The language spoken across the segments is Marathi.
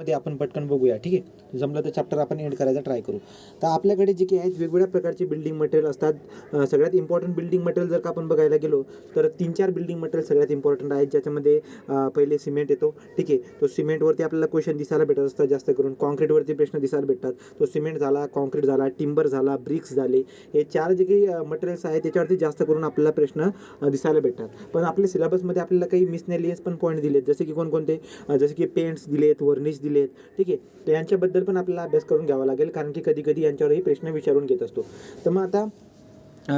डिटेलमध्ये आपण पटकन बघूया. ठीक आहे, जमलं तर चॅप्टर आपण एंड करायचा ट्राय करू. तर आपल्याकडे जे काही आहेत वेगवेगळ्या प्रकारचे बिल्डिंग मटेरियल असतात. सगळ्यात इम्पॉर्टंट बिल्डिंग मटेरियल जर का आपण बघायला गेलो तर 3-4 बिल्डिंग मटेरियल सगळ्यात इम्पॉर्टंट आहेत, ज्याच्यामध्ये पहिले सिमेंट येतो. ठीक आहे, तो सिमेंटवरती आपल्याला क्वेश्चन दिसायला भेटत असतात जास्त करून. कॉन्क्रीटवरती प्रश्न दिसायला भेटतात. तो सिमेंट झाला, कॉन्क्रीट झाला, टिंबर झाला, ब्रिक्स झाले, हे 4 जे काही मटेरियल्स आहेत त्याच्यावरती जास्त करून आपल्याला प्रश्न दिसायला भेटतात. पण आपल्या सिलेबसमध्ये आपल्याला काही मिसलेनियस पण पॉईंट दिलेत, जसे की कोणकोणते, जसे की पेंट्स दिलेत, वर्निश दिलेत. ठीक आहे, तर यांच्याबद्दल पण आपल्याला अभ्यास करून घ्यावा लागेल, कारण की कधी कधी यांच्यावरही प्रश्न विचारून घेत असतो. तर मग आता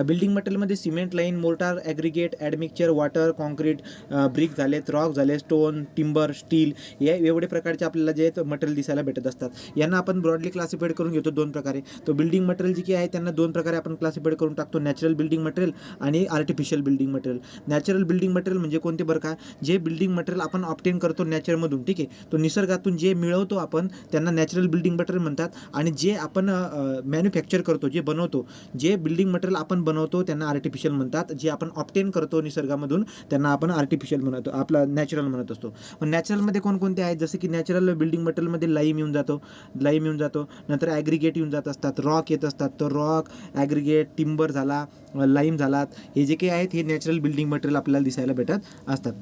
बिल्डिंग मटेरियलमध्ये cement, lime, mortar, aggregate, admixture, water, concrete, brick झालेत, रॉक झाले, स्टोन, टिंबर, स्टील, या एवढे प्रकारचे आपल्याला जे मटेरियल दिसायला भेटत असतात. यांना आपण ब्रॉडली क्लासिफाईड करून घेतो 2 प्रकारे. तो बिल्डिंग मटेरियल जे की आहे त्यांना 2 प्रकारे आपण क्लासिफाईड करून टाकतो, नॅचरल बिल्डिंग मटेरियल आणि artificial building material. Natural building material म्हणजे कोणते बरं का, जे बिल्डिंग मटेरियल आपण ऑप्टेन करतो नॅचरमधून. ठीक आहे, तो निसर्गातून जे मिळवतो आपण त्यांना नॅचरल बिल्डिंग मटेरियल म्हणतात. आणि जे आपण मॅन्युफॅक्चर करतो, जे बनवतो, जे बिल्डिंग मटेरियल आपण बनवतो त्यांना आर्टिफिशियल म्हणतात. जे आपण ऑप्टेन करतो निसर्गामधून त्यांना आपण आर्टिफिशियल म्हणतो, आपला नॅचरल म्हणत असतो. पण नॅचरलमध्ये कोणकोणते आहेत, जसे की नॅचरल बिल्डिंग मटेरियलमध्ये लाईम येऊन जातो, नंतर ॲग्रिगेट येऊन जात असतात, रॉक येत असतात. तर रॉक, ॲग्रिगेट, टिंबर झाला, लाईम झालात, हे जे काही आहेत हे नॅचरल बिल्डिंग मटेरियल आपल्याला दिसायला भेटत असतात.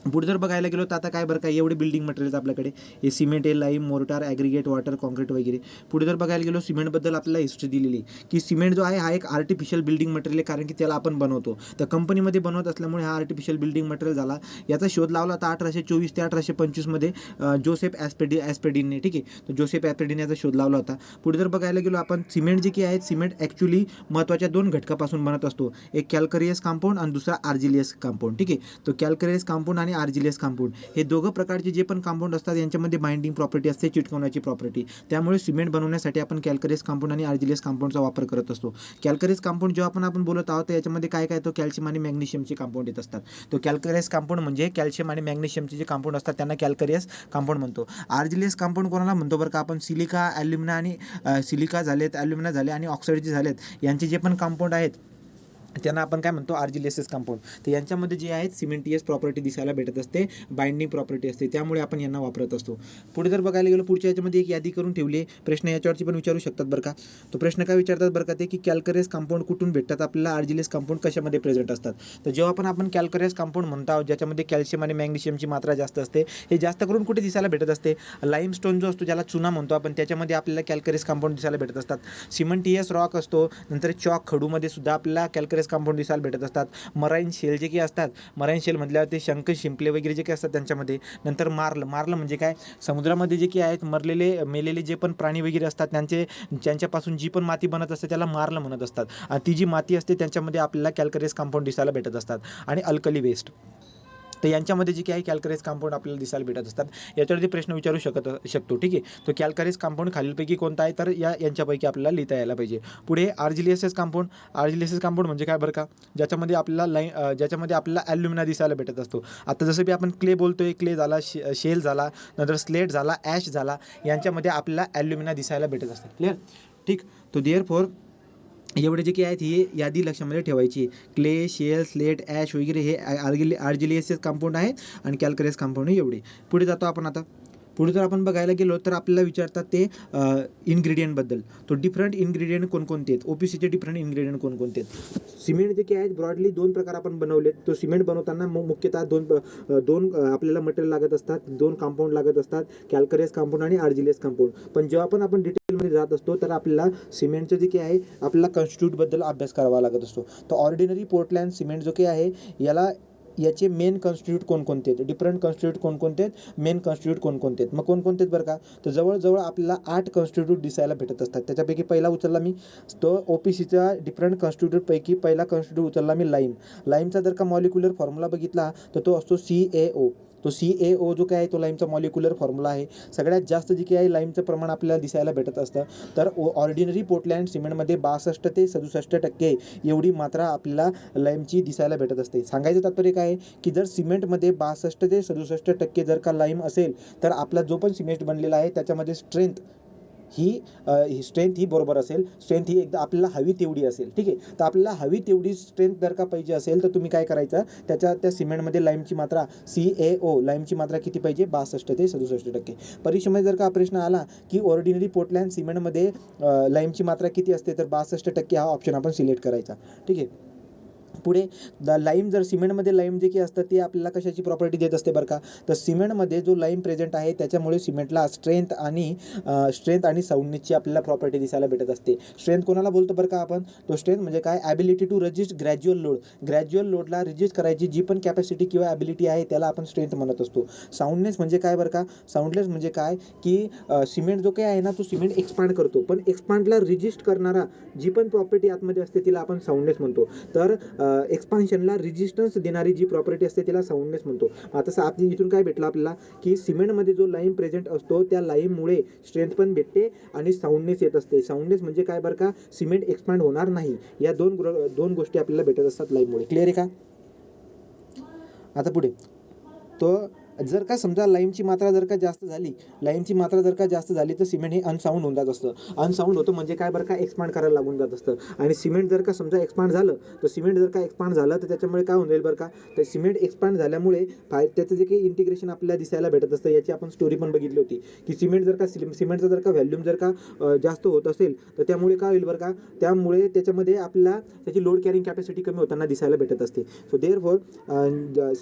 पुढे जर बघायला गेलो तर आता काय बरं काय एवढे बिल्डिंग मटेरियल्स आपल्याकडे, हे सिमेंट आहे, lime, mortar, aggregate, water, concrete वगैरे. पुढे जर बघायला गेलो सिमेंटबद्दल आपल्याला हिस्ट्री दिलेली, की सिमेंट जो आहे हा एक आर्टिफिशियल बिल्डिंग मटेरियल आहे, कारण की त्याला आपण बनवतो, तर कंपनीमध्ये बनवत असल्यामुळे हा आर्टिफिशियल बिल्डिंग मटेरियल झाला. याचा शोध लावला होता 1824 ते 1825 मध्ये जोसेफ ॲस्पेडिनने. ठीक आहे, तर जोसेफ ॲस्पेडिन याचा शोध लावला होता. पुढे जर बघायला गेलो आपण, सिमेंट जे की आहेत, सिमेंट ॲक्च्युली महत्त्वाच्या 2 घटकापासून बनत असतो, एक कॅल्करियस कंपाऊंड आणि दुसरा आर्जिलियस कंपाऊंड. ठीक आहे, तो कॅल्करियस कंपाऊंड आणि आर्जिलियस कंपाऊंड हे दोघं प्रकारचे जे पण कंपाऊंड असतात यांच्यामध्ये बाइंडिंग प्रॉपर्टी असते, चिटकवण्याची प्रॉपर्टी. त्यामुळे सिमेंट बनवण्यासाठी आपण कॅल्करियस कंपाऊंड आणि आर्जिलियस कंपाऊंडचा वापर करत असतो. कॅल्करियस कंपाऊंड जेव्हा आपण बोलत आहोत तर याच्यामध्ये काय काय, तो कॅल्शियम आणि मॅग्नेशियमचे कंपाऊंड येत असतात. तो कॅल्करियस कंपाऊंड म्हणजे कॅल्शियम आणि मॅग्नेशियमचे जे कंपाऊंड असतात त्यांना कॅल्करियस कंपाऊंड म्हणतो. आर्जिलियस कंपाऊंड कोणाला म्हणतो बरं का, आपण सिलिका, ॲल्युमिना आणि सिलिका झालेत, ॲल्युमिना झाले आणि ऑक्साईड जे झालेत यांचे जे पण कंपाऊंड आहेत त्यांना आपण काय म्हणतो, आर्जिलियस कंपाऊंड. तर यांच्यामध्ये जे आहेत सिमेंटियस प्रॉपर्टी दिसायला भेटत असते, बाइंडिंग प्रॉपर्टी असते, त्यामुळे आपण यांना वापरत असतो. पुढे जर बघायला गेलो पुढच्या याच्यामध्ये एक यादी करून ठेवली आहे, प्रश्न याच्यावरती पण विचारू शकतात बरं का. तो प्रश्न काय विचारतात बरं का, ते की कॅल्करियस कंपाऊंड कुठून भेटतात आपल्याला, आर्जिलियस कंपाऊंड कशामध्ये प्रेझेंट असतात. तर जेव्हा पण आपण कॅल्करियस कंपाऊंड म्हणतो आहोत ज्याच्यामध्ये कॅल्शियम आणि मॅग्नेशियमची मात्रा जास्त असते, हे जास्त करून कुठे दिसायला भेटत असते, लाईमस्टोन जो असतो ज्याला चुना म्हणतो आपण, त्याच्यामध्ये आपल्याला कॅल्करियस कंपाऊंड दिसायला भेटत असतात. सिमेंटियस रॉक असतो, नंतर चॉक खडूमध्ये सुद्धा आपल्याला कॅल्करियस कंपाऊंड दिसायला भेटत असतात. मराईन शेल जे काही असतात, मराईन शेल म्हटल्यावर ते शंख, शिंपले वगैरे जे काही असतात त्यांच्यामध्ये. नंतर मार्ल म्हणजे काय, समुद्रामध्ये जे काही आहेत मेलेले जे पण प्राणी वगैरे असतात त्यांच्यापासून जी पण माती बनत असते त्याला मार्ल म्हणत असतात. आणि ती जी माती असते त्यांच्यामध्ये आपल्याला कॅल्करियस कंपाऊंड दिसायला भेटत असतात. आणि अल्कली वेस्ट, तर यांच्यामध्ये जे काही कॅल्करियस कंपाऊंड आपल्याला दिसायला भेटत असतात. याच्यावरती प्रश्न विचारू शकतो. ठीक आहे, तो कॅल्करियस कंपाऊंड खालीलपैकी कोणता आहे, तर यांच्यापैकी आपल्याला लिहिता यायला पाहिजे. पुढे आर्जिलियस कंपाऊंड म्हणजे काय बरं का, ज्याच्यामध्ये आपल्याला ॲल्युमिना दिसायला भेटत असतो. आता जसं की आपण क्ले बोलतोय, क्ले झाला, शेल झाला, नंतर स्लेट झाला, ॲश झाला, यांच्यामध्ये आपल्याला ॲल्युमिना दिसायला भेटत असतात. क्लिअर, ठीक. तो देअरफॉर एवढे जे काही आहेत ही यादी लक्षामध्ये ठेवायची. क्ले, शेल, स्लेट, ॲश वगैरे हे आर्जिलियस कंपाऊंड आहेत आणि कॅल्करियस कंपाऊंड एवढे. पुढे जातो आपण आता. पुढे जर आपण बघायला गेलो तर आपल्याला विचारतात ते इन्ग्रेडियंटबद्दल. तो डिफरंट इन्ग्रेडियंट कोणकोणते आहेत, ओपीसीचे डिफरंट इन्ग्रेडियंट कोणकोणते आहेत. सिमेंट जे काही आहेत ब्रॉडली 2 प्रकार आपण बनवलेत. तो सिमेंट बनवताना मुख्यतः दोन आपल्याला मटेरियल लागत असतात, 2 कंपाऊंड लागत असतात, कॅल्करियस कंपाऊंड आणि आर्जिलियस कंपाऊंड. पण जेव्हा पण आपण डिटेलमध्ये जात असतो तर आपल्याला सिमेंटचं जे काही आहे आपल्याला कन्स्टिट्यूटबद्दल अभ्यास करावा लागत असतो. तर ऑर्डिनरी पोर्टलँड सिमेंट जो काही आहे याचे मेन कन्स्टिट्यूट कोणकोणते आहेत, डिफरंट कन्स्टिट्यूट कोणकोणते आहेत, मेन कन्स्टिट्यूट कोणकोणते आहेत. मग कोणकोणते आहेत बरं का, तर जवळजवळ आपल्याला 8 कन्स्टिट्यूट दिसायला भेटत असतात. त्याच्यापैकी पहिला उचलला मी तो ओपीसीचा डिफरंट कन्स्टिट्यूटपैकी पहिला कन्स्टिट्यूट उचलला मी लाईमचा जर का मॉलिक्युलर फॉर्म्युला बघितला तर तो असतो CaO. तो CaO जो काय आहे तो लाईमचा मॉलिक्युलर फॉर्म्युला आहे. सगळ्यात जास्त जे काही आहे लाईमचं प्रमाण आपल्याला दिसायला भेटत असतं. तर ऑर्डिनरी पोर्टलँड सिमेंटमध्ये 62 ते 67% एवढी मात्रा आपल्याला लाईमची दिसायला भेटत असते. सांगायचं तात्पर्य काय आहे की जर सिमेंटमध्ये 62 ते 67% जर का लाईम असेल तर आपला जो पण सिमेंट बनलेला आहे त्याच्यामध्ये स्ट्रेंथ ही स्ट्रेंथ ही बरोबर असेल, स्ट्रेंथ ही एकदा आपल्याला हवी तेवढी असेल. ठीक आहे, तर आपल्याला हवी तेवढी स्ट्रेंथ जर का पाहिजे असेल तर तुम्ही काय करायचं, त्या सिमेंटमध्ये लाईमची मात्रा CaO लाईमची मात्रा किती पाहिजे, 62 ते 67%. परीक्षेमध्ये जर का प्रश्न आला की ऑर्डिनरी पोर्टलँड सिमेंटमध्ये लाईमची मात्रा किती असते, तर 62% हा ऑप्शन आपण सिलेक्ट करायचा. ठीक आहे. पुढे लाईम, जर सिमेंटमध्ये लाईम जे काही असतं ते आपल्याला कशाची प्रॉपर्टी देत असते बरं का, तर सिमेंटमध्ये जो लाईम प्रेझेंट आहे त्याच्यामुळे सिमेंटला स्ट्रेंथ आणि साऊंडनेसची आपल्याला प्रॉपर्टी दिसायला भेटत असते. स्ट्रेंथ कोणाला बोलतो बरं का आपण, तो स्ट्रेंथ म्हणजे काय, ॲबिलिटी टू रेजिस्ट ग्रॅज्युअल लोडला रेजिस्ट करायची जी पण कॅपॅसिटी किंवा ॲबिलिटी आहे त्याला आपण स्ट्रेंथ म्हणत असतो. साऊंडनेस म्हणजे काय बरं का, साऊंडनेस म्हणजे काय की सिमेंट जो काही आहे ना तो सिमेंट एक्सपांड करतो, पण एक्सपांडला रेजिस्ट करणारा जी पण प्रॉपर्टी आतमध्ये असते तिला आपण साऊंडनेस म्हणतो. तर एक्सपान्शनला रेजिस्टन्स देणारी जी प्रॉपर्टी असते तिला साऊंडनेस म्हणतो. आता आपण इथून काय भेटलं आपल्याला की सिमेंटमध्ये जो लाईम प्रेझेंट असतो त्या लाईममुळे स्ट्रेंथ पण भेटते आणि साऊंडनेस येत असते. साऊंडनेस म्हणजे काय बरं का, सिमेंट एक्सपांड होणार नाही, या दोन गोष्टी आपल्याला भेटत असतात लाईममुळे. क्लिअर आहे का. आता पुढे तो जर का समजा लाईमची मात्रा जर का जास्त झाली तर सिमेंट हे अनसाऊंड होऊन जात असतं. अनसाऊंड होतं म्हणजे काय बरं का, एक्सपांड करायला लागून जात असतं. आणि सिमेंट जर का समजा एक्सपांड झालं तर त्याच्यामुळे काय होऊन जाईल बरं का, तर सिमेंट एक्सपांड झाल्यामुळे त्याचं जे काही इंटिग्रेशन आपल्याला दिसायला भेटत असतं, याची आपण स्टोरी पण बघितली होती की सिमेंटचा जर का व्हॅल्यूम जर का जास्त होत असेल तर त्यामुळे काय होईल बरं का, त्यामुळे त्याच्यामध्ये आपल्याला त्याची लोड कॅरिंग कॅपॅसिटी कमी होताना दिसायला भेटत असते. सो देअरफॉर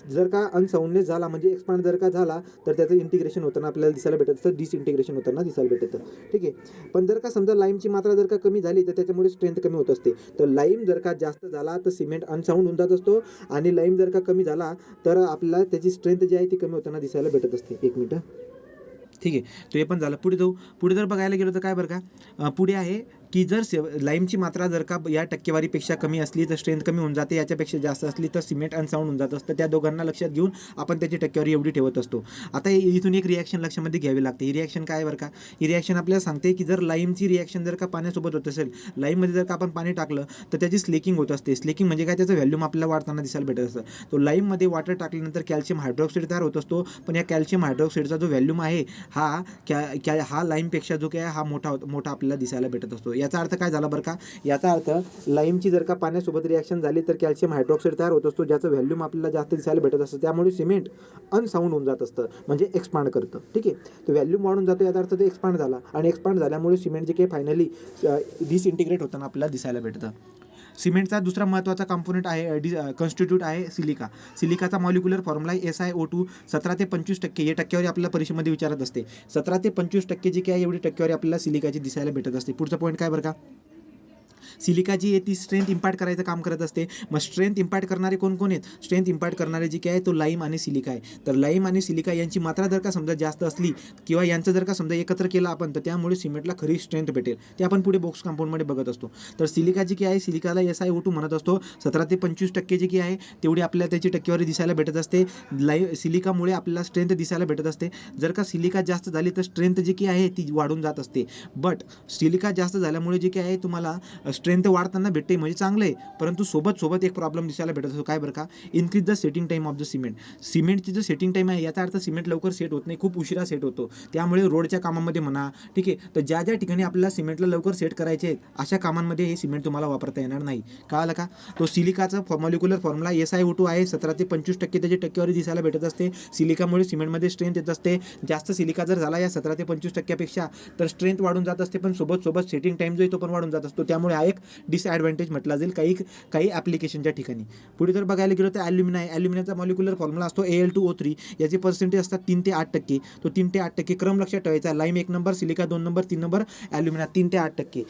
जर का अनसाऊंडनेस झाला म्हणजे एक्सपांड जर का झाला तर त्याचं इंटिग्रेशन होताना आपल्याला दिसायला भेटत असतं, डिसइंटिग्रेशन होताना दिसायला भेटतं. ठीक आहे. पण जर का समजा लाईमची मात्रा जर का कमी झाली तर त्याच्यामुळे स्ट्रेंथ कमी होत असते. तर लाईम जर का जास्त झाला तर सिमेंट अनसाऊंड होऊन जात असतो आणि लाईम जर का कमी झाला तर आपल्याला त्याची स्ट्रेंथ जी आहे ती कमी होताना दिसायला भेटत असते. 1 मिनिट. ठीक आहे, तो हे पण झालं. पुढे जाऊ. पुढे जर बघायला गेलो तर काय बरं का, पुढे आहे की जर लाईमची मात्रा जर का या टक्केवारीपेक्षा कमी असली तर स्ट्रेंथ कमी होऊन जाते, याच्यापेक्षा जास्त असली तर सिमेंट अनसाऊंड होऊन जात असतं. त्या दोघांना लक्षात घेऊन आपण त्याची टक्केवारी एवढी ठेवत असतो. आता इथून एक रिॲक्शन लक्षामध्ये घ्यावी लागते. ही रिॲक्शन काय बरं का, ही रिॲक्शन आपल्याला सांगते की जर लाईमची रिॲक्शन जर का पाण्यासोबत होत असेल, लाईममध्ये जर का आपण पाणी टाकलं तर त्याची स्लेकिंग होत असते. स्लेकिंग म्हणजे काय, त्याचं व्हॅल्यूम आपल्याला वाढताना दिसायला भेटत असतं. तो लाईममध्ये वॉटर टाकल्यानंतर कॅल्शियम हायड्रॉक्साईड तयार होत असतो, पण या कॅल्शियम हायड्रॉक्साईडचा जो व्हॅल्यूम आहे हा लाईमपेक्षा जो काय हा मोठा आपल्याला दिसायला भेटत असतो. याचा अर्थ काय झाला बरं का, याचा अर्थ लाईमची जर का पाण्यासोबत रिॲक्शन झाली तर कॅल्शियम हायड्रॉक्साईड तयार होत असतो, ज्याचं व्हॅल्यूम आपल्याला जास्त दिसायला भेटत असतं. त्यामुळे सिमेंट अनसाऊंड होऊन जात असतं, म्हणजे एक्सपांड करतं. ठीक आहे, तो व्हॅल्यूम वाढून जातो, याचा अर्थ ते एक्सपांड झाला आणि एक्सपांड झाल्यामुळे सिमेंट जे काही फायनली डिसइंटिग्रेट होताना आपल्याला दिसायला भेटतं. सिमेंटचा दुसरा महत्त्वाचा कॉम्पोनंट आहे कॉन्स्टिट्यूट आहे सिलिकाचा मॉलिक्युलर फॉर्म्युला आहे SiO2. 17 ते 25% ही टक्केवारी आपल्याला परीक्षेमध्ये विचारत असते. 17 ते 25% जी काय एवढी टक्केवारी आपल्याला सिलिकाची दिसायला भेटत असते. पुढचा पॉईंट काय बरं का, सिलिकाची आहे ती स्ट्रेंथ इम्पार्ट करायचं काम करत असते. मग स्ट्रेंथ इम्पार्ट करणारे कोण आहेत, स्ट्रेंथ इम्पार्ट करणारे जे काय आहे तो लाईम आणि सिलिका आहे. तर लाईम आणि सिलिका यांची मात्रा जर का समजा जास्त असली किंवा यांचं जर का समजा एकत्र केलं आपण तर त्यामुळे सिमेंटला खरी स्ट्रेंथ भेटेल. ते आपण पुढे बॉक्स कंपाऊंडमध्ये बघत असतो. तर सिलिका जी काय आहे, सिलिकाला SiO2 म्हणत असतो. 17 ते 25% जी काय आहे तेवढी आपल्याला त्याची टक्केवारी दिसायला भेटत असते. सिलिकामुळे आपल्याला स्ट्रेंथ दिसायला भेटत असते. जर का सिलिका जास्त झाली तर स्ट्रेंथ जी काय आहे ती वाढून जात असते. बट सिलिका जास्त झाल्यामुळे जे काय आहे तुम्हाला स्ट्रेंथ वाढताना भेटते म्हणजे चांगलं आहे, परंतु सोबत एक प्रॉब्लेम दिसायला भेटत असतो. काय बरं का, increase the setting time of the सिमेंटची जो सेटिंग टाईम आहे याचा अर्थ सिमेंट लवकर सेट होत नाही, खूप उशिरा सेट होतो. त्यामुळे रोडच्या कामामध्ये म्हणा, ठीक आहे, तर ज्या ठिकाणी आपल्याला सिमेंटला लवकर सेट करायचे आहेत अशा कामांमध्ये हे सिमेंट तुम्हाला वापरता येणार नाही. कळालं का. तो सिलिकाचा मॉलिक्युलर फॉर्म्युला SiO2 आहे. 17 ते 25% त्याची टक्केवारी दिसायला भेटत असते. सिलिकामुळे सिमेंटमध्ये स्ट्रेंथ येत असते. जास्त सिलिका जर झाला या 17 ते 25% तर स्ट्रेंथ वाढून जात असते, पण सोबत सेटिंग टाईम जो आहे तो पण वाढून जात असतो. त्यामुळे हा एक डिसॲडव्हान्टेज म्हटला जाईल काही ॲप्लिकेशनच्या ठिकाणी. पुढे जर बघायला गेलो तर ॲल्युमिनाचा मॉलिक्युलर फॉर्म्युला असतो Al2O3. याचे पर्सेंटेज असतात 3 ते 8%. तो 3 ते 8% क्रम लक्षात ठेवायचा. Lime 1 number, silica 2 number, 3 number ॲल्युमिना 3 ते 8%.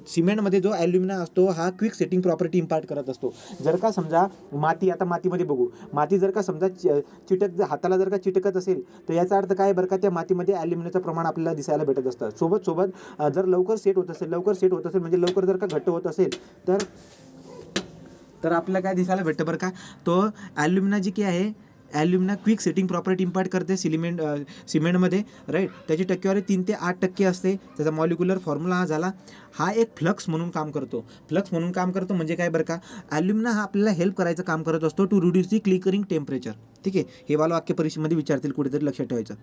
सिमेंटमध्ये जो ॲल्युमिना असतो हा क्विक सेटिंग प्रॉपर्टी इम्पार्ट करत असतो. जर का समजा मातीमध्ये बघू, माती जर का समजा हाताला जर का चिटकत असेल तर याचा अर्थ काय बरं का, त्या मातीमध्ये ॲल्युमिनाचं प्रमाण आपल्याला दिसायला भेटत असतं. सोबत जर लवकर सेट होत असेल म्हणजे लवकर जर का घट्ट होत असेल तर आपल्याला काय दिसायला भेटतं बरं का, तो ॲल्युमिना जी काय आहे ॲल्युमिना क्विक सेटिंग प्रॉपर्टी इम्पार्ट करते सिमेंटमध्ये, राईट. त्याची टक्केवारी 3 ते 8% असते. त्याचा मॉलिक्युलर फॉर्म्युला हा झाला. हा एक फ्लक्स म्हणून काम करतो. म्हणजे काय बरं का, ॲल्युमिना हा आपल्याला हेल्प करायचं काम करत असतो टू रिड्यूस दी क्लिकरिंग टेम्परेचर. ठीक आहे, हे वाला वाक्य परीक्षेमध्ये विचारतील, कुठेतरी लक्षात ठेवायचं.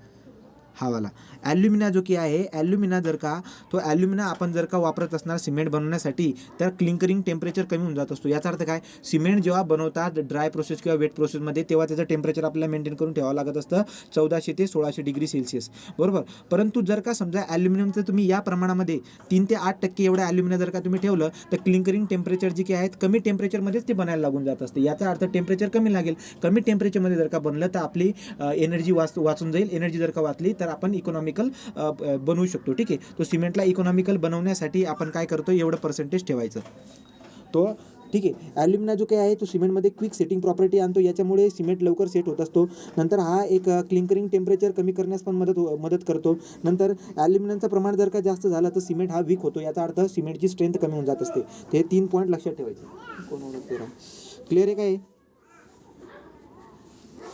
हा वाला ॲल्युमिना जो की आहे, ॲल्युमिना जर का तो ॲल्युमिना आपण जर का वापरत असणार सिमेंट बनवण्यासाठी तर क्लिंकरिंग टेम्परेचर कमी होऊन जात असतो. याचा अर्थ काय, सिमेंट जेव्हा बनवतात ड्राय प्रोसेस किंवा वेट प्रोसेसमध्ये तेव्हा त्याचं टेम्परेचर आपल्याला मेंटेन करून ठेवावं लागत असतं 1400 ते 1600 डिग्री सेल्सिअस, बरोबर. परंतु जर का समजा ॲल्युमिनियमचं तुम्ही या प्रमाणामध्ये 3 ते 8% एवढं ॲल्युमिना जर का तुम्ही ठेवलं तर क्लिंकरिंग टेम्परेचर जे काही आहेत कमी टेम्परेचरमध्येच ते बनायला लागून जात असते. याचा अर्थ टेम्परेचर कमी लागेल. कमी टेम्परेचरमध्ये जर का बनलं तर आपली एनर्जी वाचून जाईल. एनर्जी जर का वाचली तर आपण इकॉनॉमिकल बनवू शकतो. ठीक आहे, तो सिमेंटला इकॉनॉमिकल बनवण्यासाठी आपण काय करतो, एवढं पर्सेंटेज ठेवायचं तो. ठीक आहे, ॲल्युमिना जो काही आहे तो सिमेंटमध्ये क्विक सेटिंग प्रॉपर्टी आणतो, याच्यामुळे सिमेंट लवकर सेट होत असतो. नंतर हा एक क्लिंकरिंग टेम्परेचर कमी करण्यास पण मदत करतो. नंतर ॲल्युमिनियमचं प्रमाण जर का जास्त झालं तर सिमेंट हा वीक होतो. याचा अर्थ सिमेंटची स्ट्रेंथ कमी होऊन जात असते. ते 3 पॉईंट लक्षात ठेवायचे. क्लिअर आहे काय?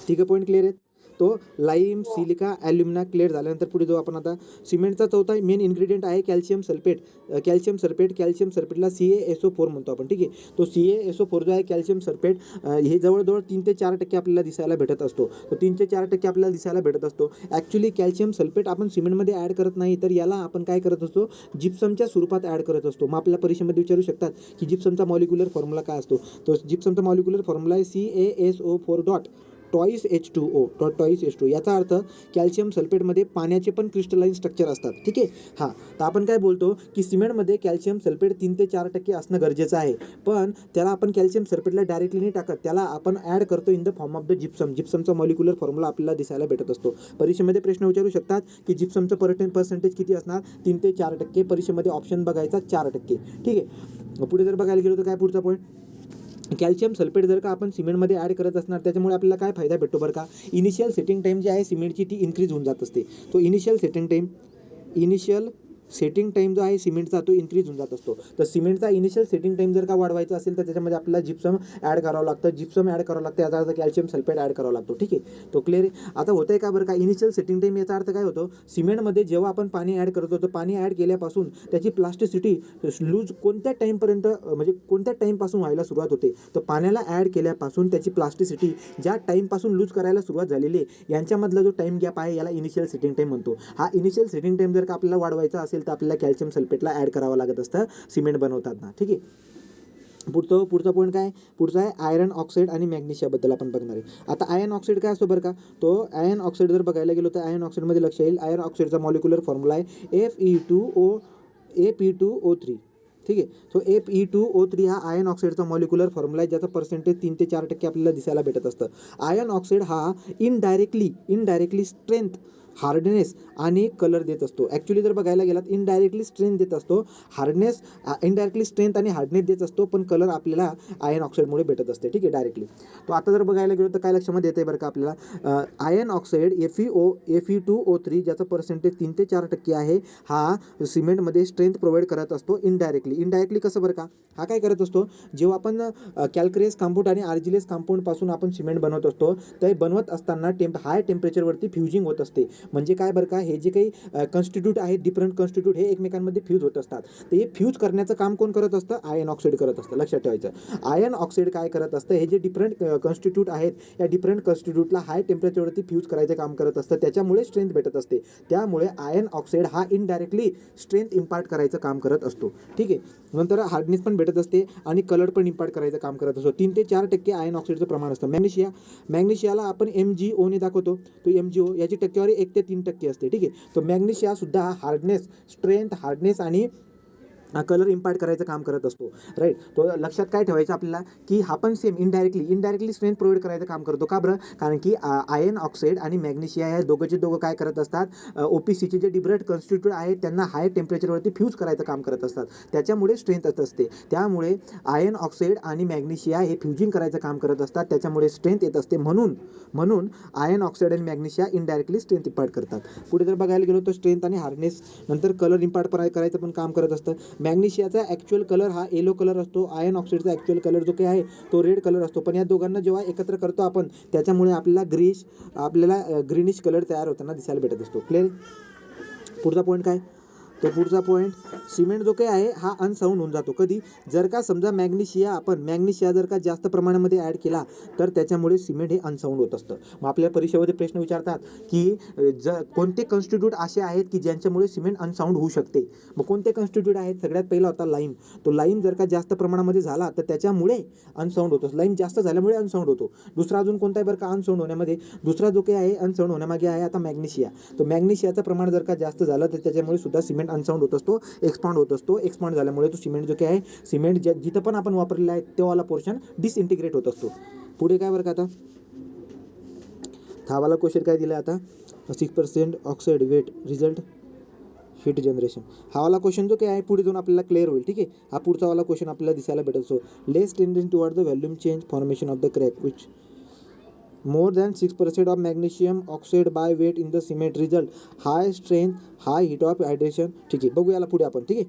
ठीक आहे, पॉईंट क्लिअर आहेत. तो लाईम, सिलिका, ॲल्युमिना क्लिअर झाल्यानंतर पुढे जाऊ आपण आता. सिमेंटचा चौथा मेन इन्ग्रेडियंट आहे कॅल्शियम सल्फेट. कॅल्शियम सल्फेटला CaSO4 म्हणतो आपण. ठीक आहे, तो CaSO4 जो आहे कॅल्शियम सल्फेट हे जवळजवळ 3 ते 4% आपल्याला दिसायला भेटत असतो. तो 3 ते 4% आपल्याला दिसायला भेटत असतो. ॲक्च्युली कॅल्शियम सल्फेट आपण सिमेंटमध्ये ॲड करत नाही, तर याला आपण काय करत असतो, जिप्समच्या स्वरूपात ॲड करत असतो. मग आपल्या परीक्षेमध्ये विचारू शकतात की जिप्समचा मॉलिक्युलर फॉर्म्युला काय असतो. तो जिप्समचा मॉलिक्युलर फॉर्म्युला आहे CaSO4 डॉट टॉईस H2O. याचा अर्थ कॅल्शियम सल्फेटमध्ये पाण्याचे पण क्रिस्टलाइन स्ट्रक्चर असतात. ठीक आहे, हां. तर आपण काय बोलतो की सिमेंटमध्ये कॅल्शियम सल्फेट 3 ते 4% असणं गरजेचं आहे, पण त्याला आपण कॅल्शियम सल्फेटला डायरेक्टली नाही टाकत, त्याला आपण ॲड करतो in the form of the gypsum. जिप्समचा मॉलिक्युलर फॉर्म्युला आपल्याला दिसायला भेटत असतो. परीक्षेमध्ये प्रश्न विचारू शकतात की जिप्समचं पर्सेंटेज किती असणार, 3 ते 4%. परीक्षेमध्ये ऑप्शन बघायचा 4%. ठीक आहे, पुढे जर बघायला गेलो तर काय पुढचा पॉईंट, कॅल्शियम सल्फेट जर का आपण सिमेंटमध्ये ॲड करत असणार त्याच्यामुळे आपल्याला काय फायदा भेटतो बरं का, इनिशियल सेटिंग टाईम जी आहे सिमेंटची ती इन्क्रीज होऊन जात असते. तो इनिशियल सेटिंग टाईम जो आहे सिमेंटचा तो इन्क्रीज होऊन जात असतो. तर सिमेंटचा इनिशियल सेटिंग टाईम जर का वाढवायचा असेल तर त्याच्यामध्ये आपल्याला जिप्सम ॲड करावं लागतं. याचा अर्थ कॅल्शियम सल्फेट ॲड करावं लागतो. ठीक आहे, तो क्लिअर आहे. आता होतं आहे का बरं का, इनिशियल सेटिंग टाईम याचा अर्थ काय होतो, सिमेंटमध्ये जेव्हा आपण पाणी ॲड करतो तर पाणी ॲड केल्यापासून त्याची प्लास्टिसिटी लूज कोणत्या टाईमपर्यंत म्हणजे कोणत्या टाईमपासून व्हायला सुरुवात होते, तर पाण्याला ॲड केल्यापासून त्याची प्लास्टिसिटी ज्या टाईमपासून लूज करायला सुरुवात झालेली आहे यांच्यामधला जो टाईम गॅप आहे याला इनिशियल सेटिंग टाईम म्हणतो. हा इनिशियल सेटिंग टाईम जर का आपल्याला वाढवायचा असेल तर आपल्याला कॅल्शियम सल्फेटला ॲड करावं लागत असतं सिमेंट बनवताना. ठीक आहे, पुढचा पॉईंट काय, पुढचा आहे आयरन ऑक्साईड आणि मॅग्नेशियाबद्दल आपण बघणार आहे. आता आयर्न ऑक्साईड काय असतो बरं का, तो आयर्न ऑक्साईड जर बघायला गेलो तर आयर्न ऑक्साईडमध्ये लक्ष येईल, आयर्न ऑक्साईडचा मॉलिक्युलर फॉर्म्युला आहे Fe2O3. ठीक आहे, सो Fe2O3 हा आयर्न ऑक्साईडचा मॉलिक्युलर फॉर्म्युला आहे, ज्याचा पर्सेंटेज 3 ते 4% आपल्याला दिसायला भेटत असतं. आयर्न ऑक्साईड हा इनडायरेक्टली स्ट्रेंथ, हार्डनेस आणि कलर देत असतो. ॲक्च्युली जर बघायला गेलात इनडायरेक्टली स्ट्रेंथ देत असतो, इनडायरेक्टली स्ट्रेंथ आणि हार्डनेस देत असतो, पण कलर आपल्याला आयर्न ऑक्साईडमुळे भेटत असते. ठीक आहे, डायरेक्टली. तो आता जर बघायला गेलो तर काय लक्षामध्ये येते बरं का आपल्याला, आयर्न ऑक्साईड Fe2O3 ज्याचं पर्सेंटेज 3 ते 4% आहे, हा सिमेंटमध्ये स्ट्रेंथ प्रोव्हाइड करत असतो इनडायरेक्टली कसं बरं का, हा काय करत असतो, जेव्हा आपण कॅल्करियस कंपाऊंड आणि आर्जिलेस कंपाऊंडपासून आपण सिमेंट बनवत असतो ते बनवत असताना हाय टेम्परेचरवरती फ्युजिंग होत असते. म्हणजे काय बरं का, हे जे काही कॉन्स्टिट्यूट आहेत, डिफरंट कॉन्स्टिट्यूट हे एकमेकांमध्ये फ्यूज होत असतात. तर हे फ्यूज करण्याचं काम कोण करत असतं, आयर्न ऑक्साईड करत असतं. लक्षात ठेवायचं, आयर्न ऑक्साईड काय करत असतं, हे जे डिफरंट कॉन्स्टिट्यूट आहेत या डिफरंट कॉन्स्टिट्यूटला हाय टेम्परेचरवरती फ्यूज करायचं काम करत असतं, त्याच्यामुळे स्ट्रेंथ भेटत असते. त्यामुळे आयर्न ऑक्साईड हा इनडायरेक्टली स्ट्रेंथ इम्पार्ट करायचं काम करत असतो. ठीक आहे, नंतर हार्डनेस पण भेटत असते आणि कलर पण इम्पार्ट करायचं काम करत असतो. 3 ते 4% आयर्न ऑक्साईडचं प्रमाण असतं. मॅग्नेशियाला आपण MgO ने दाखवतो, तो MgO याची टक्केवारी 1 ते 3% असते. ठीक आहे, तो मॅग्नेशिया सुद्धा हार्डनेस आणि कलर इम्पार्ट करायचं काम करत असतो. राईट, तो लक्षात काय ठेवायचं आपल्याला की हा पण सेम इनडायरेक्टली स्ट्रेंथ प्रोव्हाइड करायचं काम करतो. का बरं, कारण की आयर्न ऑक्साईड आणि मॅग्नेशिया या दोघं काय करत असतात, OPCचे जे डिफरंट कॉन्स्टिट्यूट आहेत त्यांना हाय टेम्परेचरवरती फ्यूज करायचं काम करत असतात, त्याच्यामुळे स्ट्रेंथ येत असते. त्यामुळे आयर्न ऑक्साईड आणि मॅग्नेशिया हे फ्युजिंग करायचं काम करत असतात, त्याच्यामुळे स्ट्रेंथ येत असते. म्हणून आयर्न ऑक्साईड आणि मॅग्नेशिया इनडायरेक्टली स्ट्रेंथ इम्पार्ट करतात. पुढे जर बघायला गेलो तर स्ट्रेंथ आणि हार्डनेस नंतर कलर इम्पार्ट करायचं पण काम करत असतं. मॅग्नेशियाचा ॲक्च्युअल कलर हा येलो कलर असतो, आयर्न ऑक्साईडचा ॲक्च्युअल कलर जो काही आहे तो रेड कलर असतो. पण या दोघांना जेव्हा एकत्र करतो आपण त्याच्यामुळे आपल्याला ग्रीनिश कलर तयार होताना दिसायला भेटत असतो. क्लिअर, पुढचा पॉईंट काय, तो पुढचा पॉईंट, सिमेंट जो काही आहे हा अनसाऊंड होऊन जातो कधी, जर का समजा मॅग्नेशिया जर का जास्त प्रमाणामध्ये ॲड केला तर त्याच्यामुळे सिमेंट हे अनसाऊंड होत असतं. मग आपल्या परीक्षेमध्ये प्रश्न विचारतात की कोणते कॉन्स्टिट्यूट असे आहेत की ज्यांच्यामुळे सिमेंट अनसाऊंड होऊ शकते. मग कोणते कॉन्स्टिट्यूट आहेत, सगळ्यात पहिला होता लाईम. तो लाईम जर का जास्त प्रमाणामध्ये झाला तर त्याच्यामुळे अनसाऊंड होतो, लाईम जास्त झाल्यामुळे अनसाऊंड होतो. दुसरा अजून कोणता आहे बरं का अनसाऊंड होण्यामध्ये, दुसरा जो काही आहे अनसाऊंड होण्यामागे आहे आता मॅग्नेशिया. तो मॅग्नेशियाचं प्रमाण जर का जास्त झालं तर त्याच्यामुळे सुद्धा सिमेंट अनसाऊंड होत असतो, एक्सपांड होत असतो. एक्सपांड झाल्यामुळे तो सिमेंट जो काही आहे, सिमेंट जिथं पण आपण वापरलेला आहे तेव्हाला पोर्शन डिसइंटिग्रेट होत असतो. पुढे काय बरं का आता हा वाला क्वेश्चन काय दिला आता, 6% oxide wet result heat generation. हा वाला क्वेश्चन जो काही आहे पुढे जाऊन आपल्याला क्लिअर होईल. ठीक आहे, हा पुढचा वाला क्वेश्चन आपल्याला दिसायला भेटेल. So less tendency toward the volume change formation of the crack which more than 6% of magnesium oxide by weight in the cement result high strength high heat of hydration. ठीक आहे, बघू याला पुढे आपण. ठीक आहे,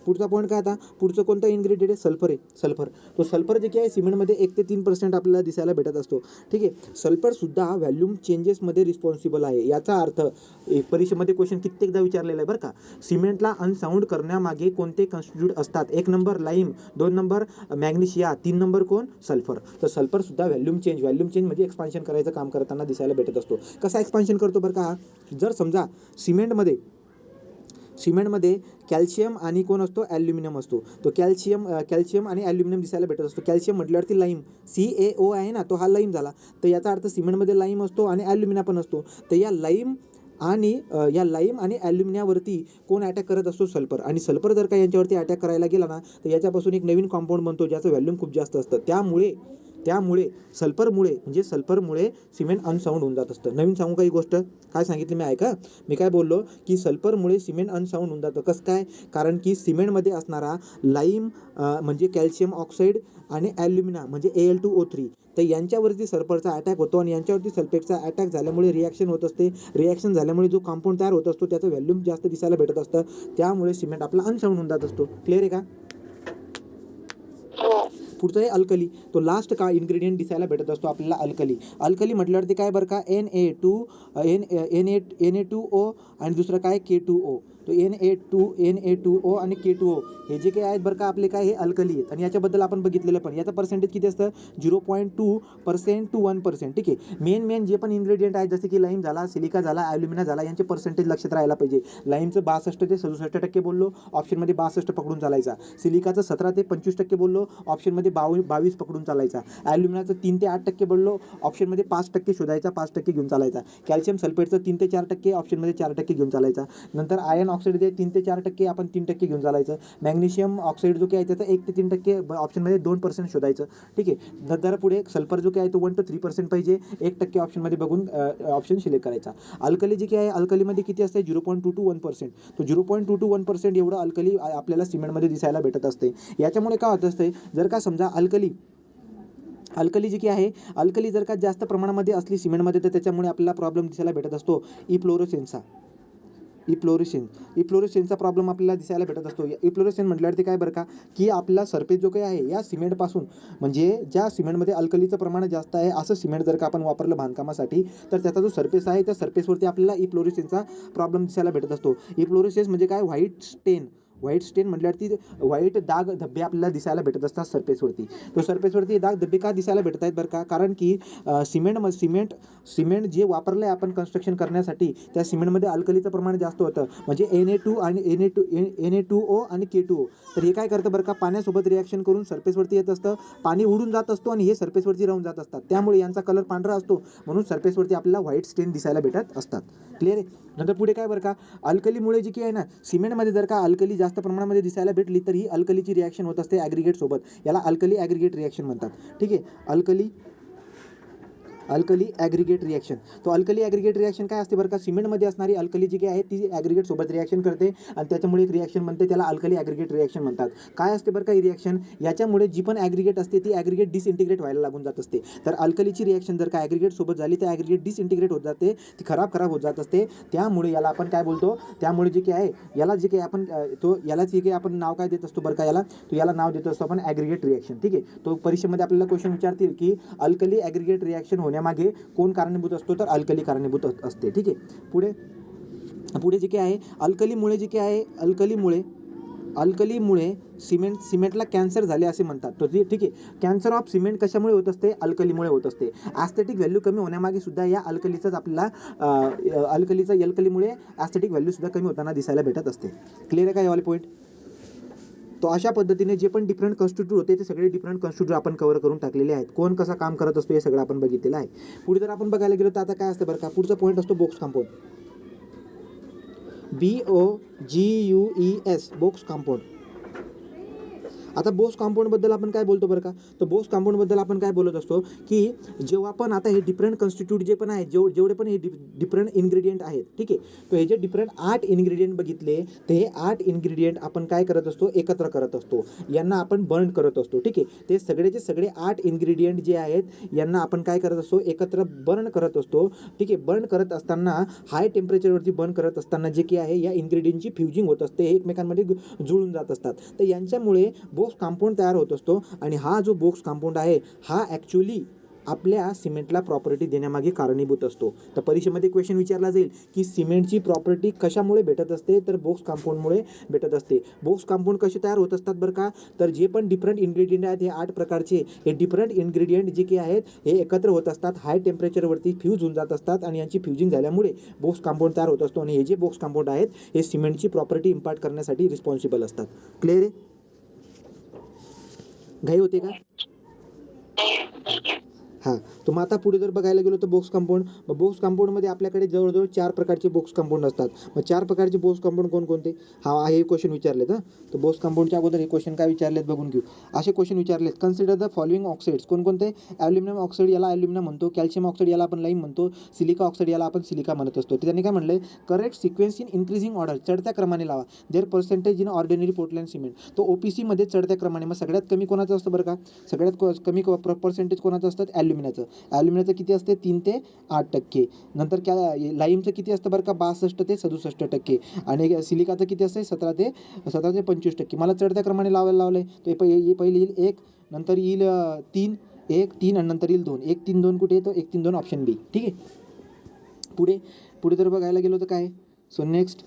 पुढचा पॉईंट काय आता, पुढचं कोणता इन्ग्रेडियंट आहे, सल्फर आहे. सल्फर, तो सल्फर जे काही आहे सिमेंटमध्ये 1 ते 3% आपल्याला दिसायला भेटत असतो. ठीक आहे, सल्फरसुद्धा व्हॅल्यूम चेंजेसमध्ये रिस्पॉन्सिबल आहे. याचा अर्थ परीक्षेमध्ये क्वेश्चन कित्येकदा विचारलेला आहे बरं का, सिमेंटला अनसाऊंड करण्यामागे कोणते कॉन्स्टिट्यूट असतात. 1 number lime, 2 number magnesia, 3 number कोण, सल्फर. तर सल्फरसुद्धा व्हॅल्यूम चेंज म्हणजे एक्सपान्शन करायचं काम करताना दिसायला भेटत असतो. कसा एक्सपान्शन करतो बरं का, जर समजा सिमेंटमध्ये कॅल्शियम आणि कोण असतो, ॲल्युमिनियम असतो. तो कॅल्शियम आणि ॲल्युमिनियम दिसायला भेटत असतो. कॅल्शियम म्हटल्यावरती लाईम, CaO आहे ना, तो हा लाईम झाला. तर याचा अर्थ सिमेंटमध्ये लाईम असतो आणि ॲल्युमिनियम पण असतो. तर या लाईम आणि ॲल्युमिनियावरती कोण अटॅक करत असतो, सल्फर. आणि सल्फर जर का यांच्यावरती अटॅक करायला गेला ना तर याच्यापासून एक नवीन कॉम्पाऊंड बनतो ज्याचं व्हॅल्यूम खूप जास्त असतं. त्यामुळे सल्फरमुळे सिमेंट अनसाऊंड होऊन जात असतं. नवीन सांगू काही गोष्ट, काय सांगितली मी ऐका. मी काय बोललो की सल्फरमुळे सिमेंट अनसाऊंड होऊन जातं. कसं काय, कारण की सिमेंटमध्ये असणारा लाईम म्हणजे कॅल्शियम ऑक्साईड आणि ॲल्युमिना म्हणजे Al2O3, तर यांच्यावरती सल्फरचा अटॅक होतो आणि यांच्यावरती सल्फेटचा अटॅक झाल्यामुळे रिॲक्शन होत असते. रिॲक्शन झाल्यामुळे जो कंपाऊंड तयार होत असतो त्याचं व्हॅल्यूम जास्त दिसायला भेटत असतं. त्यामुळे सिमेंट आपला अनसाऊंड होऊन जात असतो. क्लिअर आहे का. पुढचं आहे अल्कली. तो लास्ट का इन्ग्रेडियंट दिसायला भेटत असतो आपल्याला, अल्कली म्हटल्यावरती काय बरं का, Na2O आणि दुसरं काय K2O. तो Na2O आणि K2O हे जे काही आहेत बरं का आपले काय, हे अल्कली आहेत. आणि याच्याबद्दल आपण बघितलेलं पण, याचं पर्सेंटेज किती असतं, 0.2% to 1%. ठीक आहे, मेन जे पण इन्ग्रेडियंट आहेत जसे की लाईम झाला, सिलिका झाला, ॲल्युमिना झाला, यांचे पर्सेंटेज लक्षात राहायला पाहिजे. लाईमचं 62 ते 67% बोललो, ऑप्शनमध्ये 62 पकडून चालायचा. सिलिकाचं 17 ते 25% बोललो, ऑप्शनमध्ये 22 पकडून चालायचा. ॲल्युमिनाचं 3 ते 8% बोललो, ऑप्शनमध्ये 5% शोधायचा, 5% घेऊन चालायचा. कॅल्शियम सल्फेटचं 3 ते 4%, ऑप्शनमध्ये 4% घेऊन चालायचा. नंतर आयर्न ऑक्साईड जे 3 ते 4% आपण 3% घेऊन चालायचं. मॅग्नेशियम ऑक्साईड जो काही आहे त्याचं 1 ते 3% ऑप्शनमध्ये 2% शोधायचं. ठीक आहे, नंतर पुढे सल्फर जो काही आहे तो 1 to 3% पाहिजे, 1% ऑप्शनमध्ये बघून ऑप्शन सिलेक्ट करायचा. अल्कली जी काही आहे अल्कलीमध्ये किती असते, 0.2 to 1%. तो 0.2 to 1% एवढं अल्कली आपल्याला सिमेंटमध्ये दिसायला भेटत असते. याच्यामुळे काय होत असते, जर का समजा अल्कली जी की आहे, अल्कली जर का जास्त प्रमाणामध्ये असली सिमेंटमध्ये तर त्याच्यामुळे आपल्याला प्रॉब्लेम दिसायला भेटत असतो, इफ्लोरेसेन्सचा प्रॉब्लेम आपल्याला दिसायला भेटत असतो. इफ्लोरेसेन्स म्हटल्यावरती काय बरं का, की आपला सरफेस जो काही आहे या सिमेंटपासून, म्हणजे ज्या सिमेंटमध्ये अल्कलीचं प्रमाण जास्त आहे असं सिमेंट जर का आपण वापरलं बांधकामासाठी तर त्याचा जो सरफेस आहे त्या सरफेसवरती आपल्याला इफ्लोरेसेन्सचा प्रॉब्लेम दिसायला भेटत असतो. इफ्लोरेसेन्स म्हणजे काय, व्हाईट स्टेन म्हटल्यावरती व्हाईट दाग धब्बे आपल्याला दिसायला भेटत असतात सरफेसवरती. तो सरफेसवरती दाग धब्बे का दिसायला भेटत आहेत बरं का, कारण की सिमेंट जे वापरलं आहे आपण कन्स्ट्रक्शन करण्यासाठी त्या सिमेंटमध्ये अल्कलीचं प्रमाण जास्त होतं, म्हणजे Na2O आणि K2O. तर हे काय करतं बरं का, पाण्यासोबत रिॲक्शन करून सरफेसवरती येत असतं, पाणी उडून जात असतो आणि हे सरफेसवरती राहून जात असतात. त्यामुळे यांचा कलर पांढरा असतो, म्हणून सरफेसवरती आपल्याला व्हाईट स्टेन दिसायला भेटत असतात. क्लिअर आहे. नंतर पुढे काय बरं का, अल्कलीमुळे जी की आहे ना सिमेंटमध्ये जर का अल्कली जास्त प्रमाणामध्ये दिसायला भेटली तर ही अल्कलीची रिॲक्शन होत असते ॲग्रिगेट सोबत, याला अल्कली ॲग्रिगेट रिॲक्शन म्हणतात. ठीक आहे, अल्कली ॲग्रिगेट रिॲक्शन. तो अल्कली ॲग्रिगेट रिॲक्शन काय असते बरं का, सिमेंटमध्ये असणारी अल्कली जी काही आहे ती ॲग्रिगेट सोबत रिॲक्शन करते आणि त्याच्यामुळे एक रिॲक्शन बनते, त्याला अल्कली ॲग्रिगेट रिॲक्शन म्हणतात. काय असते बरं का ही रिॲक्शन, याच्यामुळे जी पण ॲग्रिगेट असते ती ॲग्रिगेट डिसइंटिग्रेट व्हायला लागून जात असते. तर अल्कलीची रिॲक्शन जर का ॲग्रिगेट सोबत झाली तर ॲग्रिगेट डिसइंटिग्रेट होत जाते, ती खराब होत जात असते. त्यामुळे याला आपण काय बोलतो, त्यामुळे जे काही आहे याला जे काही आपण यालाच जे काही आपण नाव काय देत असतो बरं का, याला नाव देत असतो आपण ॲग्रिगेट रिॲक्शन. ठीक आहे, तो परीक्षेमध्ये आपल्याला क्वेश्चन विचारतील की अल्कली ॲग्रिगेट रिॲक्शन होण्यामागे कोण कारणीभूत असतो, तर अल्कली कारणीभूत असते. ठीक आहे, पुढे पुढे जे काही आहे अल्कलीमुळे जे काही आहे अल्कलीमुळे सिमेंटला कॅन्सर झाले असे म्हणतात. तर ठीक आहे, कॅन्सर ऑफ सिमेंट कशामुळे होत असते? अल्कलीमुळे होत असते. ॲस्थेटिक व्हॅल्यू कमी होण्यामागे सुद्धा या अल्कलीचाच आपल्याला अल्कलीमुळे ॲस्थेटिक व्हॅल्यू सुद्धा कमी होताना दिसायला भेटत असते. क्लिअर आहे का यावाले पॉईंट? तो अशा पद्धतीने जे पण डिफरंट कॉन्स्टिट्यूट होते ते सगळे डिफरंट कॉन्स्टिट्यूट आपण कव्हर करून टाकलेले आहेत. कोण कसा काम करत असतो हे सगळं आपण बघितलेलं आहे. पुढे जर आपण बघायला गेलो तर आता काय असतं बरं का, पुढचा पॉईंट असतो box compound. BOGUES box compound. आता बोक्स कंपाऊंडबद्दल आपण काय बोलतो बरं का, तर बोक्स कंपाऊंडबद्दल आपण काय बोलत असतो की जेव्हा पण आता हे डिफरंट कॉन्स्टिट्यूट जे पण आहेत, जेवढे पण हे डिफरंट इन्ग्रेडियंट आहेत, ठीक आहे, तर हे जे डिफरंट 8 इन्ग्रेडियंट बघितले, तर हे 8 इन्ग्रेडियंट आपण काय करत असतो? एकत्र करत असतो. यांना आपण बर्न करत असतो. ठीक आहे, ते सगळेचे सगळे 8 इन्ग्रेडियंट जे आहेत यांना आपण काय करत असतो? एकत्र बर्न करत असतो. ठीक आहे, बर्न करत असताना हाय टेम्परेचरवरती बर्न करत असताना जे की आहे या इन्ग्रेडियंटची फ्युजिंग होत असते, हे एकमेकांमध्ये जुळून जात असतात. तर यांच्यामुळे बोक्स कंपाऊंड तयार होत असतो. आणि हा जो बोक्स कंपाऊंड आहे हा ॲक्च्युली आपल्या सिमेंटला प्रॉपर्टी देण्यामागे कारणीभूत असतो. तर परीक्षेमध्ये क्वेश्चन विचारला जाईल की सिमेंटची प्रॉपर्टी कशामुळे भेटत असते? तर बोक्स कंपाऊंडमुळे भेटत असते. बोक्स कंपाऊंड कसे तयार होत असतात बरं का, तर जे पण डिफरंट इन्ग्रेडियंट आहेत हे 8 प्रकारचे, हे डिफरंट इन्ग्रेडियंट जे की आहेत हे एकत्र होत असतात, हाय टेम्परेचरवरती फ्यूज होऊन जात असतात आणि यांची फ्युजिंग झाल्यामुळे बोक्स कंपाऊंड तयार होत असतो. आणि हे जे बोक्स कंपाऊंड आहेत हे सिमेंटची प्रॉपर्टी इम्पार्ट करण्यासाठी रिस्पॉन्सिबल असतात. क्लिअर आहे? घाई होते का? हां, तर मग आता पुढे जर बघायला गेलो तर बोक्स कंपाऊंडमध्ये आपल्याकडे जवळजवळ 4 प्रकारचे बोक्स कंपाऊंड असतात. मग 4 प्रकारचे बोक्स कंपाऊंड कोणकोणते? हे क्वेश्चन विचारलेत. तर बोक्स कंपाऊंडच्या अगोदर हे क्वेश्चन काय विचारलेत बघून घेऊ. असे क्वेश्चन विचारलेत, कन्सिडर द फॉलोइंग ऑक्साईड्स. कोणकोणते? ॲल्युमिनियम ऑक्साईड याला ॲल्युमिनियम म्हणतो, कॅल्शियम ऑक्साईड याला आपण लाईम म्हणतो, सिलिका ऑक्साईड याला आपण सिलिका म्हणत असतो. तर त्यांनी काय म्हणले? Correct sequence in increasing order, चढत्या क्रमाने लावा. Their percentage in ordinary Portland cement. तो OPCमध्ये चढत्या क्रमाने. मग सगळ्यात कमी कोणाचं असतं बरं का? सगळ्यात कमी पर्सेंटेज कोणाचं असतं? ॲल्युमिनियमचं. ॲल्युमिनियमचं किती असते? 3 ते 8%. नंतर लाईमचं किती असतं बरं का? 62 ते 67%. आणि सिलिकाचं किती असते? 17 ते 25%. मला चढत्या क्रमाने लावायला लावलं आहे. तर पहिले येईल 1, नंतर येईल 3, 1, 3 आणि नंतर येईल 2. 1, 3, 2 कुठे येतो? 1, 3, 2 ऑप्शन बी. ठीक आहे. पुढे जर बघायला गेलो तर काय? सो नेक्स्ट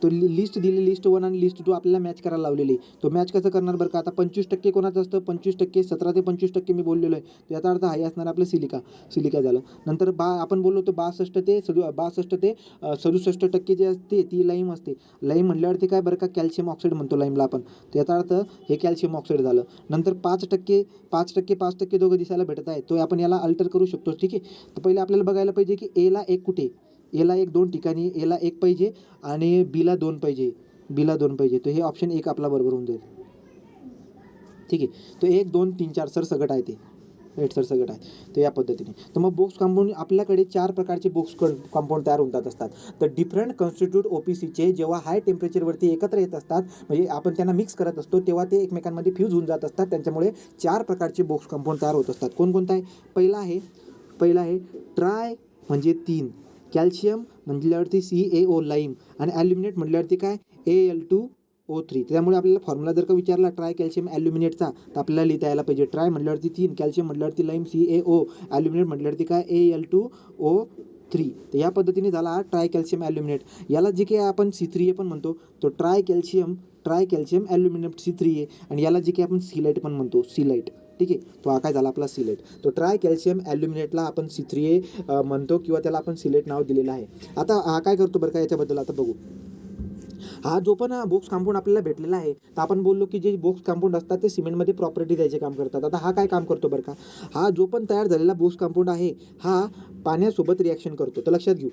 तो लिस्ट दिली, लिस्ट 1 आणि लिस्ट 2 आपल्याला मॅच करायला लावलेली. तो मॅच कसं करणार बरं का? आता 25% कोणाचं असतं? 25%, 17 ते 25% मी बोललेलो आहे. याचा अर्थ हे असणार आपलं सिलिका झालं. नंतर आपण बोललो होतो 62 ते 67% जे असते ती लाईम असते. लाईम म्हटल्यावरती काय बरं का? कॅल्शियम ऑक्साईड म्हणतो लाईमला आपण. त्याचा अर्थ हे कॅल्शियम ऑक्साईड झालं. नंतर 5% दोघं दिसायला भेटत आहेत. तो आपण याला अल्टर करू शकतो. ठीक आहे. तर पहिले आपल्याला बघायला पाहिजे की एला 1 कुठे? एला 1 2 ठिकाणी. एला 1 पाहिजे आणि बीला 2 पाहिजे. तर हे ऑप्शन 1 आपला बरोबर होऊन जाईल. ठीक आहे. तो 1, 2, 3, 4 सरसकट आहे ते. सरसकट आहे. तर या पद्धतीने. तर मग बोक्स कंपाऊंड आपल्याकडे 4 प्रकारचे बोक्स कंपाऊंड तयार होऊन जात असतात. तर डिफरंट कॉन्स्टिट्यूट OPCचे जेव्हा हाय टेम्परेचरवरती एकत्र येत असतात, म्हणजे आपण त्यांना मिक्स करत असतो, तेव्हा ते एकमेकांमध्ये फ्यूज होऊन जात असतात. त्यांच्यामुळे 4 प्रकारचे बोक्स कंपाऊंड तयार होत असतात. कोणकोणतं आहे? पहिला आहे ट्राय म्हणजे 3, कॅल्शियम म्हटल्यावरती CaO लाईम आणि ॲल्युमिनेट म्हटल्यावरती काय? Al2O3. त्यामुळे आपल्याला फॉर्म्युला जर का विचारला ट्राय कॅल्शियम ॲल्युमिनेटचा, तर आपल्याला लिहिता यायला पाहिजे ट्राय म्हटल्यावरती 3, कॅल्शियम म्हटल्यावरती लाईम CaO, ॲल्युमिनेट म्हटल्यावरती काय? Al2O3. तर या पद्धतीने झाला ट्राय कॅल्शियम ॲल्युमिनेट. याला जे काही आपण C3A पण म्हणतो, तो ट्राय कॅल्शियम ॲल्युमिनेट C3A. आणि याला जे काही आपण सिलाईट पण म्हणतो, सिलाईट. ठीक आहे. तो हा काय झाला आपला सिलेट. तो ट्राय कॅल्शियम ॲल्युमिनेटला आपण C3A म्हणतो किंवा त्याला आपण सिलेट नाव दिलेलं आहे. आता हा काय करतो बरं का? याच्याबद्दल आता बघू. हा जो पण बोक्स कंपाऊंड आपल्याला भेटलेला आहे, तर आपण बोललो की जे बोक्स कंपाऊंड असतात ते सिमेंटमध्ये प्रॉपर्टी द्यायचे काम करतात. आता हा काय काम करतो बरं का? हा जो पण तयार झालेला बोक्स कंपाऊंड आहे हा पाण्यासोबत रिॲक्शन करतो. तर लक्षात घेऊ,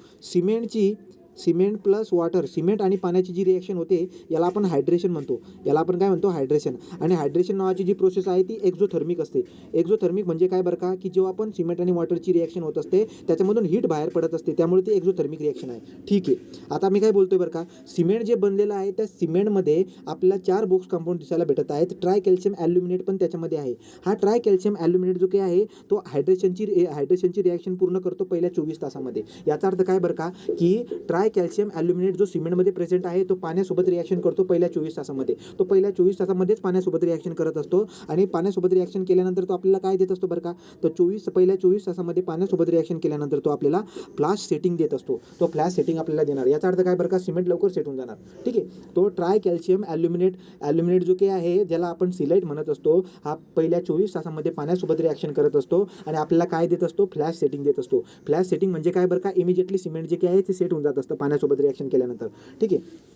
सिमेंट प्लस वॉटर, सिमेंट आणि पाण्याची जी रिॲक्शन होते याला आपण हायड्रेशन म्हणतो. याला आपण काय म्हणतो? हायड्रेशन. आणि हायड्रेशन नावाची जी प्रोसेस आहे ती एक्झोथर्मिक असते. एक्झोथर्मिक म्हणजे काय बरं का? की जेव्हा आपण सिमेंट आणि वॉटरची रिॲक्शन होत असते त्याच्यामधून हीट बाहेर पडत असते, त्यामुळे ती एक्झोथर्मिक रिॲक्शन आहे. ठीक आहे. आता मी काय बोलतोय बरं का? सिमेंट जे बनलेलं आहे त्या सिमेंटमध्ये आपल्याला 4 बोक्स कंपाऊंड दिसायला भेटत आहेत. ट्राय कॅल्शियम ॲल्युमिनेट पण त्याच्यामध्ये आहे. हा ट्राय कॅल्शियम ॲल्युमिनेट जो काही आहे तो हायड्रेशनची रिॲक्शन पूर्ण करतो पहिल्या 24 तासामध्ये. याचा अर्थ काय बरं का? की ट्राय ट्राय कॅल्शियम ॲल्युमिनेट जो सिमेंटमध्ये प्रेझेंट आहे तो पाण्यासोबत रिॲक्शन करतो पहिल्या 24 तासामध्ये. तो पहिल्या 24 तासामध्येच पाण्यासोबत रिॲक्शन करत असतो आणि पाण्यासोबत रिॲक्शन केल्यानंतर तो आपल्याला काय देत असतो बरं का, तर पहिल्या 24 तासामध्ये पाण्यासोबत रिॲक्शन केल्यानंतर तो आपल्याला फ्लॅश सेटिंग देत असतो. तो फ्लॅश सेटिंग आपल्याला देणार. याचा अर्थ काय बरं का, सिमेंट लवकर सेट होऊन जाणार. ठीक आहे. तो ट्राय कॅल्शियम ॲल्युमिनेट जो काही आहे ज्याला आपण सिलाइट म्हणत असतो, हा पहिल्या 24 तासामध्ये पाण्यासोबत रिॲक्शन करत असतो आणि आपल्याला काय देत असतो, फ्लॅश सेटिंग देत असतो. फ्लॅश सेटिंग म्हणजे काय बरं का, इमिजिएटली सिमेंट जे काही आहे ते सेट होऊन जात असतं पाण्यासोबत रिॲक्शन केल्यानंतर. ठीक आहे.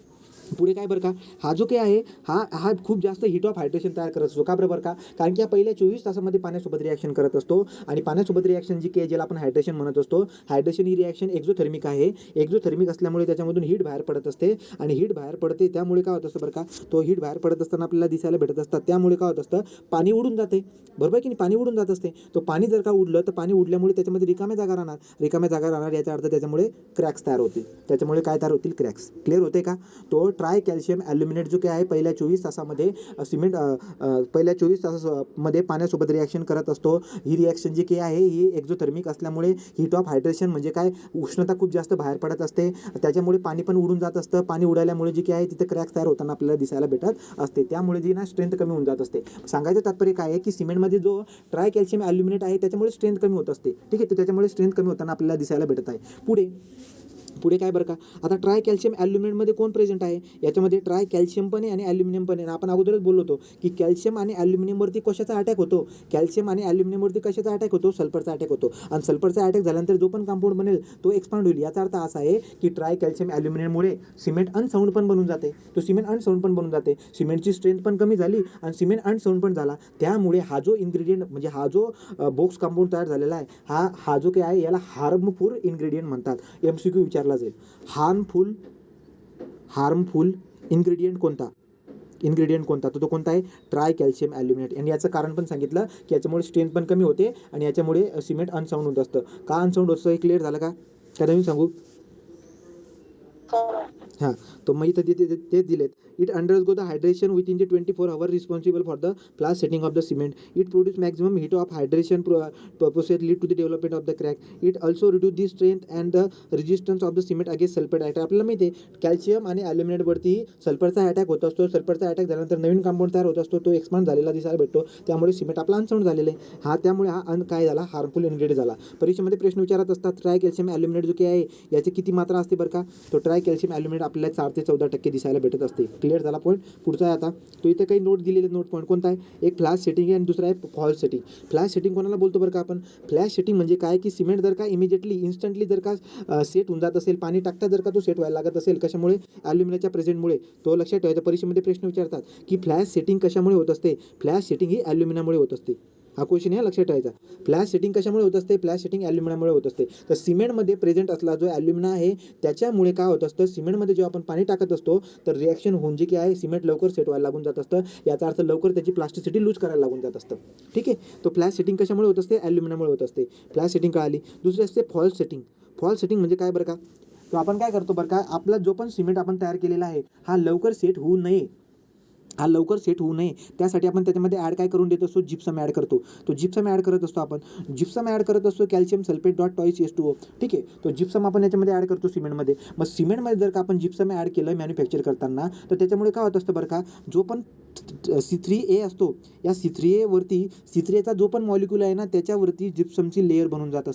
पुढे काय बरं का, हा जो काही आहे हा खूप जास्त हीट ऑफ हायड्रेशन तयार करत असतो. का बरं का, कारण की हा पहिल्या 24 तासामध्ये पाण्यासोबत रिॲक्शन करत असतो आणि पाण्यासोबत रिॲक्शन जी काही ज्याला आपण हायड्रेशन म्हणत असतो, हायड्रेशन ही रिॲक्शन एक्झोथर्मिक आहे. एक्झोथर्मिक असल्यामुळे त्याच्यामधून हीट बाहेर पडत असते आणि हीट बाहेर पडते. त्यामुळे काय होत असतं बरं का, तो हीट बाहेर पडत असताना आपल्याला दिसायला भेटत असतात. त्यामुळे काय होत असतं, पाणी उडून जाते. बरोबर की नाही, पाणी उडून जात असते. तो पाणी जर का उडलं तर पाणी उडल्यामुळे त्याच्यामध्ये रिकाम्या जागा राहणार. याचा अर्थ त्याच्यामुळे क्रॅक्स तयार होतील. त्याच्यामुळे काय तयार होतील, क्रॅक्स. क्लिअर होते का. तो ट्राय कॅल्शियम ॲल्युमिनेट जो काय आहे पहिल्या 24 तासामध्ये पहिल्या 24 तासामध्ये पाण्यासोबत रिॲक्शन करत असतो. ही रिॲक्शन जी काही आहे ही एक्झोथर्मिक असल्यामुळे हीट ऑफ हायड्रेशन म्हणजे काय, उष्णता खूप जास्त बाहेर पडत असते. त्याच्यामुळे पाणी पण उडून जात असतं. पाणी उडाल्यामुळे जे काही आहे तिथे क्रॅक्स तयार होताना आपल्याला दिसायला भेटत असते. त्यामुळे जी ना स्ट्रेंथ कमी होऊन जात असते. सांगायचं तात्पर्य काय आहे की सिमेंटमध्ये जो ट्राय कॅल्शियम ॲल्युमिनेट आहे त्याच्यामुळे स्ट्रेंथ कमी होत असते. ठीक आहे. तर त्याच्यामुळे स्ट्रेंथ कमी होताना आपल्याला दिसायला भेटत आहे. पुढे काय बरं का, आता ट्राय कॅल्शियम ॲल्युमिनेटमध्ये कोण प्रेझेंट आहे, याच्यामध्ये ट्राय कॅल्शियम पण आहे आणि ॲल्युमिनियम पण आहे. आपण अगोदरच बोललो होतो की कॅल्शियम आणि ॲल्युमिनियमवरती कशाचा अटॅक होतो, कॅल्शियम आणि ॲल्युमिनियमवरती कशाचा अटॅक होतो, सल्फरचा अटॅक होतो. आणि सल्फरचा अटॅक झाल्यानंतर जो पण कंपाऊंड बनेल तो एक्सपांड होईल. याचा अर्थ असा आहे की ट्राय कॅल्शियम ॲल्युमिनियममुळे सिमेंट अनसाऊंड पण बनून जाते. तो सिमेंट अनसाऊंड पण बनून जाते. सिमेंटची स्ट्रेंथ पण कमी झाली आणि सिमेंट अनसाऊंड पण झाला. त्यामुळे हा जो इन्ग्रेडियंट म्हणजे हा जो बॉक्स कंपाऊंड तयार झालेला आहे, हा जो काही आहे याला हार्मफुल इन्ग्रेडियंट म्हणतात. MCQ विचारला जाईल. हार्मफुल इन्ग्रेडियंट कोणता, तर तो कोणता आहे, ट्राय कॅल्शियम ॲल्युमिनेट. आणि याचं कारण पण सांगितलं की याच्यामुळे स्ट्रेंथ पण कमी होते आणि याच्यामुळे सिमेंट अनसाऊंड होत असतं. का अनसाऊंड होतं हे क्लिअर झालं का, मी सांगू. हां, तर मग इथं तेच दिलेत. It undergo the hydration within the 24 hour responsible for the flash setting of the cement. It produce maximum heat of hydration process lead to the development of the crack. It also reduce the strength and the resistance of the cement against sulphur attack. आपल्याला माहिती आहे कॅल्शियम आणि ॲल्युमिनेटवरती सल्फरचा अटॅक होत असतो. सल्फरचा अटॅक झाल्यानंतर नवीन कंपाऊंड तयार होत असतो. तो एक्सपांड झालेला दिसायला भेटतो. त्यामुळे सिमेंट आपला अनसाऊंड झालेलं आहे. त्यामुळे काय झाला, हार्मफुल इन्ग्रेडियंट झाला. परीक्षेमध्ये प्रश्न विचारत असतात ट्राय कॅल्शियम ॲल्युमिनेट जो काही आहे याची किती मात्रा असते बरं का, तो ट्राय कॅल्शियम ॲल्युमिनेट आपल्याला 4 ते 14% दिसायला भेटत असते. क्लिअर झाला पॉईंट. पुढचा आहे आता तो इथे काही नोट दिलेले. नोट पॉईंट कोणता आहे, एक फ्लॅश सेटिंग आहे आणि दुसरा आहे फॉल्स सेटिंग. फ्लॅश सेटिंग कोणाला बोलतो बरं का आपण, फ्लॅश सेटिंग म्हणजे काय की सिमेंट जर का इमिजिएटली इन्स्टंटली जर का सेट होऊन जात असेल, पाणी टाकता जर का तो सेट व्हायला लागत असेल, कशामुळे, ॲल्युमिनियमच्या प्रेझेंटमुळे. तो लक्षात ठेवायचा. परीक्षेमध्ये प्रश्न विचारतात की फ्लॅश सेटिंग कशामुळे होत असते, फ्लॅश सेटिंग ही ॲल्युमिनियममुळे होत असते. हा क्वेश्चन आहे, लक्षात ठेवायचा. फ्लॅश सेटिंग कशामुळे होत असते, फ्लॅश सेटिंग ॲल्युमिनियममुळे होत असते. तर सिमेंटमध्ये प्रेझेंट असला जो ॲल्युमिना आहे त्याच्यामुळे काय होत असतं, सिमेंटमध्ये जेव्हा आपण पाणी टाकत असतो तर रिॲक्शन होऊन जे काय आहे सिमेंट लवकर सेट व्हायला लागून जात असतं. याचा अर्थ लवकर त्याची प्लास्टिसिटी लूज करायला लागून जात असतं. ठीक आहे. तो फ्लॅश सेटिंग कशामुळे होत असते, ॲल्युमिनियममुळे होत असते. फ्लॅश सेटिंग कळाली. दुसरी असते फॉल्स सेटिंग. फॉल्स सेटिंग म्हणजे काय बरं का, तो आपण काय करतो बरं का, आपला जो पण सिमेंट आपण तयार केलेला आहे हा लवकर सेट होऊ नये, त्यासाठी आपण त्याच्यामध्ये ॲड काय करून देत असतो, जिप्सम ॲड करतो. तो जिप्सम ॲड करत असतो आपण. जिप्सम ॲड करत असतो calcium sulphate dot toys H2O. ठीक आहे. तो जिप्सम आपण याच्यामध्ये ॲड करतो सिमेंटमध्ये. मग सिमेंटमध्ये जर का आपण जिप्सम ॲड केलं मॅन्युफॅक्चर करताना तर त्याच्यामुळे काय होत असतं बरं का, जो पण C3A असतो या C3A वरती C3A जो पण मॉलिक्यूल आहे ना त्याच्यावरती जिप्समची लेअर बनून जात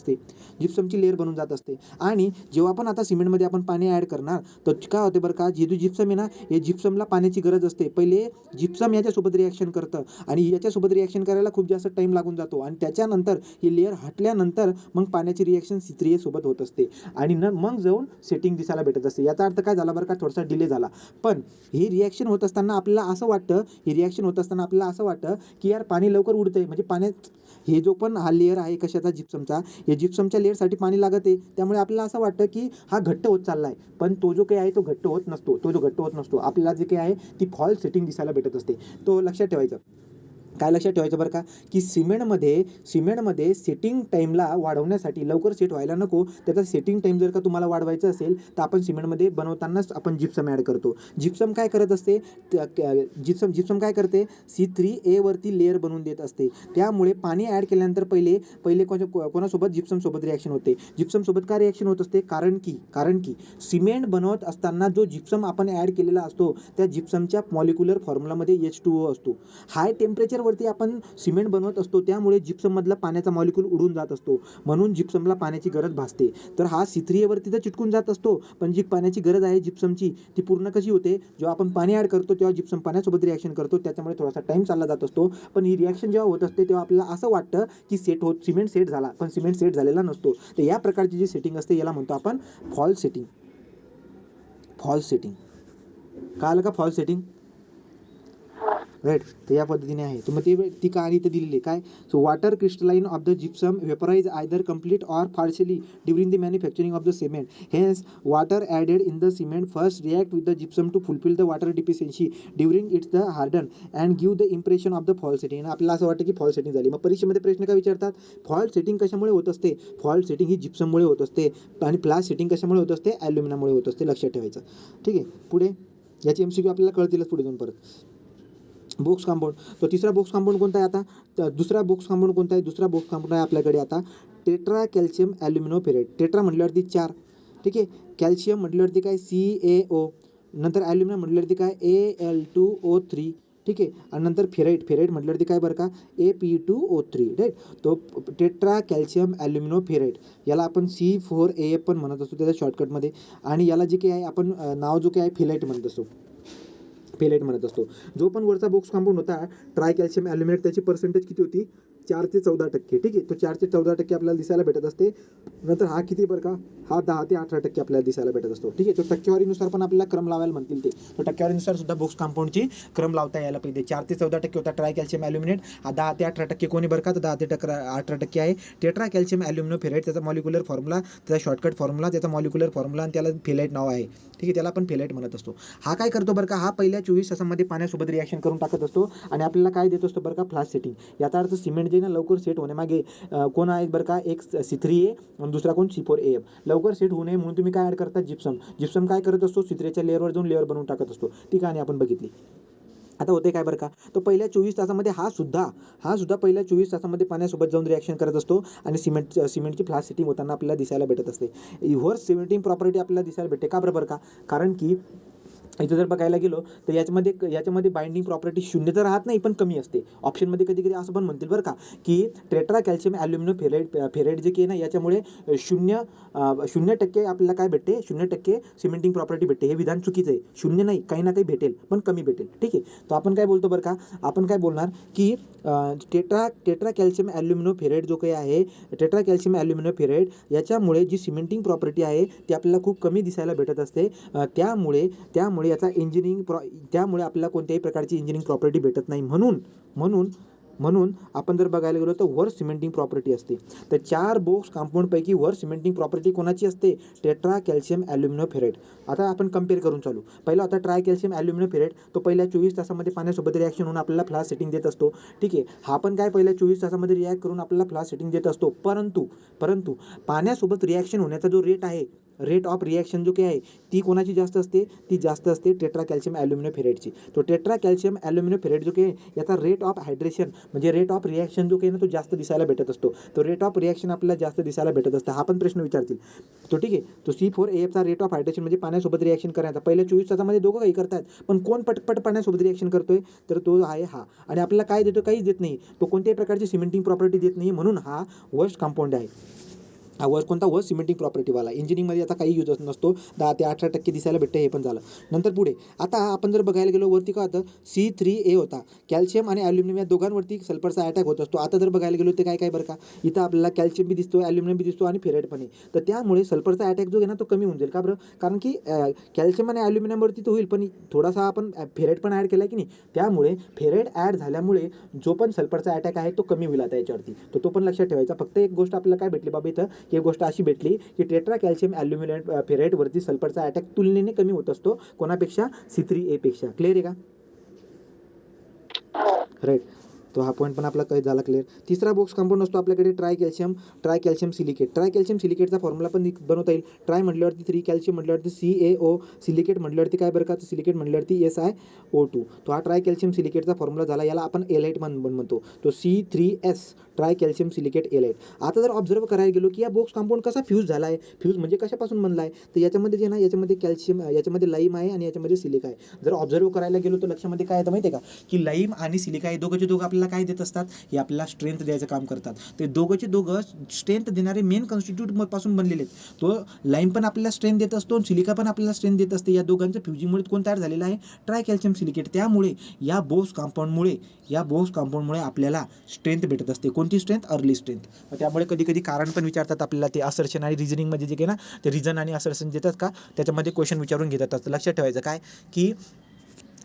असते. आणि जेव्हा पण आता सिमेंटमध्ये आपण पाणी ॲड करणार तर काय होते बरं का, जे जिप्सम आहे ना या जिप्समला पाण्याची गरज असते. पहिले जिप्सम याच्यासोबत रिॲक्शन करतं आणि याच्यासोबत रिॲक्शन करायला खूप जास्त टाईम लागून जातो आणि त्याच्यानंतर ही लेअर हटल्यानंतर मग पाण्याची रिॲक्शन C3A सोबत होत असते आणि मग जाऊन सेटिंग दिसायला भेटत असते. याचा अर्थ काय झाला बरं का, थोडासा डिले झाला. पण ही रिॲक्शन होत असताना आपल्याला असं वाटतं की यार पाणी लवकर उडतंय, म्हणजे पाण्यात हे जो पण हा लेअर आहे कशाचा, जिप्समचा, या जिप्समच्या लेअरसाठी पाणी लागत आहे. त्यामुळे आपल्याला असं वाटतं की हा घट्ट होत चालला आहे. पण तो जो काही आहे तो घट्ट होत नसतो. आपल्याला जे काही आहे ती फॉल्स सेटिंग दिसायला भेटत असते. तो लक्षात ठेवायचं. काय लक्षात ठेवायचं बरं का, की सिमेंटमध्ये सेटिंग टाईमला वाढवण्यासाठी, लवकर सेट व्हायला नको त्याचा सेटिंग टाईम जर का तुम्हाला वाढवायचा असेल तर आपण सिमेंटमध्ये बनवतानाच आपण जिप्सम ॲड करतो. जिप्सम काय करत असते, जिप्सम काय करते, C3A वरती लेअर बनवून देत असते. त्यामुळे पाणी ॲड केल्यानंतर पहिले कोणासोबत, जिप्समसोबत रिॲक्शन होते. जिप्समसोबत का रिॲक्शन होत असते, कारण की सिमेंट बनवत असताना जो जिप्सम आपण ॲड केलेला असतो त्या जिप्समच्या मॉलिक्युलर फॉर्म्युलामध्ये H2O असतो. हाय टेम्परेचरवरती आपण सिमेंट बनवत असतो, त्यामुळे जिप्सममधला पाण्याचा मॉलिक्यूल उडून जात असतो, म्हणून जिप्समला पाण्याची गरज भासते. तर हा C3A वरती तर चिटकून जात असतो, पण जी पाण्याची गरज आहे जिप्समची ती पूर्ण कशी होते, जेव्हा आपण पाणी ॲड करतो तेव्हा जिप्सम पाण्यासोबत रिॲक्शन करतो, त्याच्यामुळे थोडासा टाईम चालला जात असतो. पण ही रिॲक्शन जेव्हा होत असते तेव्हा आपल्याला असं वाटतं की सिमेंट सेट झाला, पण सिमेंट सेट झालेला नसतो. तर या प्रकारची जी सेटिंग असते याला म्हणतो आपण फॉल्स सेटिंग. कळालं का, फॉल्स सेटिंग, राईट. तर या पद्धतीने आहे. तर मग ती कहाणी इथं दिलेली आहे काय, so water crystalline of the gypsum vaporise either complete or partially during the manufacturing of the cement. Hence water added in the cement first react with the gypsum to fulfil the water deficiency during its the harden and give the impression of the false setting. आपल्याला असं वाटतं की फॉल्स सेटिंग झाली. मग परीक्षेमध्ये प्रश्न काय विचारतात, फॉल्स सेटिंग कशामुळे होत असते, फॉल्स सेटिंग ही जिप्सममुळे होत असते, आणि फ्लॅश सेटिंग कशामुळे होत असते, ॲल्युमिनियममुळे होत असते. लक्षात ठेवायचं. ठीक आहे. पुढे याची MCQ आपल्याला कळतीलच पुढे जाऊन परत. Box compound. तो तिसरा बॉक्स कंपाऊंड कोणता आहे आता, दुसरा बॉक्स कंपाऊंड कोणता आहे, दुसरा बॉक्स कंपाऊंड आहे आपल्याकडे आता टेट्रा कॅल्शियम ॲल्युमिनोफेरेट. टेट्रा म्हटल्यावरती 4, ठीक आहे. कॅल्शियम म्हटल्यावरती काय CaO, नंतर ॲल्युमिनियम म्हटल्यावरती काय Al2O3, ठीक आहे. आणि नंतर फेराइट म्हटल्यावरती काय बरं का Ap2O3, राईट. तो टेट्रा कॅल्शियम ॲल्युमिनोफेरेट याला आपण C4AF पण म्हणत असतो त्याच्या शॉर्टकटमध्ये, आणि याला जे काही आहे आपण नाव जो काही आहे फेलाईट म्हणत असतो. जो पण वरचा बॉक्स कंपाऊंड होता ट्राय कॅल्शियम ॲल्युमिनेट, त्याची पर्सेंटेज किती होती, 4 ते 14%, ठीक आहे. तो 4 ते 14% आपल्याला दिसायला भेटत असते. नंतर हा किती बरं का, हा 10 ते 18% आपल्याला दिसायला भेटत असतो, ठीक आहे. तो टक्केवारीनुसार पण आपल्याला क्रम लावायला म्हणतील ते, तो टक्केवारीनुसार सुद्धा बॉक्स कंपाऊंडची क्रम लावता यायला पाहिजे. 4 ते 14% होता ट्राय कॅल्शियम ॲल्युमिनेट, हा 10 ते 18% कोणी बरं का, तर 10 ते 18% आहे टेट्रा कॅल्शियम ॲल्युमिनोफेराइट. त्याचा मॉलिक्युलर फॉर्म्युला, त्याचा शॉर्टकट फॉर्म्युला, त्याचा मॉलिक्युलर फॉर्म्युला, आणि त्याला फेलाईट नाव आहे, ठीक आहे. त्याला आपण फेलाईट म्हणत असतो. हा काय करतो बरं का, हा पहिल्या 24 तासामध्ये पाण्यासोबत रिॲक्शन करून टाकत असतो आणि आपल्याला काय देत असतो बरं का, फ्लाश सेटिंग. याचा अर्थ सिमेंट जे ना लवकर सेट होण्यामागे कोण आहेत बरं का, एक C3A आणि दुसरा कोण C4AF. लवकर सेट होऊ नये म्हणून तुम्ही काय ॲड करता, जिप्सम काय करत असतो, C3च्या लेअरवर जाऊन लेअर बनवून टाकत असतो. ती कहाणी आपण बघितली. आता होते काय बरं का, तो पहिल्या 24 तासामध्ये हा सुद्धा पहिल्या 24 तासामध्ये पाण्यासोबत जाऊन रिॲक्शन करत असतो आणि सिमेंटची फ्लाश सेटिंग होताना आपल्याला दिसायला भेटत असते. रिव्हर्स सिमेंटिंग प्रॉपर्टी आपल्याला दिसायला भेटते का बरं का, कारण की इथं जर बघायला गेलो तर याच्यामध्ये बाइंडिंग प्रॉपर्टी 0 तर राहत नाही, पण कमी असते. ऑप्शनमध्ये कधी असं पण म्हणतील बरं का, की टेट्रा कॅल्शियम ॲल्युमिनोफेराइट जे की आहे ना, याच्यामुळे 0% आपल्याला काय भेटते, 0% सिमेंटिंग प्रॉपर्टी भेटते. हे विधान चुकीचं आहे. 0 नाही, काही ना काही भेटेल, पण कमी भेटेल, ठीक आहे. तर आपण काय बोलतो बरं का, आपण काय बोलणार की टेट्रा कॅल्शियम ॲल्युमिनोफेराइट जो काही आहे, टेट्रा कॅल्शियम ॲल्युमिनोफेराइट याच्यामुळे जी सिमेंटिंग प्रॉपर्टी आहे ती आपल्याला खूप कमी दिसायला भेटत असते. त्यामुळे याचा त्यामुळे आपल्याला कोणत्याही प्रकारची इंजिनिअरिंग प्रॉपर्टी भेटत नाही. म्हणून आपण जर बघायला गेलो तर वर सिमेंटिंग प्रॉपर्टी असते. तर 4 बॉक्स कंपाऊंडपैकी वर सिमेंटिंग प्रॉपर्टी कोणाची असते, टेट्रा कॅल्शियम ॲल्युमिनोफेराइट. आता आपण कम्पेअर करून चालू. पहिला होता ट्राय कॅल्शियम ॲल्युमिनोफेराइट, तो पहिल्या 24 तासामध्ये पाण्यासोबत रिॲक्शन होऊन आपल्याला फ्लाश सेटिंग देत असतो, ठीक आहे. हा पण काय पहिल्या 24 तासामध्ये रिॲक्ट करून आपल्याला फ्लाश सेटिंग देत असतो, परंतु पाण्यासोबत रिॲक्शन होण्याचा जो रेट आहे, रेट ऑफ रिॲक्शन जो काही आहे ती कोणाची जास्त असते, ती जास्त असते टेट्रा कॅल्शियम ॲल्युमिनोफेराइटची. तो टेट्रा कॅल्शियम ॲल्युमिनोफेराइट जो काही याचा रेट ऑफ हायड्रेशन म्हणजे रेट ऑफ रिॲक्शन जो काही ना तो जास्त दिसायला भेटत असतो. तो रेट ऑफ रिॲक्शन आपल्याला जास्त दिसायला भेटत असतं. हा पण प्रश्न विचारतील तो, ठीक आहे. तो C4AFचा रेट ऑफ हायड्रेशन म्हणजे पाण्यासोबत रिॲक्शन करायचा पहिल्या 24 तासामध्ये दोघं काही करतात, पण कोण पटपट पाण्यासोबत रिॲक्शन करतोय, तर तो आहे हा. आणि आपल्याला काय देतो, काहीच देत नाही. तो कोणत्याही प्रकारची सिमेंटिंग प्रॉपर्टी देत नाही, म्हणून हा वर्स्ट कंपाऊंड आहे. हा कोणता सिमेंटिंग प्रॉपर्टीवाला. इंजिनिअरिंगमध्ये आता काही यूज नसतो, 10 ते 18% दिसायला भेटते, हे पण झालं. नंतर पुढे आता आपण जर बघायला गेलो वरती का होतं, C3A होता, कॅल्शियम आणि ॲल्युमिनियम या दोघांवरती सल्फरचा अटॅक होत असतो. आता जर बघायला गेलो तर काय बरं का, इथं आपल्याला कॅल्शियम बी दिसतो, ॲल्युमिनियम बी दिसतो आणि फेराइट पण आहे. तर त्यामुळे सल्फरचा अटॅक जो आहे ना तो कमी होऊन जाईल. का बरं, कारण की कॅल्शियम आणि ॲल्युमिनियमवरती तो होईल, पण थोडासा आपण फेराइट पण ॲड केला की नाही, त्यामुळे फेराइट ॲड झाल्यामुळे जो पण सल्फरचा अटॅक आहे तो कमी होईल आता याच्यावरती. तो पण लक्षात ठेवायचा. फक्त एक गोष्ट आपल्याला काय भेटली बाबा इथं, एक गोष्ट अशी भेटली की टेट्रा कॅल्शियम ॲल्युमिनेट फेराइटवरती सल्फरचा अटॅक तुलनेने कमी होत असतो, कोणापेक्षा, C3A पेक्षा. क्लिअर आहे का, राईट. तो हा पॉईंट पण आपला काही झाला क्लिअर. तिसरा बोक्स कंपाऊंड असतो आपल्याकडे tri calcium silicate. Tri calcium सिलिकेटचा फॉर्म्युला पण बनवता येईल. ट्राय म्हटल्यावरती 3 कॅल्शियम म्हटल्यावरती CaO, सिलिकेट म्हटल्यावरती काय बरं का, तर सिलिकेट म्हटल्यावरती SiO2. तो हा ट्राय कॅल्शियम सिलिकेटचा फॉर्म्युला झाला. याला आपण एलाइट म्हणतो. तो C3S try calcium silicate elite. आता जर ऑब्झर्व करायला गेलो की या बोक्स कंपाऊंड कसा फ्यूज झाला आहे, फ्यूज म्हणजे कशापासून बनला आहे, तर याच्यामध्ये जे ना, याच्यामध्ये कॅल्शियम, याच्यामध्ये लाईम आहे आणि याच्यामध्ये सिलिका आहे. जर ऑब्झर्व करायला गेलो तर लक्षामध्ये काय येतं माहिती आहे का, की लाईम आणि सिलिका हे दोघंचे दोघं आपल्याला काय देत असतात, हे आपल्याला स्ट्रेंथ द्यायचं काम करतात. ते दोघंचे दोघं स्ट्रेंथ देणारे मेन कॉन्स्टिट्यूट पासून बनलेले आहेत. तो लाईम पण आपल्याला स्ट्रेंथ देत असतो, सिलिका पण आपल्याला स्ट्रेंथ देत असते. या दोघांचं फ्युजिंगमुळे कोण तयार झालेलं आहे, ट्राय कॅल्शियम सिलिकेट. त्यामुळे या बोक्स कंपाऊंडमुळे आपल्याला स्ट्रेंथ भेटत असते. कोणती स्ट्रेंथ, अर्ली स्ट्रेंथ. त्यामुळे कधी कधी कारण पण विचारतात आपल्याला, ते असर्शन आणि रिझनिंग मध्ये जे काही ना, ते रिझन आणि असर्शन देतात का, त्याच्यामध्ये क्वेश्चन विचारून घेतात. लक्षात ठेवायचं काय, की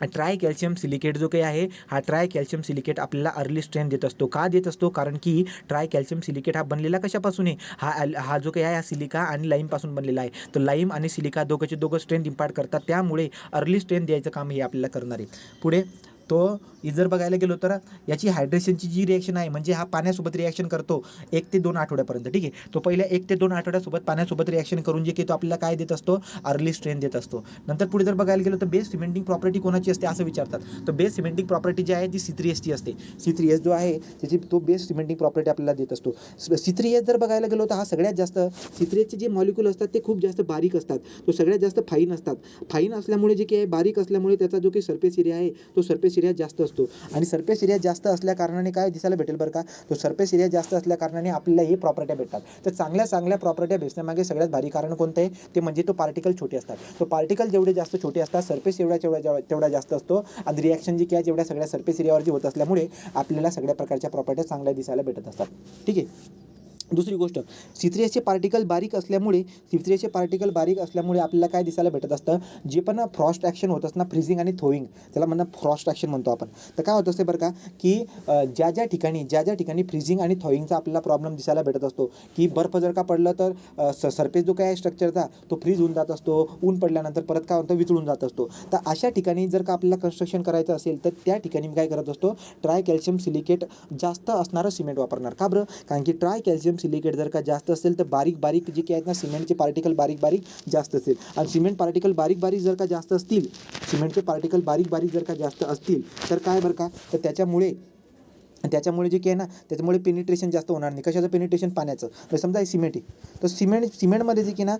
ट्राय कॅल्शियम सिलिकेट जो काही आहे, हा ट्राय कॅल्शियम सिलिकेट आपल्याला अर्ली स्ट्रेंथ देत असतो. का देत असतो, कारण की ट्राय कॅल्शियम सिलिकेट हा बनलेला कशापासून आहे, हा जो काही आहे हा सिलिका आणि लाईमपासून बनलेला आहे. तर लाईम आणि सिलिका दोघंचे दोघं स्ट्रेंथ इम्पार्ट करतात. त्यामुळे अर्ली स्ट्रेंथ द्यायचं काम हे आपल्याला करणार आहे. पुढे तो जर बघायला गेलो तर याची हायड्रेशनची जी रिॲक्शन आहे, म्हणजे हा पाण्यासोबत रिॲक्शन करतो 1 ते 2 आठवड्यापर्यंत. ठीक आहे, तो पहिल्या 1 ते 2 आठवड्यासोबत पाण्यासोबत रिॲक्शन करून जे की तो आपल्याला काय देत असतो, अर्ली स्ट्रेंथ देत असतो. नंतर पुढे जर बघायला गेलो तर बेस सिमेंटिंग प्रॉपर्टी कोणाची असते असं विचारतात. तर बेस सिमेंटिंग प्रॉपर्टी जी आहे ती C3S ची असते. C3S जो आहे त्याची तो बेस सिमेंटिंग प्रॉपर्टी आपल्याला देत असतो. C3S जर बघायला गेलो तर हा सगळ्यात जास्त, C3S चे जे मॉलिक्यूल असतात ते खूप जास्त बारीक असतात. तो सगळ्यात जास्त फाईन असतात. फाईन असल्यामुळे जे काही बारीक असल्यामुळे त्याचा जो काही सरफेस एरिया आहे तो सरफेस एरिया जास्त असतो. आणि सरफेस एरिया जास्त असल्या कारणाने काय दिसायला भेटेल बरं का, तो सरफेस एरिया जास्त असल्या कारणाने आपल्याला हे प्रॉपर्ट्या भेटतात. तर चांगल्या प्रॉपर्ट्या भेटण्यामागे सगळ्यात भारी कारण कोणतं आहे, ते म्हणजे तो पार्टिकल छोटे असतात. तो पार्टिकल जेवढे जास्त छोटे असतात, सरफेस तेवढा जास्त असतो. आणि रिॲक्शन जी काय जेवढ्या सगळ्या सरफेस एरियावर जी होत असल्यामुळे आपल्याला सगळ्या प्रकारच्या प्रॉपर्ट्या चांगल्या दिसायला भेटत असतात. ठीक आहे. दुसरी गोष्ट, C3S चे पार्टिकल बारीक असल्यामुळे आपल्याला काय दिसायला भेटत असतं, जे पण फ्रॉस्ट ॲक्शन होत असतं ना, फ्रीजिंग आणि थोईंग, त्याला म्हणणं फ्रॉस्ट ॲक्शन म्हणतो आपण. तर काय होत असते बरं का, की ज्या ठिकाणी फ्रीजिंग आणि थॉईंगचा आपल्याला प्रॉब्लेम दिसायला भेटत असतो, की बर्फ जर का पडलं तर सरफेस जो काय आहे स्ट्रक्चरचा तो फ्रीज होऊन जात असतो. ऊन पडल्यानंतर परत काय होतं, वितळून जात असतो. तर अशा ठिकाणी जर का आपल्याला कन्स्ट्रक्शन करायचं असेल तर त्या ठिकाणी मी काय करत असतो, ट्राय कॅल्शियम सिलिकेट जास्त असणारं सिमेंट वापरणार. का बरं, कारण की ट्राय कॅल्शियम सिलिकेट जर का जास्त असेल तर बारीक जे काही आहेत ना, सिमेंटचे पार्टिकल बारीक जास्त असेल. आणि सिमेंट पार्टिकल बारीक जर का जास्त असतील, सिमेंटचे पार्टिकल बारीक जर का जास्त असतील तर काय बरं का, तर त्याच्यामुळे जे काही आहे ना, त्याच्यामुळे पेनिट्रेशन जास्त होणार नाही. कशाचं पेनिट्रेशन, पाण्याचं. तर समजा सिमेंट आहे, तर सिमेंटमध्ये जे की ना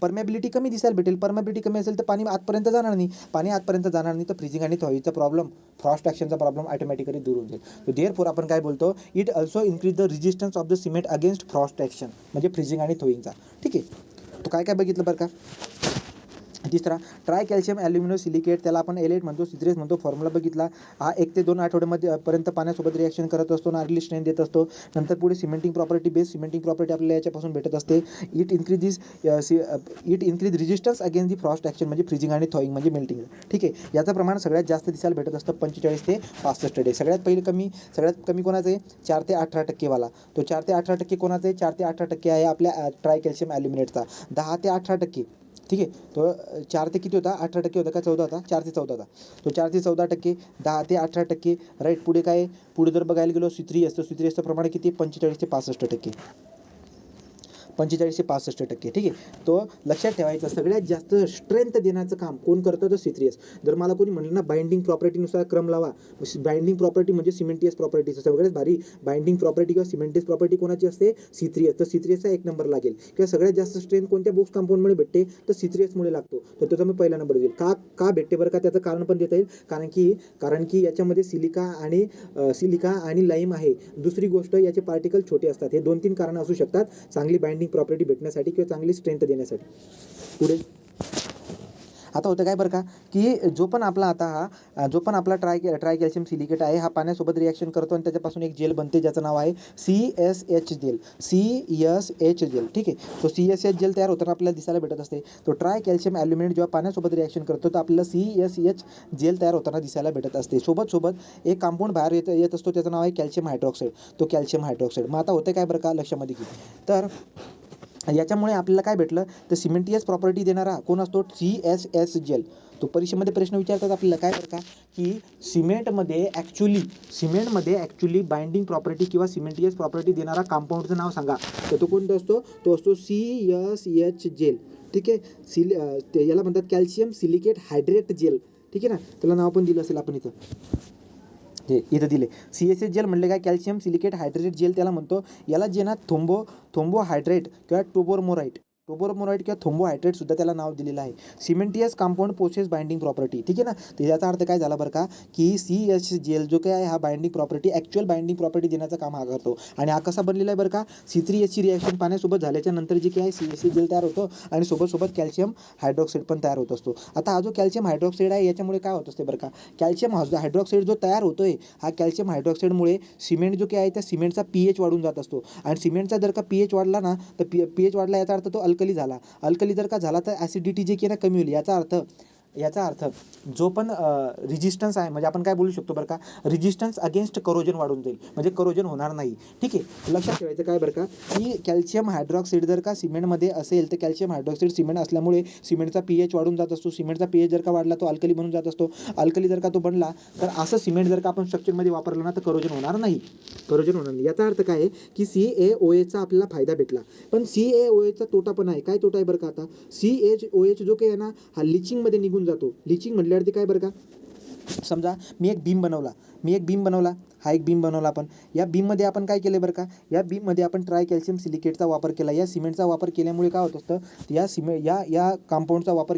परमेबिलिटी कमी दिसायला भेटेल. परमेबिलिटी कमी असेल तर पाणी आतपर्यंत जाणार नाही. तर फ्रीजिंग आणि थॉईचा प्रॉब्लेम, फ्रॉस्ट ॲक्शनचा प्रॉब्लेम ऑटोमॅटिकली दूर होऊन जाईल. तर देअरफॉर आपण काय बोलतो, it also increase the resistance of the cement against Frost action, म्हणजे फ्रीजिंग आणि थॉईंगचा. ठीक आहे. तो काय बघितलं बरं का. तिसरा, ट्राय कॅल्शियम ॲल्युमिनो सिलिकेट, त्याला आपण एलाइट म्हणतो, C3S म्हणतो. फॉर्म्युला बघितला, हा 1 ते 2 आठवड्यामध्ये पर्यंत पाण्यासोबत रिॲक्शन करत असतो आणि अर्ली स्ट्रेंथ देत असतो. नंतर पुढे cementing property, base cementing property आपल्याला याच्यापासून भेटत असते. It increase resistance against the Frost action, म्हणजे फ्रीजिंग आणि थॉईंग म्हणजे मेल्टिंग. ठीक आहे. याचं प्रमाण सगळ्यात जास्त दिसायला भेटत असतं 45 ते 65 डे. सगळ्यात कमी कोणाचं आहे, 4 ते 18% वाला. तो 4 ते 18% कोणाचा आहे, 4 ते 18% आहे आपल्या ट्राय कॅल्शियम ॲल्युमिनेटचा. 10 ते 18%. ठीक आहे. तो 4 ते किती होता, 18% होता का 14 होता, 4 ते 14 होता. तो 4 ते 14%, 10 ते 18%. राईट. पुढे काय, पुढे जर बघायला गेलो C3S, तर C3Sचं प्रमाण किती, 45 ते 65%. 45 ते 65%. ठीक आहे. तो लक्षात ठेवायचं, सगळ्यात जास्त स्ट्रेंथ देण्याचं काम कोण करतं, तर C3S. जर मला कोणी म्हणलं ना बाइंडिंग प्रॉपर्टीनुसार क्रम लावा, बाइंडिंग प्रॉपर्टी म्हणजे सिमेंटियस प्रॉपर्टी, सगळ्यात भारी बाइंडिंग प्रॉपर्टी किंवा सिमेंटियस प्रॉपर्टी कोणाची असते, C3S. तर C3Sचा 1 नंबर लागेल. किंवा सगळ्यात जास्त स्ट्रेंथ कोणत्या बोक्स कंपाऊंडमुळे भेटते, तर C3S मुळे लागतो. तर त्याचा मी पहिला नंबर देईल. का भेटते बरं का, त्याचं कारण पण देता येईल. कारण की याच्यामध्ये सिलिका आणि लाईम आहे. दुसरी गोष्ट, याचे पार्टिकल छोटे असतात. हे 2-3 कारणं असू शकतात चांगली बाइंडिंग प्रॉपर्टी भेटण्यासाठी किंवा चांगली स्ट्रेंथ देण्यासाठी. पुढे आता होतं काय बरं का, की जो पण आपला ट्राय कॅल्शियम सिलिकेट आहे, हा पाण्यासोबत रिॲक्शन करतो आणि त्याच्यापासून एक जेल बनते ज्याचं नाव आहे CSH जेल. ठीक आहे. तो CSH जेल तयार होताना आपल्याला दिसायला भेटत असते. तो ट्राय कॅल्शियम ॲल्युमिनेट जेव्हा पाण्यासोबत रिॲक्शन करतो तर आपल्याला CSH जेल तयार होताना दिसायला भेटत असते. सोबत एक कंपाऊंड बाहेर येत असतो, त्याचं नाव आहे कॅल्शियम हायड्रॉक्साईड. तो कॅल्शियम हायड्रॉक्साईड. मग आता होतं काय बरं का, लक्षामध्ये घे. तर याच्यामुळे आपल्याला काय भेटलं, तर सिमेंटियस प्रॉपर्टी देणारा कोण असतो, CSS जेल. असतो. परीक्षेमध्ये प्रश्न विचारतात आपल्याला काय बरं का, की सिमेंटमध्ये ॲक्च्युली बाइंडिंग प्रॉपर्टी किंवा सिमेंटियस प्रॉपर्टी देणारा कंपाऊंडचं नाव सांगा. तर तो कोणता असतो, तो असतो CSH जेल. ठीक आहे, याला म्हणतात कॅल्शियम सिलिकेट हायड्रेट जेल. ठीक आहे ना, त्याला नाव पण दिलं असेल आपण इथं, हे इथं दिले. CSH जेल म्हणले काय, कॅल्शियम सिलिकेट हायड्रेट जेल त्याला म्हणतो. याला जे ना थोंबोहायड्रेट किंवा टोबोरमोराइट किंवा थोंबोहायड्रेट सुद्धा त्याला नाव दिलेलं आहे. सिमेंटियस कंपाऊंड पोसेस बाइंडिंग प्रॉपर्टी. ठीक आहे ना, तर याचा अर्थ काय झाला बरं का, की CSH जेल जो काय आहे हा binding property, actual binding property देण्याचं काम हा करतो. आणि हा कसा बनलेला आहे बरं का, C3H ची रिॲक्शन पाण्यासोबत झाल्याच्या नंतर जे काय CSH जेल तयार होतो आणि सोबत कॅल्शियम हायड्रॉक्साईड पण तयार होत असतो. आता हा जो कॅल्शियम हायड्रॉक्साईड आहे याच्यामुळे काय होत असते बरं का, कॅल्शियम हायड्रॉक्साईड जो तयार होतोय हा कॅल्शियम हायड्रॉक्साईडमुळे सिमेंट जो काय आहे त्या सिमेंटचा pH वाढून जात असतो. आणि सिमेंटचा जर का pH वाढला ना, तर pH वाढला याचा अर्थ तो अल्कली झाला. अल्कली जर का झाला तर ॲसिडिटी जे की ना कमी होईल. याचा अर्थ जो पण रेजिस्टन्स आहे, म्हणजे आपण काय बोलू शकतो बरं का, रेजिस्टन्स अगेन्स्ट करोजन वाढून जाईल, म्हणजे करोजन होणार नाही. ठीक आहे, लक्षात ठेवायचं काय बरं का, की कॅल्शियम हायड्रॉक्साईड जर का सिमेंटमध्ये असेल तर कॅल्शियम हायड्रॉक्साईड सिमेंट असल्यामुळे सिमेंटचा pH वाढून जात असतो. सिमेंटचा pH जर का वाढला तो अल्कली बनून जात असतो. अल्कली जर का तो बनला तर असं सिमेंट जर का आपण स्ट्रक्चरमध्ये वापरलं ना तर करोजन होणार नाही. याचा अर्थ काय आहे, की CaOH आपल्याला फायदा भेटला. पण CaOH तोटा पण आहे. काय तोटा आहे बरं का, आता CaOH जो काही आहे ना हा लिचिंगमध्ये निघून जातो. लिचिंग म्हटल्यावरती काय बरं का, समजा मी एक बीम बनवला, हा एक बीम बनवला आपण. या बीममध्ये आपण काय केलं बरं का, या बीममध्ये आपण ट्राय कॅल्शियम सिलिकेटचा वापर केला. या सिमेंटचा वापर केल्यामुळे काय होत असतं, या कंपाऊंडचा वापर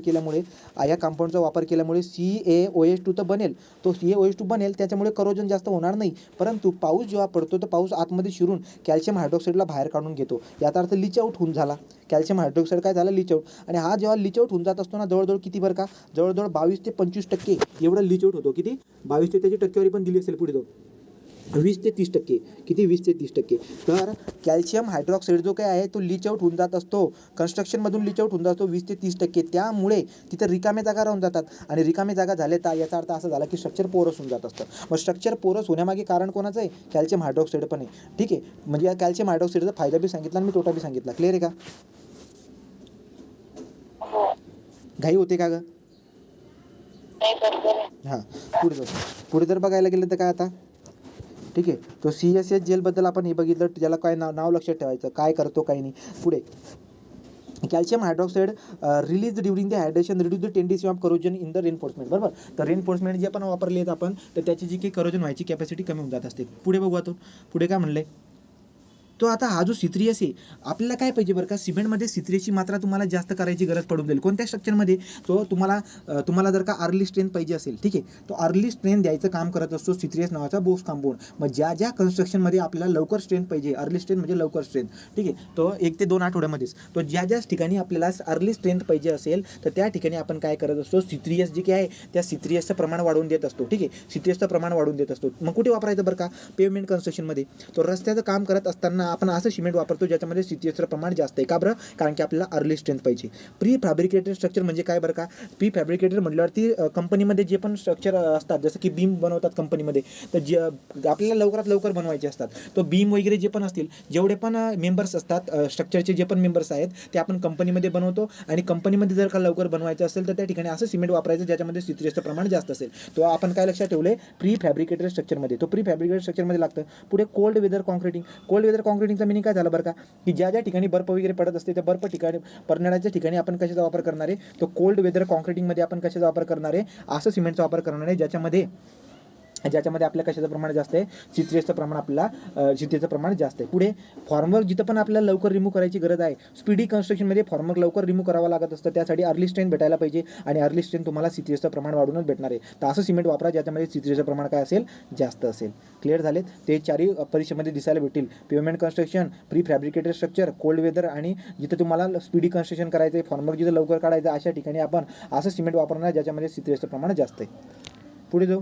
केल्यामुळे CaOH2 तर बनेल. तो CaOH2 बनेल, त्याच्यामुळे करोजन जास्त होणार नाही. परंतु पाऊस जेव्हा पडतो तर पाऊस आतमध्ये शिरून कॅल्शियम हायड्रॉक्साईडला बाहेर काढून घेतो. याचा अर्थ लीच आउट होऊन झाला. कॅल्शियम हायड्रॉक्साईड काय झालं, लीच आउट. आणि हा जेव्हा लीच आउट होऊन जात असतो ना, जवळजवळ किती बरं का, जवळजवळ 22 ते 25% एवढं लीच आउट होतो. किती, 22 ते त्याची टक्केवारी पण दिली असेल पुढे तो 20 ते 30%. किती, 20 ते 30%. तर कॅल्शियम हायड्रॉक्साईड जो काय आहे तो लीच आउट होऊन जात असतो, कन्स्ट्रक्शनमधून लीच आउट होऊन जातो 20 ते 30%. त्यामुळे तिथं रिकाम्या जागा राहून जातात. आणि रिकामी जागा झाले तर याचा अर्थ असा झाला की स्ट्रक्चर पोरस होऊन जात असतं. मग स्ट्रक्चर पोरस होण्यामागे कारण कोणाचं आहे, कॅल्शियम हायड्रॉक्साईड पण आहे. ठीक आहे, म्हणजे या कॅल्शियम हायड्रॉक्साईडचा फायदा बी सांगितला आणि मी तोटा बी सांगितला. क्लिअर आहे का, घाई होते का गं? हां, पुढे जर बघायला गेलं तर काय आता, ठीक आहे, तो CSH जेलबद्दल आपण हे बघितलं. त्याला काय नाव लक्षात ठेवायचं, काय करतो काही नाही. पुढे calcium hydroxide release during the hydration reduce the tendency of corrosion in the reinforcement. बरोबर, तर रेनफोर्समेंट जे आपण वापरले आहेत आपण, तर त्याची जी काही करोजन व्हायची कॅपॅसिटी कमी होऊन जात असते. पुढे बघू आता, पुढे काय म्हणलंय, तो आता हा जो C3H आहे आपल्याला काय पाहिजे बरं का, सिमेंटमध्ये C3H ची मात्रा तुम्हाला जास्त करायची गरज पडून जाईल. कोणत्या स्ट्रक्चरमध्ये, तो तुम्हाला जर का अर्ली स्ट्रेंथ पाहिजे असेल, ठीक आहे, तो अर्ली स्ट्रेंथ द्यायचं काम करत असतो C3H नावाचा बोक्स कंपाऊंड. मग ज्या कन्स्ट्रक्शनमध्ये आपल्याला लवकर स्ट्रेंथ पाहिजे, अर्ली स्ट्रेंथ म्हणजे लवकर स्ट्रेंथ, ठीक आहे, तो 1 ते 2 आठवड्यामध्येच, तो ज्या ठिकाणी आपल्याला अर्ली स्ट्रेंथ पाहिजे असेल तर त्या ठिकाणी आपण काय करत असतो, C3H जे काय आहे त्या C3H चं प्रमाण वाढवून देत असतो. ठीक आहे, C3H चं प्रमाण वाढवून देत असतो. मग कुठे वापरायचं बरं का, पेव्हमेंट कन्स्ट्रक्शनमध्ये. तो रस्त्याचं काम करत असताना आपण असं सिमेंट वापरतो ज्याच्यामध्ये CTH चं प्रमाण जास्त आहे. का बरं, कारण की आपल्याला अर्ली स्ट्रेंथ पाहिजे. प्री फॅब्रिकेटेड स्ट्रक्चर म्हणजे काय बरं का, प्री फॅब्रिकेटेड म्हटल्यावरती कंपनीमध्ये जे पण स्ट्रक्चर असतात, जसं की बीम बनवतात कंपनीमध्ये, तर जे आपल्याला लवकरात लवकर बनवायचे असतात, तो बीम वगैरे जे पण असतील, जेवढे पण मेंबर्स असतात स्ट्रक्चरचे, जे पण मेंबर्स आहेत ते आपण कंपनीमध्ये बनवतो. आणि कंपनीमध्ये जर का लवकर बनवायचं असेल तर त्या ठिकाणी असं सिमेंट वापरायचं ज्याच्यामध्ये CTH चं प्रमाण जास्त असेल. तो आपण काय लक्षात ठेवले, प्री फॅब्रिकेटेड स्ट्रक्चरमध्ये, तो प्री फॅब्रिकेटेड स्ट्रक्चरमध्ये लागतं. पुढे कोल्ड वेदर कॉन्क्रिटिंगचा मिनिंग काय झालं बरं का, की ज्या ठिकाणी बर्फ वगैरे पडत असते त्या बर्फ ठिकाणी पडणाऱ्याच्या ठिकाणी आपण कशाचा वापर करणार आहे, तो कोल्ड वेदर कॉन्क्रिटिंगमध्ये आपण कशाचा वापर करणार आहे, असं सिमेंटचा वापर करणार आहे ज्याच्यामध्ये आपल्या कशाचं प्रमाण जास्त आहे, CTH चं प्रमाण, आपल्याला CTH प्रमाण जास्त आहे. पुढे फॉर्मवर्क जिथं पण आपल्याला लवकर रिमूव्ह करायची गरज आहे, स्पीडी कन्स्ट्रक्शनमध्ये फॉर्मवर्क लवकर रिमूव्ह करावं लागत असतं, त्यासाठी अर्ली स्ट्रेंथ भेटायला पाहिजे. आणि अर्ली स्ट्रेंथ तुम्हाला CTH चं प्रमाण वाढूनच भेटणार आहे. तर असं सिमेंट वापरा ज्याच्यामध्ये CTH चं प्रमाण काय असेल, जास्त असेल. क्लिअर झालेत, ते चारही परीक्षेमध्ये दिसायला भेटतील. Pavement construction, prefabricated structure, cold weather, आणि जिथं तुम्हाला स्पीडी कन्स्ट्रक्शन करायचं आहे, फॉर्मवर्क जिथं लवकर काढायचं, अशा ठिकाणी आपण असं सिमेंट वापरणार ज्याच्यामध्ये CTH चं प्रमाण जास्त आहे. पुढे जाऊ,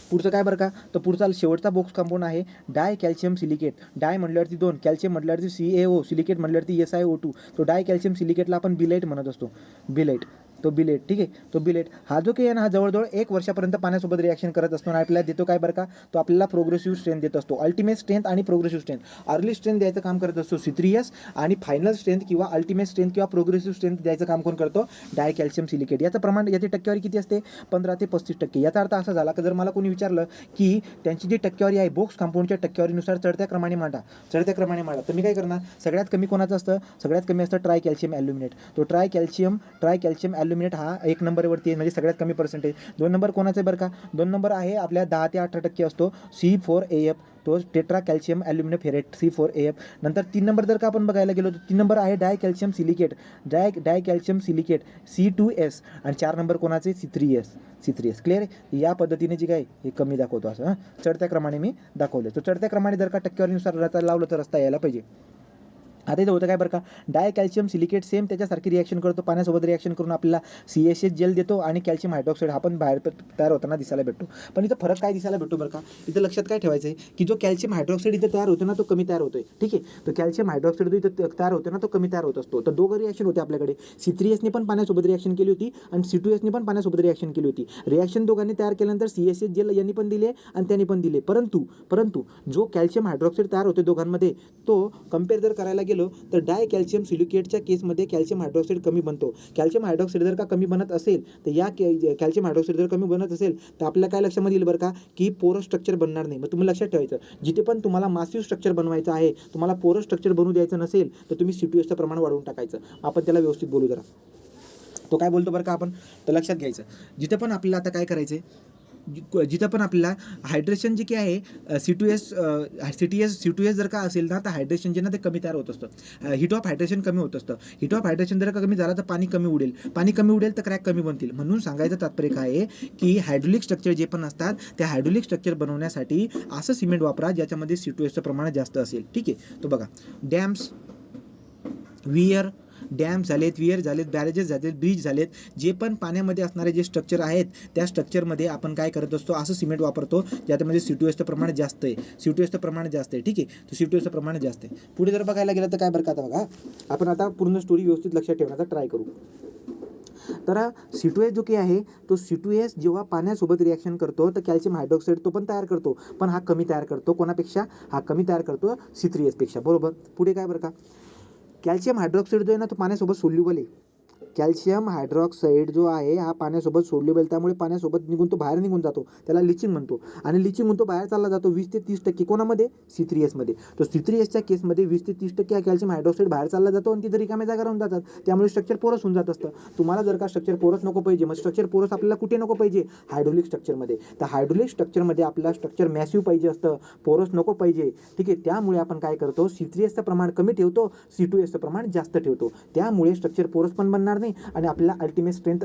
पुढचं काय बरं का, तर पुढचा शेवटचा बॉक्स कंपाऊंड आहे डाय कॅल्शियम सिलिकेट. डाय म्हटल्यावरती 2, कॅल्शियम म्हटल्यावरती CaO, सिलिकेट म्हटल्यावरती SiO2. तो डाय कॅल्शियम सिलिकेटला आपण बिलाईट म्हणत असतो, बिलाईट. तो बिलेट, ठीक आहे. तो बिलेट हा जो काही आहे ना, हा जवळजवळ 1 वर्षापर्यंत पाण्यासोबत रिॲक्शन करत असतो आणि आपल्याला देतो काय बरं का, तो आपल्याला प्रोग्रेसिव्ह स्ट्रेंथ देत असतो. अल्टिमेट स्ट्रेंथ आणि प्रोग्रेसिव्ह स्ट्रेंथ. अर्ली स्ट्रेंथ द्यायचं काम करत असतो C3S आणि फायनल स्ट्रेंथ किंवा अल्टिमेट स्ट्रेंथ किंवा प्रोग्रेसिव्ह स्ट्रेंथ द्यायचं काम कोण करतो, डाय कॅल्शियम सिलिकेट. याचं प्रमाण, याची टक्केवारी किती असते, 15 ते 35%. याचा अर्थ असा झाला की जर मला कोणी विचारलं की त्यांची जी टक्केवारी आहे बोक्स कंपाऊंडच्या टक्केवारीनुसार चढत्या क्रमाने मांडा, तर मी काय करणार, सगळ्यात कमी कोणाचं असतं, सगळ्यात कमी असतं ट्राय कॅल्शियम ॲल्युमिनेट. तो ट्राय कॅल्शियम ॲल्युमिनेट हा 1 नंबरवरती आहे, म्हणजे सगळ्यात कमी पर्सेंटेज. 2 नंबर कोणाचं आहे बरं का, 2 नंबर आहे आपल्या 10 ते 18% असतो C4AF, तो tetra calcium aluminium ferret C4AF. नंतर 3 नंबर जर का आपण बघायला गेलो तर 3 नंबर आहे डाय कॅल्शियम सिलिकेट, डाय कॅल्शियम सिलिकेट C2S. आणि 4 नंबर कोणाचे, C3S. क्लिअर आहे. या पद्धतीने जी काय हे कमी दाखवतो असं चढत्या क्रमाने मी दाखवलं. तो चढत्या क्रमाने जर का टक्केवारीनुसार रस्ता लावलं तर रस्ता यायला पाहिजे. आता इथं होतं काय बरं का, डाय कॅल्शियम सिलिकेट सेम त्याच्यासारखी रिॲक्शन करतो, पाण्यासोबत रिॲक्शन करून आपल्याला CaS जेल देतो आणि कॅल्शियम हायड्रॉक्साईड हा पण बाहेर तयार होताना दिसायला भेटतो. पण इथं फरक काय दिसायला भेटतो बरं का, इथं लक्षात काय ठेवायचं आहे की जो कॅल्शियम हायड्रॉक्साईड इथं तयार होतो ना, तो कमी तयार होतोय, ठीक आहे. तो कॅल्शियम हायड्रॉक्साईड जो इथं तयार होतो ना, तो कमी तयार होत असतो. तर दोघं रिॲक्शन होते आपल्याकडे. C3S पण पाण्यासोबत रिॲक्शन केली होती आणि C2S पण पाण्यासोबत रिॲक्शन केली होती. रिॲक्शन दोघांनी तयार केल्यानंतर CaS जेल यांनी पण दिले आणि त्यांनी पण दिले. परंतु जो कॅल्शियम हायड्रॉक्साईड तयार होते दोघांमध्ये, तो कम्पेअर जर करायला गेलो तर डाय कॅल्शियम सिलिकेटच्या केसमध्ये कॅल्शियम हायड्रॉक्साईड कमी बनतो. कॅल्शियम हायड्रॉक्साईड जर का कमी बनत असेल तर या कॅल्शियम हायड्रॉक्साईड जर कमी बनत असेल तर आपल्याला काय लक्षामध्ये येईल बरं का, की पोरस स्ट्रक्चर बनणार नाही. मग तुम्ही लक्षात ठेवायचं, जिथे पण तुम्हाला मासिव्ह स्ट्रक्चर बनवायचं आहे, तुम्हाला पोरस स्ट्रक्चर बनवू द्यायचं नसेल तर तुम्ही C2Sचं प्रमाण वाढवून टाकायचं. आपण त्याला व्यवस्थित बोलू जरा. तो काय बोलतो बरं का आपण, तर लक्षात घ्यायचं, जिथे पण आपल्याला आता काय करायचं आहे, जिथं पण आपल्याला हायड्रेशन जे काय आहे C2S जर का असेल ना, तर हायड्रेशन जे ना ते कमी तयार होत असतं. हिट ऑफ हायड्रेशन कमी होत असतं. हिट ऑफ हायड्रेशन जर का कमी झाला तर पाणी कमी उडेल तर क्रॅक कमी बनतील. म्हणून सांगायचं तात्पर्य काय आहे की हायड्रोलिक स्ट्रक्चर जे पण असतात त्या हायड्रोलिक स्ट्रक्चर बनवण्यासाठी असं सिमेंट वापरा ज्याच्यामध्ये C2Sचं प्रमाण जास्त असेल, ठीक आहे. तो बघा, डॅम झालेत, वियर झालेत, बॅरेजेस झालेत, ब्रिज झालेत, जे पण पाण्यामध्ये असणारे जे स्ट्रक्चर आहेत त्या स्ट्रक्चरमध्ये आपण काय करत असतो, असं सिमेंट वापरतो ज्यामध्ये C2Sचं प्रमाण जास्त आहे. ठीक आहे. तो C2Sचं प्रमाण जास्त आहे. पुढे जर बघायला गेलं तर काय बरं का, आता बघा आपण आता पूर्ण स्टोरी व्यवस्थित लक्षात ठेवण्याचा ट्राय करू. तर C2S जो काही आहे तो C2S जेव्हा पाण्यासोबत रिॲक्शन करतो तर कॅल्शियम हायड्रॉक्साईड तो पण तयार करतो, पण हा कमी तयार करतो. कोणापेक्षा, हा कमी तयार करतो C3S पेक्षा, बरोबर. पुढे काय बरं का, कॅल्शियम हायड्रॉक्साईड जो आहे ना तो पाण्यासोबत सोल्युबल आहे. कॅल्शियम हायड्रॉक्साईड जो आहे हा पाण्यासोबत सोल्युबल, त्यामुळे पाण्यासोबत निघून तो बाहेर निघून जातो, त्याला लिचिंग म्हणतो. आणि लिचिंग म्हणतो बाहेर चालला जातो 20 ते 30% कोणामध्ये, C3S मध्ये. तो C3Sच्या केसमध्ये 20 ते 30% हा कॅल्शियम हायड्रॉक्साईड बाहेर चालला जातो आणि तिथे रिकाम्या जागा राहून जातात. त्यामुळे स्ट्रक्चर पोरस होऊन जात असतं. तुम्हाला जर का स्ट्रक्चर पोरस नको पाहिजे, मग स्ट्रक्चर पोरस आपल्याला कुठे नको पाहिजे, हायड्रोलिक स्ट्रक्चरमध्ये. तर हायड्रोलिक स्ट्रक्चरमध्ये आपल्याला स्ट्रक्चर मॅसिव्ह पाहिजे असतं, पोरस नको पाहिजे, ठीक आहे. त्यामुळे आपण काय करतो, C3Sचं प्रमाण कमी ठेवतो, C2Sचं प्रमाण जास्त ठेवतो. त्यामुळे स्ट्रक्चर पोरस पण बनणार नाही आणि आपल्याला अल्टिमेट स्ट्रेंथ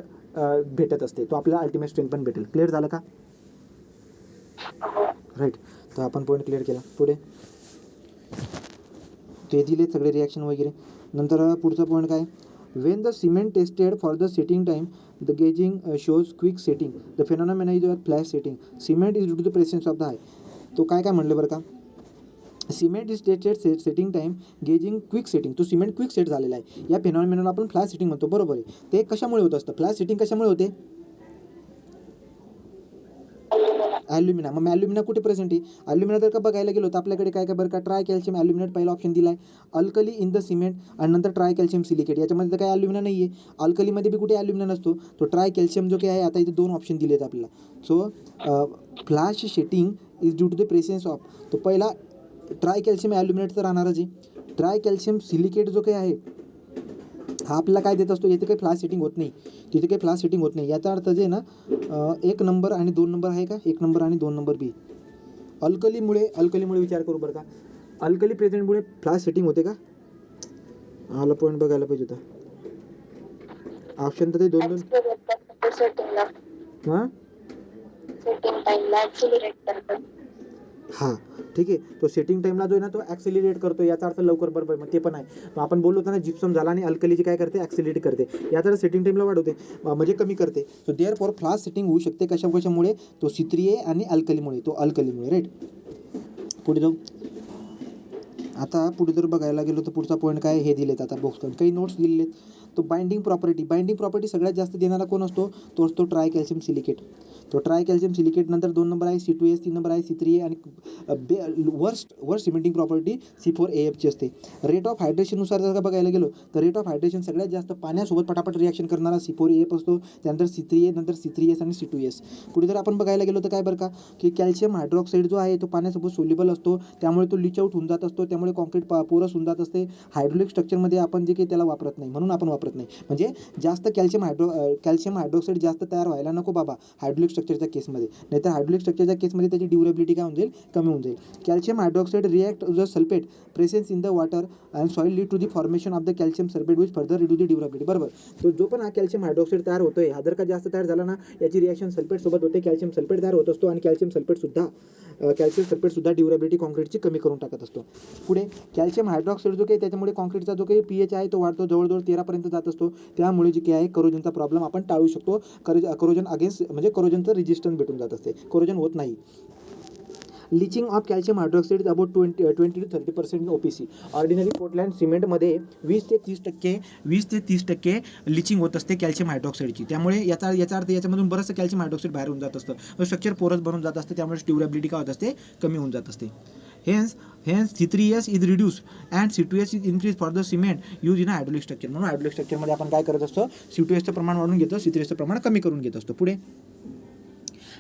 भेटत असते. तो आपल्याला अल्टिमेट स्ट्रेंथ पण भेटेल. क्लिअर झालं का, राईट. तर आपण पॉईंट क्लिअर केला. पुढे ते दिले सगळे रिॲक्शन वगैरे. नंतर पुढचा पॉईंट काय, when the cement tested for the setting time the gauging shows quick setting, the phenomena is flash setting, cement is due to the presence of the high. तो काय म्हणलं बरं का, cement is tested setting time gauging quick setting. तो सिमेंट क्विक सेट झालेला आहे. या फेनॉमेनाला आपण फ्लॅश सेटिंग म्हणतो, बरोबर आहे. ते कशामुळे होत असतं, फ्लॅश सेटिंग कशामुळे होते, ॲल्युमिना. मग ॲल्युमिना कुठे प्रेझेंट आहे, ॲल्युमिना जर का बघायला गेलो तर आपल्याकडे काय काय बरं का, ट्राय कॅल्शियम ॲल्युमिनेट पहिला ऑप्शन दिला आहे, अल्कली इन द सिमेंट, आणि नंतर ट्राय कॅल्शियम सिलिकेट. याच्यामध्ये तर काय ॲल्युमिना नाही आहे, अल्कलीमध्ये बी कुठे ॲल्युमिना नसतो. तो ट्राय कॅल्शियम जो काही आहे, आता इथे 2 ऑप्शन दिले आहेत आपल्याला. So flash setting is due to the presence of, तो पहिला ट्राय कॅल्शियम ॲल्युमिनेट तर राहणारच आहे. ट्राय कॅल्शियम सिलिकेट जो काही आहे हा आपल्याला काय देत असतो, इथे काही फ्लॅश सेटिंग होत नाही, तिथे काही फ्लॅश सेटिंग होत नाही. याचा अर्थ जे ना 1 नंबर आणि 2 नंबर आहे का, 1 नंबर आणि 2 नंबर बी. अल्कलीमुळे विचार करू बरं का, अल्कली प्रेझेंटमुळे फ्लॅश सेटिंग होते का, आला पॉईंट बघायला पाहिजे होता. ऑप्शन तर ते 2 हां हां, ठीक आहे. तो सेटिंग टाईमला जो आहे ना तो ॲक्सिलरेट करतो, याचा अर्थ लवकर, बरोबर. मग ते पण आहे. मग आपण बोललो होतो ना, जिप्सम झाला आणि अल्कलीची काय करते, ॲक्सिलरेट करते. याचा अर्थ सेटिंग टाईमला वाढवते, म्हणजे कमी करते. So therefore flash setting होऊ शकते कशामुळे, तो C3A आणि अल्कलीमुळे, राईट. पुढे जाऊ. आता पुढे जर बघायला गेलो तर पुढचा पॉईंट काय, हे दिलेत आता बॉक्स काही नोट्स दिलेले आहेत. तो बाइंडिंग प्रॉपर्टी सगळ्यात जास्त देणारा कोण असतो, तो असतो ट्राय कॅल्शियम सिलिकेट. तो ट्राय कॅल्शियम सिलिकेट नंतर 2 नंबर आहे C2S, 3 नंबर आहे C3A आणि वर्स्ट सिमेंटिंग प्रॉपर्टी C4AF ची असते. रेट ऑफ हायड्रेशननुसार जर का बघायला गेलो तर रेट ऑफ हायड्रेशन सगळ्यात जास्त पाण्यासोबत पटापट रिॲक्शन करणारा C4AF असतो, त्यानंतर C3A, नंतर C3S आणि C2S. पुढे जर आपण बघायला गेलो तर काय बरं का, की कॅल्शियम हायड्रॉक्साईड जो आहे तो पाण्यासोबत सोल्युबल असतो, त्यामुळे तो लीच आउट होऊन जात असतो, त्यामुळे कॉन्क्रीट पोरस होऊन जात असते. हायड्रोलिक स्ट्रक्चरमध्ये आपण जे काही त्याला वापरत नाही, म्हणून आपण वापरत नाही. म्हणजे जास्त कॅल्शियम हायड्रॉक्साईड जास्त तयार व्हायला नको बाबा हायड्रोलिक स्ट्रक्चरच्या केसमध्ये, नाहीतर हायड्रोलिक स्ट्रक्चरच्या केसमध्ये त्याची ड्युरेबिलिटी काय होऊन जाईल, कमी होऊन जाईल. Calcium hydroxide react the sulphate presence in the water and soil lead to the formation of the calcium sulphate which further reduce the durability. बरोबर, तो जो पण हा कॅल्शियम हायड्रॉक्साईड तयार होतोय, हा जर का जास्त तयार झाला ना, याची रिॲक्शन सल्फेट सोबत होते, कॅल्शियम सल्फेट तयार होत असतो आणि कॅल्शियम सल्फेट सुद्धा ड्युरेबिलिटी कॉन्क्रीटची कमी करून टाकत असतो. पुढे कॅल्शियम हायड्रॉक्साईड जो काही त्याच्यामुळे कॉन्क्रीटचा जो काही pH आहे तो वाढतो, जवळजवळ 13 पर्यंत जात असतो. त्यामुळे जे काही आहे करोजनचा प्रॉब्लेम आपण टाळू शकतो. करोजन अगेन्स्ट म्हणजे करोजनचं रेजिस्टन्स भेटून जात असते, करोजन होत नाही. Leaching of calcium hydroxide about 20 to 30% OPC. Ordinary Portland सिमेंटमध्ये 20 ते 30% लिचिंग होत असते कॅल्शियम हायड्रॉक्साईडची. त्यामुळे याचा अर्थ याच्यामधून बरंचसं कॅल्शियम हायड्रॉक्साईड बाहेर होऊन जात असतं, स्ट्रक्चर पोरस बनून जात असते, त्यामुळे ड्युरेबिलिटी काय होत असते, कमी होऊन जात असते. Hence C3S is reduced and C2S is increased for the cement used in a hydraulic structure. म्हणून हायड्रोलिक स्ट्रक्चरमध्ये आपण काय करत असतो, C2Sचं प्रमाण वाढवून घेतो, C3Sचं प्रमाण कमी करून घेत असतो. पुढे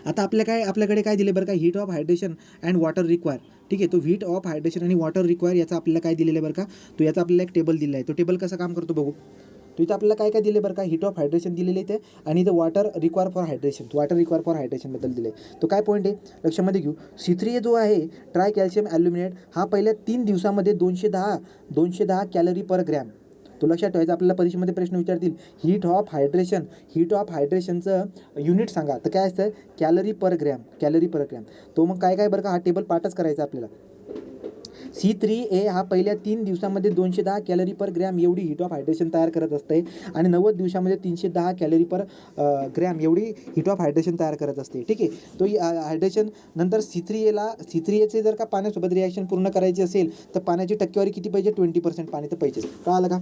आता आपल्याकडे काय दिले बरं का, heat of hydration and water require. ठीक आहे, तो हीट ऑफ हायड्रेशन आणि वॉटर रिक्वायर याचा आपल्याला काय दिलेलं आहे बरं का, तो याचा आपल्याला एक टेबल दिला आहे. तो टेबल कसं काम करतो बघू. तो इथं आपल्याला काय दिले बरं का, हीट ऑफ हायड्रेशन दिलेले इथे आणि इथं वॉटर रिक्वायर फॉर हायड्रेशन बद्दल दिले. तो काय पॉईंट आहे लक्षामध्ये घेऊ. C3A जो आहे ट्राय कॅल्शियम ॲल्युमिनेट, हा पहिल्या 3 दिवसामध्ये 210 कॅलरी पर ग्रॅम. तो लक्षात ठेवायचा. आपल्याला परीक्षेमध्ये प्रश्न विचारतील हीट ऑफ हायड्रेशनचं युनिट सांगा, तर काय असतं, कॅलरी पर ग्रॅम. तो मग काय बरं का, हा टेबल पाठच करायचा आपल्याला. C3A हा पहिल्या 3 दिवसामध्ये 210 कॅलरी पर ग्रॅम एवढी हीट ऑफ हायड्रेशन तयार करत असते आणि 90 दिवसामध्ये 310 कॅलरी पर ग्रॅम एवढी हीट ऑफ हायड्रेशन तयार करत असते. ठीक आहे, तो हायड्रेशन नंतर C3Aचे जर का पाण्यासोबत रिॲक्शन पूर्ण करायची असेल तर पाण्याची टक्केवारी किती पाहिजे, 20% पाणी तर पाहिजेच. कळालं का,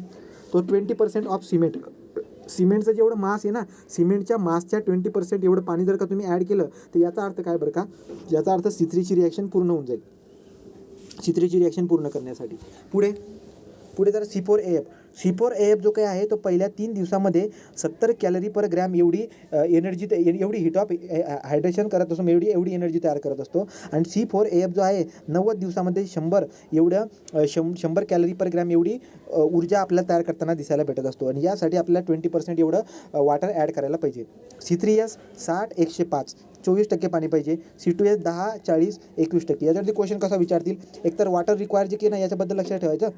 तो 20% ऑफ सिमेंटचं जेवढं मास आहे ना, सिमेंटच्या मासच्या 20% एवढं पाणी जर का तुम्ही ॲड केलं तर याचा अर्थ काय बरं का, याचा अर्थ C3ची रिॲक्शन पूर्ण होऊन जाईल. C3ची रिॲक्शन पूर्ण करण्यासाठी पुढे जर C4AF जो काही आहे तो पहिल्या 3 दिवसामध्ये 70 कॅलरी पर ग्रॅम एवढी एवढी हीट ऑफ हायड्रेशन करत असतो, एवढी एनर्जी तयार करत असतो. आणि C4AF जो आहे 90 दिवसामध्ये 100 कॅलरी पर ग्रॅम एवढी ऊर्जा आपल्याला तयार करताना दिसायला भेटत असतो. आणि यासाठी आपल्याला 20% एवढं वॉटर ॲड करायला पाहिजे. C3S 60, 105 24% पाणी पाहिजे. C2S 10, 40, 21%. याच्यावरती क्वेश्चन कसा विचारतील, एकतर वॉटर रिक्वायर जे की नाही याच्याबद्दल लक्षात ठेवायचं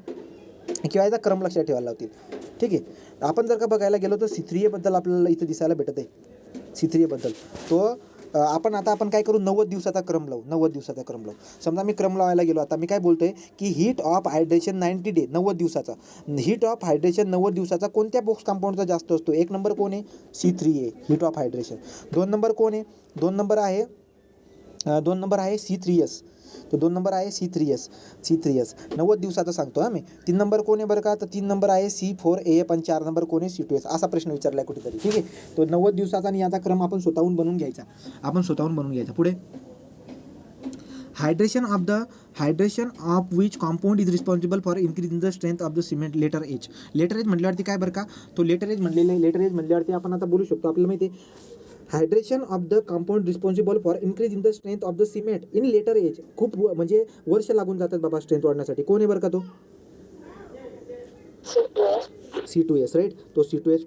किंवा याचा क्रम लक्षात ठेवायला लावतील. ठीक आहे, आपण जर का बघायला गेलो तर C3A बद्दल आपल्याला इथं दिसायला भेटत आहे. C3A बद्दल तो आपण काय करू, 90 दिवसाचा क्रम लावू. समजा मी क्रम लावायला गेलो, आता मी काय बोलतोय की हीट ऑफ हायड्रेशन 90 डे 90 दिवसाचा हीट ऑफ हायड्रेशन 90 दिवसाचा कोणत्या बॉक्स कंपाऊंडचा जास्त असतो. 1 नंबर कोण आहे, C3A heat of hydration. 2 number कोण आहे, 2 नंबर आहे C3S. तो 2 नंबर आहे C3S 90 दिवसाचा सांगतो मी. 3 नंबर कोण आहे बरं का, तर 3 नंबर आहे C4AF आणि 4 नंबर कोण आहे C2S. असा प्रश्न विचारलाय कुठेतरी. ठीक आहे, तो 90 दिवसाचा आणि याचा क्रम आपण स्वतःहून बनवून घ्यायचा. पुढे hydration of which compound is responsible for increasing the strength of the cement. Later age म्हटल्यावरती काय बरं का, तो लेटर एज म्हटल्यावरती आपण आता बोलू शकतो. आपल्याला माहिती आहे hydration of the compound responsible for increase in the strength of the cement in later age. खूप म्हणजे वर्ष लागून जातात बाबा स्ट्रेंथ वाढण्यासाठी. कोण आहे बरं का, तो C2S राईट. तो C2S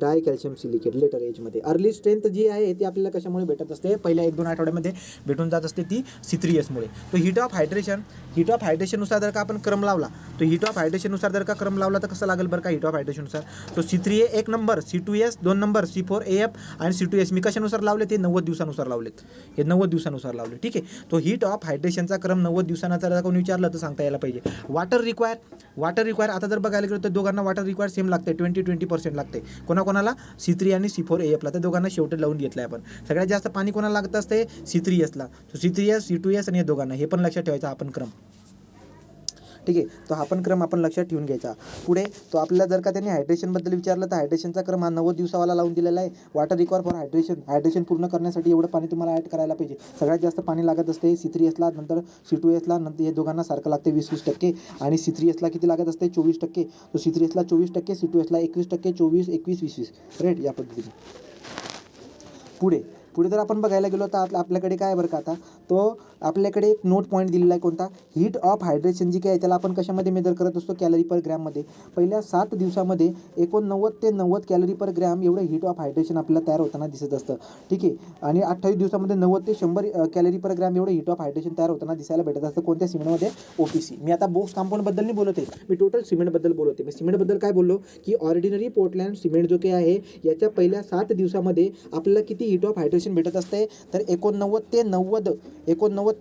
di calcium silicate later एजमध्ये. अर्ली स्ट्रेंथ जी आहे ती आपल्याला कशामुळे भेटत असते, पहिल्या 1-2 आठवड्यामध्ये भेटून जात असते, ती C3Sमुळे. तो हीट ऑफ हायड्रेशननुसार जर का आपण क्रम लावला, तर कसं लागेल बरं का, हीट ऑफ हायड्रेशननुसार तो C3A 1 number, C2S 2 number, C4AF आणि C2S मी कशानुसार लावले, ते 90 दिवसानुसार लावलेत. हे 90 दिवसानुसार लावले. ठीक आहे, तो हीट ऑफ हायड्रेशनचा क्रम 90 दिवसांचा जर कोणी विचारलं तर सांगता यायला पाहिजे. वॉटर रिक्वायर आता जर बघायला गेलो तर दोघांना वॉटर रिक्वायर सेम लागते, 20% लागते. कोणाला C3 आणि C4AF ला, त्या दोघांना शेवटी लावून घेतलंय आपण. सगळ्यात जास्त पाणी कोणाला लागत असते, C3S ला. C3S, C2S आणि या दोघांना, हे पण लक्षात ठेवायचं आपण क्रम. ठीक आहे. तो हा पण क्रम आपण लक्षात ठेवून घ्यायचा. पुढे तो आपल्याला जर का त्यांनी हायड्रेशनबद्दल विचारलं तर हायड्रेशनचा क्रम हा 90 दिवसावाला लावून दिलेला आहे. वॉटर रिक्वायर फॉर हायड्रेशन पूर्ण करण्यासाठी एवढं पाणी तुम्हाला ॲड करायला पाहिजे. सगळ्यात जास्त पाणी लागत असते C3Hला, नंतर C2Hला, नंतर हे दोघांना सारखं लागते 20-20% आणि C3Hला किती लागत असते 24%. तो C3Hला 24%, C2Hला 21%, 24, 21, 20 राईट या पद्धतीने. पुढे जर आपण बघायला गेलो तर आपल्याकडे काय बरं का आता तो आपल्याकडे एक नोट पॉईंट दिलेला आहे कोणता, हीट ऑफ हायड्रेशन जी काय आहे त्याला आपण कशामध्ये मेजर करत असतो, कॅलरी पर ग्रॅममध्ये. पहिल्या 7 दिवसामध्ये 89 ते 90 कॅलरी पर ग्रॅम एवढं हीट ऑफ हायड्रेशन आपल्याला तयार होताना दिसत असतं. ठीक आहे. आणि 28 दिवसामध्ये 90 ते 100 कॅलरी पर ग्रॅम एवढं हीट ऑफ हायड्रेशन तयार होताना दिसायला भेटत असतं. कोणत्या सिमेंटमध्ये, OPC. मी आता बॉक्स कंपाऊंडबद्दल नाही बोलत आहे, मी टोटल सिमेंटबद्दल बोलत आहे. मी सिमेंटबद्दल काय बोललो की ऑर्डिनरी पोर्टलँड सिमेंट जो काही आहे याच्या पहिल्या 7 दिवसामध्ये आपल्याला किती हीट ऑफ हायड्रेशन भेटत असते, तर 89 ते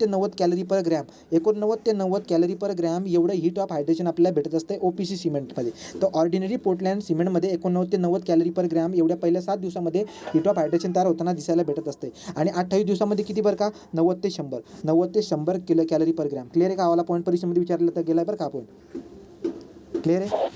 90 कॅलरी पर ग्रॅम, 89 ते 90 कॅलरी पर ग्रॅम एवढं हीट ऑफ हायड्रेशन आपल्याला भेटत असते OPC सिमेंटमध्ये. तर ऑर्डिनरी पोर्टलँड सिमेंटमध्ये 89 ते 90 कॅलरी पर ग्रॅम एवढ्या पहिल्या 7 दिवसामध्ये हीट ऑफ हायड्रेशन तयार होताना दिसायला भेटत असते. आणि 28 दिवसामध्ये किती बरं का, 90 ते 100 किलो कॅलरी पर ग्रॅम. क्लिअर आहे का? आवाला पॉईंट परीक्षेमध्ये विचारलं तर गेला बरं का आपण. क्लिअर आहे.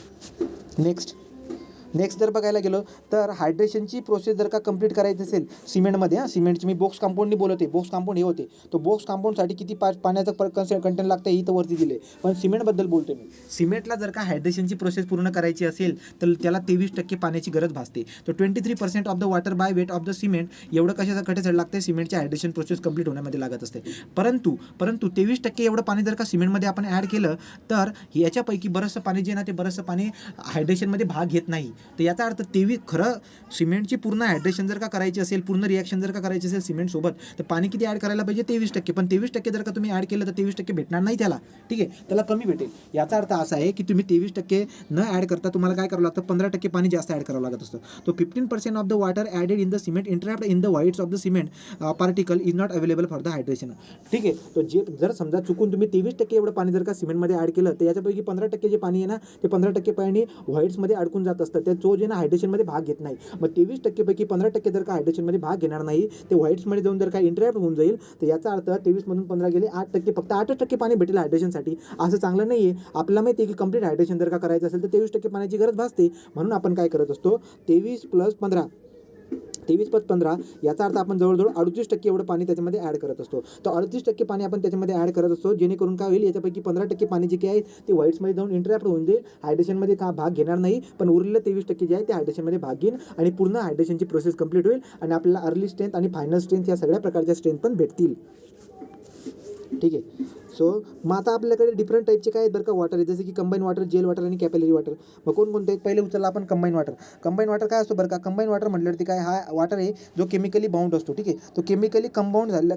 नेक्स्ट जर बघायला गेलो तर हायड्रेशनची प्रोसेस जर का कंप्लीट करायची असेल सिमेंटमध्ये, सिमेंटची मी बॉक्स कंपाऊंडनी बोलते, बॉक्स कंपाऊंड हे होते, तो बॉक्स कंपाऊंडसाठी किती पाण्याचं कंटेंट लागतं हे इथं वरती दिले. पण सिमेंटबद्दल बोलतो मी. सिमेंटला जर का हायड्रेशनची प्रोसेस पूर्ण करायची असेल तर त्याला 23% पाण्याची गरज भासते. तर 23% of the water by weight of the cement एवढं कशासाठी लागते, सिमेंटच्या हायड्रेशन प्रोसेस कंप्लीट होण्यामध्ये लागत असते. परंतु 23% एवढं पाणी जर का सिमेंटमध्ये आपण ॲड केलं तर याच्यापैकी बरंचसं पाणी जे ना ते बरंचसं पाणी हायड्रेशनमध्ये भाग घेत नाही. तर याचा अर्थ खरं सिमेंटची पूर्ण हायड्रेशन जर का करायची असेल, पूर्ण रिॲक्शन जर का करायची असेल सिमेंटसोबत, तर पाणी किती ॲड करायला पाहिजे, 23%. पण 23% जर का तुम्ही ॲड केलं तर 23% भेटणार नाही त्याला. ठीक आहे, त्याला कमी भेटेल. याचा अर्थ असा आहे की तुम्ही 23% न ॲड करता तुम्हाला काय करावं लागतं, 15% पाणी जास्त ॲड करावं लागत असतं. तो 15% of the water added in the cement entrapped in the voids of the cement particle is not available for the hydration. ठीक आहे. तो जर समजा चुकून तुम्ही 23% एवढं पाणी जर का सिमेंटमध्ये ॲड केलं तर याच्यापैकी 15% जे पाणी आहे ना ते 15% पाणी व्हाईट्समध्ये अडकून जात असतं. जो जे ना हायड्रेशनमध्ये भाग घेत नाही. मग 23% पैकी 15% जर का हायड्रेशनमध्ये भाग घेणार नाही, ते व्हाईट्समध्ये जाऊन जर का इंटरॅक्ट होऊन जाईल, तर याचा अर्थ 23 मधून 15 गेले 8%, फक्त 8% पाणी भेटेल हायड्रेशनसाठी. असं चांगलं नाही आहे. आपल्याला माहिती आहे की कंप्लीट हायड्रेशन जर का करायचं असेल तर 23% पाण्याची गरज भासते. म्हणून आपण काय करत असतो, 23 + 15 याचा अर्थ आपण जवळजवळ 38% एवढं पाणी त्याच्यामध्ये ॲड करत असतो. तर 38% पाणी आपण त्याच्यामध्ये ॲड करत असतो, जेणेकरून काय होईल, याच्यापैकी 15% पाणी जे काही आहे ते व्हाईट्समध्ये जाऊन इंटरॅक्ट होऊन जाईल, हायड्रेशनमध्ये भाग घेणार नाही. पण उरलेलं 23% जे आहे ते हायड्रेशनमध्ये भाग घेईल आणि पूर्ण हायड्रेशनची प्रोसेस कंप्लीट होईल आणि आपल्याला अर्ली स्ट्रेंथ आणि फायनल स्ट्रेंथ या सगळ्या प्रकारच्या स्ट्रेंथ पण भेटतील. ठीक आहे. सो मग आता आपल्याकडे डिफरंट टाईपचे काय आहेत बरं का वॉटर आहे, जसे की कंबाईन वॉटर, जेल वॉटर आणि कॅपिलरी वॉटर. मग कोणकोणते आहेत, पहिले उचलला आपण कंबाईन वॉटर. कंबाईन वॉटर काय असतो बरं का, कंबाईन वॉटर म्हटल्यावरती काय, हा वॉटर आहे जो केमिकली बाउंड असतो. ठीक आहे. तो केमिकली कंबाउंड झालेला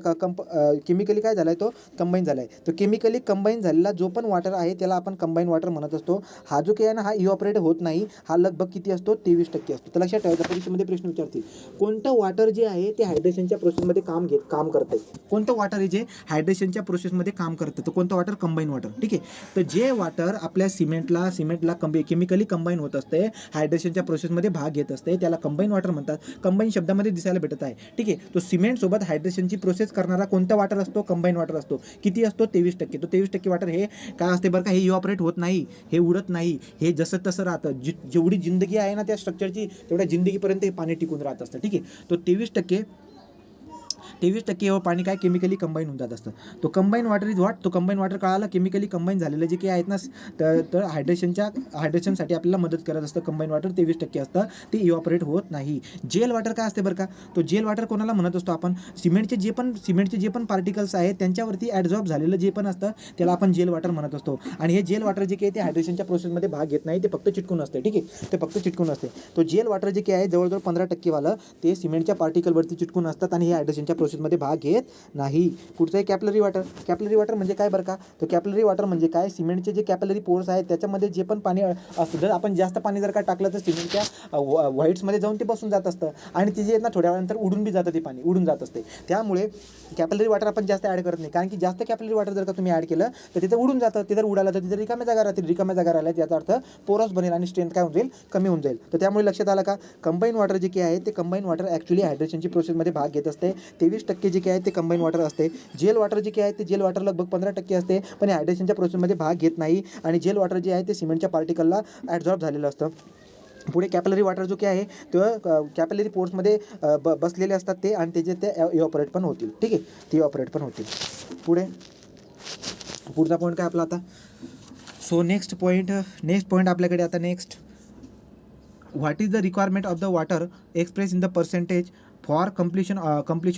केमिकली काय झाला आहे, तो कंबाईन झाला आहे. तो केमिकली कंबाईन झालेला जो पण वॉटर आहे त्याला आपण कंबाईन वॉटर म्हणत असतो. हा जो काही आहे ना हा इव्हॉपरेट होत नाही, हा लगभग किती असतो, 23% असतो. तर लक्षात ठेवायचं, परीक्षेमध्ये प्रश्न विचारतील कोणतं वॉटर जे आहे ते हायड्रेशनच्या प्रोसेसमध्ये काम करते, कोणतं वॉटर आहे जे हायड्रेशनच्या प्रोसेसमध्ये काम करतं, तर कोणतं वॉटर, कंबाईन वॉटर. ठीक आहे. तर जे वॉटर आपल्या सिमेंटला केमिकली कंबाईन होत असते, हायड्रेशनच्या प्रोसेसमध्ये भाग घेत असते, त्याला कंबाईन वॉटर म्हणतात. कंबाईन शब्दामध्ये दिसायला भेटत आहे. ठीक आहे. तो सिमेंट सोबत हायड्रेशनची प्रोसेस करणारा कोणता वॉटर असतो, कंबाईन वॉटर असतो. किती असतो, 23%. तो 23% वॉटर हे काय असते बरं का, हे इव्हॉपरेट होत नाही, हे उडत नाही, हे जसं तसं राहतं. जेवढी जिंदगी आहे ना त्या स्ट्रक्चरची, तेवढ्या जिंदगीपर्यंत हे पाणी टिकून राहत असतं. ठीक आहे. तो 23% पाणी काय केमिकली कंबाईन होऊन जात असतं. तो कंबाईन वॉटर इज व्हॉट, तो कंबाईन वॉटर कळाला, केमिकली कंबाईन झालेलं जे काही आहेत ना तर हायड्रेशनसाठी आपल्याला मदत करत असतं. कंबाईन वॉटर 23% असतं, ते इव्हॉपरेट होत नाही. जेल वॉटर काय असते बरं का, तो जेल वॉटर कोणाला म्हणत असतो आपण, सिमेंटचे जे पण पार्टिकल्स आहेत त्यांच्यावरती ॲडझॉर्ब झालेलं जे पण असतं त्याला आपण जेल वॉटर म्हणत असतो. आणि हे जेल वॉटर जे काही ते हायड्रेशनच्या प्रोसेसमध्ये भाग घेत नाही, ते फक्त चिटकून असते. ठीक आहे. ते फक्त चिटकून असते. तो जेल वॉटर जे काही आहे जवळजवळ 15% वालं ते सिमेंटच्या पार्टिकलवरती चिटकून असतात आणि हे हायड्रेशनच्या प्रोसेसमध्ये भाग घेत नाही. पुढचं आहे कॅपिलरी वॉटर. कॅपिलरी वॉटर म्हणजे काय बरं का, तो कॅपिलरी वॉटर म्हणजे काय, सिमेंटचे जे कॅपिलरी पोर्स आहेत त्याच्यामध्ये जे पण पाणी असतं, जर आपण जास्त पाणी जर का टाकलं तर सिमेंटच्या व्हाईट्समध्ये जाऊन ते बसून जात असतं आणि ते जे ना थोड्या वेळानंतर उडून बी जातं, ते पाणी उडून जात असते. त्यामुळे कॅपिलरी वॉटर आपण जास्त ॲड करत नाही, कारण की जास्त कॅपिलरी वॉटर जर का तुम्ही ॲड केलं तर तिथं उडून जातं. ते जर उडालं तर तिथे रिकाम्या जागा राहतील, रिकाम्या जागा राहिल्या याचा अर्थ पोरस बनेल आणि स्ट्रेंथ काय होऊन जाईल, कमी होऊन जाईल. तर त्यामुळे लक्षात आलं का, कंबाईन वॉटर जे काही आहे ते कंबाईन वॉटर ॲक्च्युली हायड्रेशनची प्रोसेसमध्ये भाग घेत असते. 23% जे काय आहे ते कंबाईन वॉटर असते. जेल वॉटर जे काय आहे ते जेल वॉटर लगभग 15% असते, पण हायड्रेशनच्या प्रोसेसमध्ये भाग घेत नाही आणि जेल वॉटर जे आहे ते सिमेंटच्या पार्टिकलला ॲब्झॉर्ब झालेलं असतं. पुढे कॅपिलरी वॉटर जो काय आहे तो कॅपिलरी पोर्समध्ये बसलेले असतात ते, आणि त्याचे ते इव्हॅपोरेट पण होतील. ठीक आहे, ते इव्हॅपोरेट पण होतील. पुढचा पॉईंट काय आपला आता. सो नेक्स्ट पॉईंट आपल्याकडे आता next, what is the requirement of the water express in the percentage for completion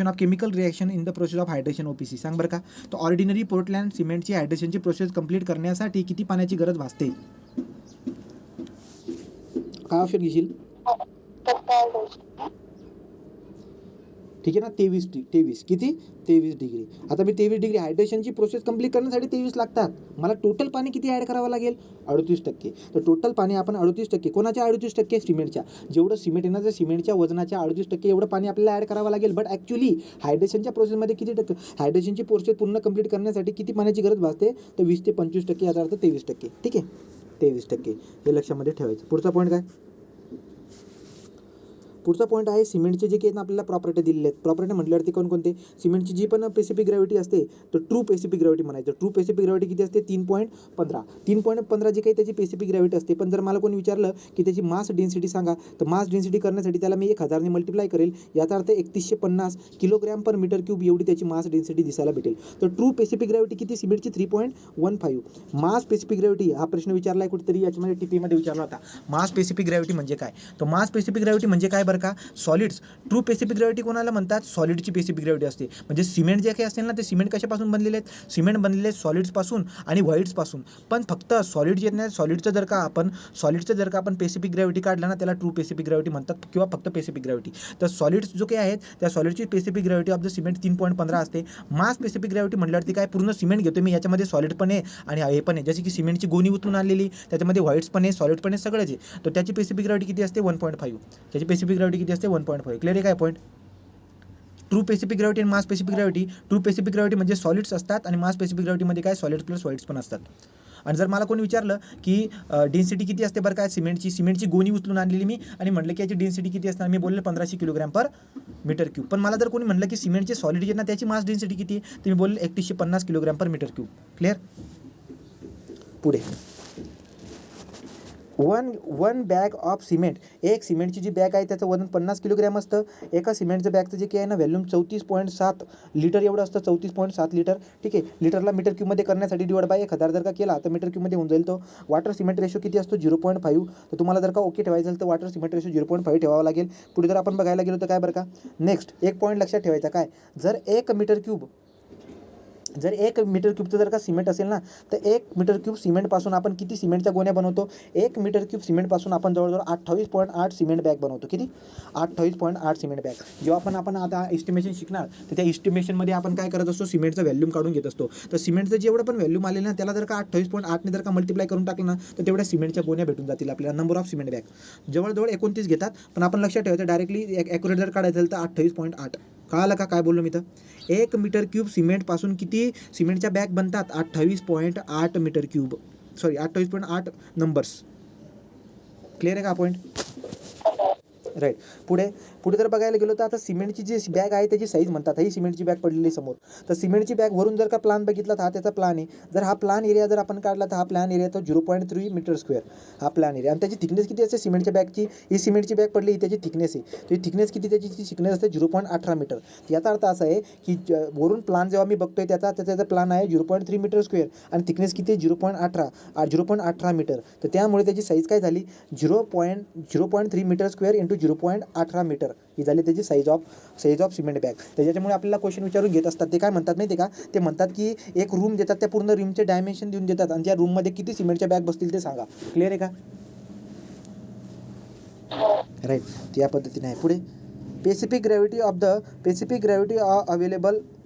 of chemical reaction in the process of hydration OPC. सांग बरं का. तर ऑर्डिनरी पोर्टलँड सिमेंटची हायड्रेशनची प्रोसेस कंप्लीट करण्यासाठी किती पाण्याची गरज भासते. काय ऑप्शन घेशील. ठीक आहे ना, 23 किती 23 डिग्री. आता मी 23 डिग्री हायड्रेशनची प्रोसेस कंप्लीट करण्यासाठी 23 लागतात. मला टोटल पाणी किती ॲड करावं लागेल 38%. तर टोटल पाणी आपण 38%, कोणाच्या 38%, सिमेंटच्या. जेवढं सिमेंट येणार त्या सिमेंटच्या वजनाच्या 38% एवढं पाणी आपल्याला ॲड करावं लागेल. बट ॲक्च्युली हायड्रेशनच्या प्रोसेसमध्ये किती टक्के, हायड्रेशनची प्रोसेस पूर्ण कंप्लीट करण्यासाठी किती पाण्याची गरज भासते, तर 20 ते 25%, याचा अर्थ 23%. ठीक आहे, 23% हे लक्षामध्ये ठेवायचं. पुढचा पॉईंट काय. पुढचा पॉईंट आहे सिमेंटचे जे काही आपल्याला प्रॉपर्टी दिलेले आहेत. प्रॉपर्टी म्हटल्यावरती कोणकोणते, सिमेंटची जी पण स्पेसिफिक ग्रॅव्हिटी असते तर ट्रू स्पेसिफिक ग्रॅव्हिटी म्हणायचं. ट्रू स्पेसिफिक ग्रॅव्हिटी किती असते 3.15 जी काही त्याची स्पेसिफिक ग्रॅव्हिटी असते. पण जर मला कोणी विचारलं की त्याची मास डेन्सिटी सांगा, तर मास डेन्सिटी करण्यासाठी त्याला मी 1000 ने मल्टिप्लाय करेल. याचा अर्थ 3150 किलोग्रॅम पर मीटर क्यूब एवढी त्याची मास डेन्सिटी दिसायला भेटेल. तर ट्रू स्पेसिफिक ग्रॅव्हिटी किती सिमेंटची 3.15. मास स्पेसिफिक ग्रॅव्हिटी हा प्रश्न विचारला आहे कुठेतरी याच्यामध्ये टीपीमध्ये विचारला होता. मास स्पेसिफिक ग्रॅव्हिटी म्हणजे काय, तर मास स्पेसिफिक ग्रॅव्हिटी म्हणजे काय बरं का, सॉलिड्स. ट्रू स्पेसिफिक ग्रॅव्हिटी कोणाला म्हणतात, सॉलिडची स्पेसिफिक ग्रॅव्हिटी असते. म्हणजे सिमेंट जे काही असेल ना ते सिमेंट कशापासून बनलेले आहेत, सिमेंट बनलेले आहेत सॉलिड्सपासून आणि व्हाईट्सपासून. पण फक्त सॉलिड जे नाही, सॉलिडचं जर का आपण स्पेसिफिक ग्रॅव्हिटी काढला ना त्याला ट्रू स्पेसिफिक ग्रॅव्हिटी म्हणतात किंवा फक्त स्पेसिफिक ग्रॅव्हिटी. तर सॉलिड्स जो काही आहेत त्या सॉलिडची specific gravity of the cement 3.15 असते. मास स्पेसिफिक ग्रॅव्हिटी म्हटल्यावरती काय, पूर्ण सिमेंट घेतो मी, याच्यामध्ये सॉलिड पण आहे आणि हे पण आहे. जसे की सिमेंटची गोणी उचलून आणलेली, त्याच्यामध्ये व्हाईट्स पण आहे, सॉलिड पण आहे, सगळंच आहे. तर त्याची स्पेसिफिक ग्रॅव्हिटी किती असते 1.5. त्याची स्पेसिफिक ग्रॅव्हिटी किती असते 1.5. क्लिअर आहे काय पॉईंट. ट्रू स्पेसिफिक ग्रॅव्हिटी आणि मास specific gravity. True specific gravity म्हणजे सॉलिड्स असतात आणि मास स्पेसिफिक ग्रॅव्हिटीमध्ये काय, सॉलिड्स प्लस व्हाईट्स पण असतात. आणि जर मला कोणी विचारलं की डेन्सिटी किती असते बरं काय सिमेंटची गोणी उचलून आणलेली मी आणि म्हटलं की याची डेन्सिटी किती असते, मी बोलले 1500 किलोग्रॅम पर मीटर क्यूब. पण मला जर कोणी म्हटलं की सिमेंटचे सॉलिड जे ना त्याची मास डेन्सिटी किती आहे, तर मी बोलले 3150 किलोग्रॅम पर मीटर क्यूब. क्लिअर. पुढे वन बॅग ऑफ सिमेंट. एक सिमेंटची जी बॅग आहे त्याचं वजन 50 किलोग्रॅम असतं. एका सिमेंटचं बॅगचं जे काही आहे ना व्हॅल्यूम 34.7 लिटर एवढं असतं. 34.7 लिटर. ठीक आहे, लिटरला मीटर क्यूबमध्ये करण्यासाठी डिवाइड बाय 1000 जर का केला तर मीटर क्यूबमध्ये होऊन जाईल. तो वॉटर सिमेंट रेशो किती असतो 0.5. तर तुम्हाला जर का ओके ठेवायचं तर वॉटर सिमेंट रेशो 0.5 ठेवावा लागेल. पुढे जर आपण बघायला गेलो तर काय बरं का, नेक्स्ट एक पॉईंट लक्षात ठेवायचा काय, जर 1 मीटर क्यूबचं जर का सिमेंट असेल ना तर 1 मीटर क्यूब सिमेंटपासून आपण किती सिमेंटच्या गोण्या बनवतो, 1 मीटर क्यूब सिमेंटपासून आपण जवळजवळ 28.8 सिमेंट बॅग बनवतो. किती 28.8 सिमेंट बॅग. जेव्हा आपण आता एस्टिमेशन शिकणार तर त्या एस्टिमेशनमध्ये आपण काय करत असतो, सिमेंटचं व्हॅल्यूम काढून घेत असतो. तर सिमेंटचं जेवढं पण व्हॅल्यूम आले ना त्याला जर का 28.8 ने जर का मल्टिप्लाय करून टाकलं ना तर तेवढ्या सिमेंटच्या गोण्या भेटून जातील आपल्याला. नंबर ऑफ सिमेंट बॅग जवळजवळ 29 घेतात, पण आपण लक्षात ठेवायचं डायरेक्टली ॲक्युरेट जर काढायचं झालं तर 28.8. कळालं का काय बोललो मी तर. 1 मीटर क्यूब सिमेंटपासून किती सिमेंटच्या बॅग बनतात 28.8 metre cube, sorry 28.8 numbers. Clear आहे का पॉईंट. राईट. पुढे जर बघायला गेलो तर आता सिमेंटची जी बॅग आहे त्याची साईज म्हणतात. ही सिमेंटची बॅग पडलेली समोर. तर सिमेंटची बॅग वरून जर का प्लान बघितला तर हा त्याचा प्लान आहे. जर हा प्लान एरिया जर आपण काढला तर हा प्लान एरिया तो 0.3 मीटर स्क्वेअर हा प्लान एरिया. आणि त्याची थिकनेस किती असते सिमेंटच्या बॅगची, ही सिमेंटची बॅग पडली ही त्याची थिकनेस आहे. तर थिकनेस किती, त्याची थिकनेस असते 0.18 मीटर. याचा अर्थ असा आहे की वरून प्लान जेव्हा मी बघतोय त्याचा प्लान आहे 0.3 मीटर स्क्वेअर आणि थिकनेस किती 0.18 मीटर. तर त्यामुळे त्याची साईज काय झाली 0.3 मीटर स्क्वेअर इंटू 0.18 मीटर ही झाली त्याची साईज ऑफ सिमेंट बॅग. त्याच्यामुळे आपल्याला क्वेश्चन विचारून घेत असतात. ते काय म्हणतात माहिती आहे का, ते म्हणतात की एक रूम देतात, त्या पूर्ण रूमचे डायमेन्शन देऊन देतात आणि त्या रूममध्ये किती सिमेंटच्या बॅग बसतील ते सांगा. क्लिअर आहे का. राईट. या पद्धतीने आहे. पुढे specific gravity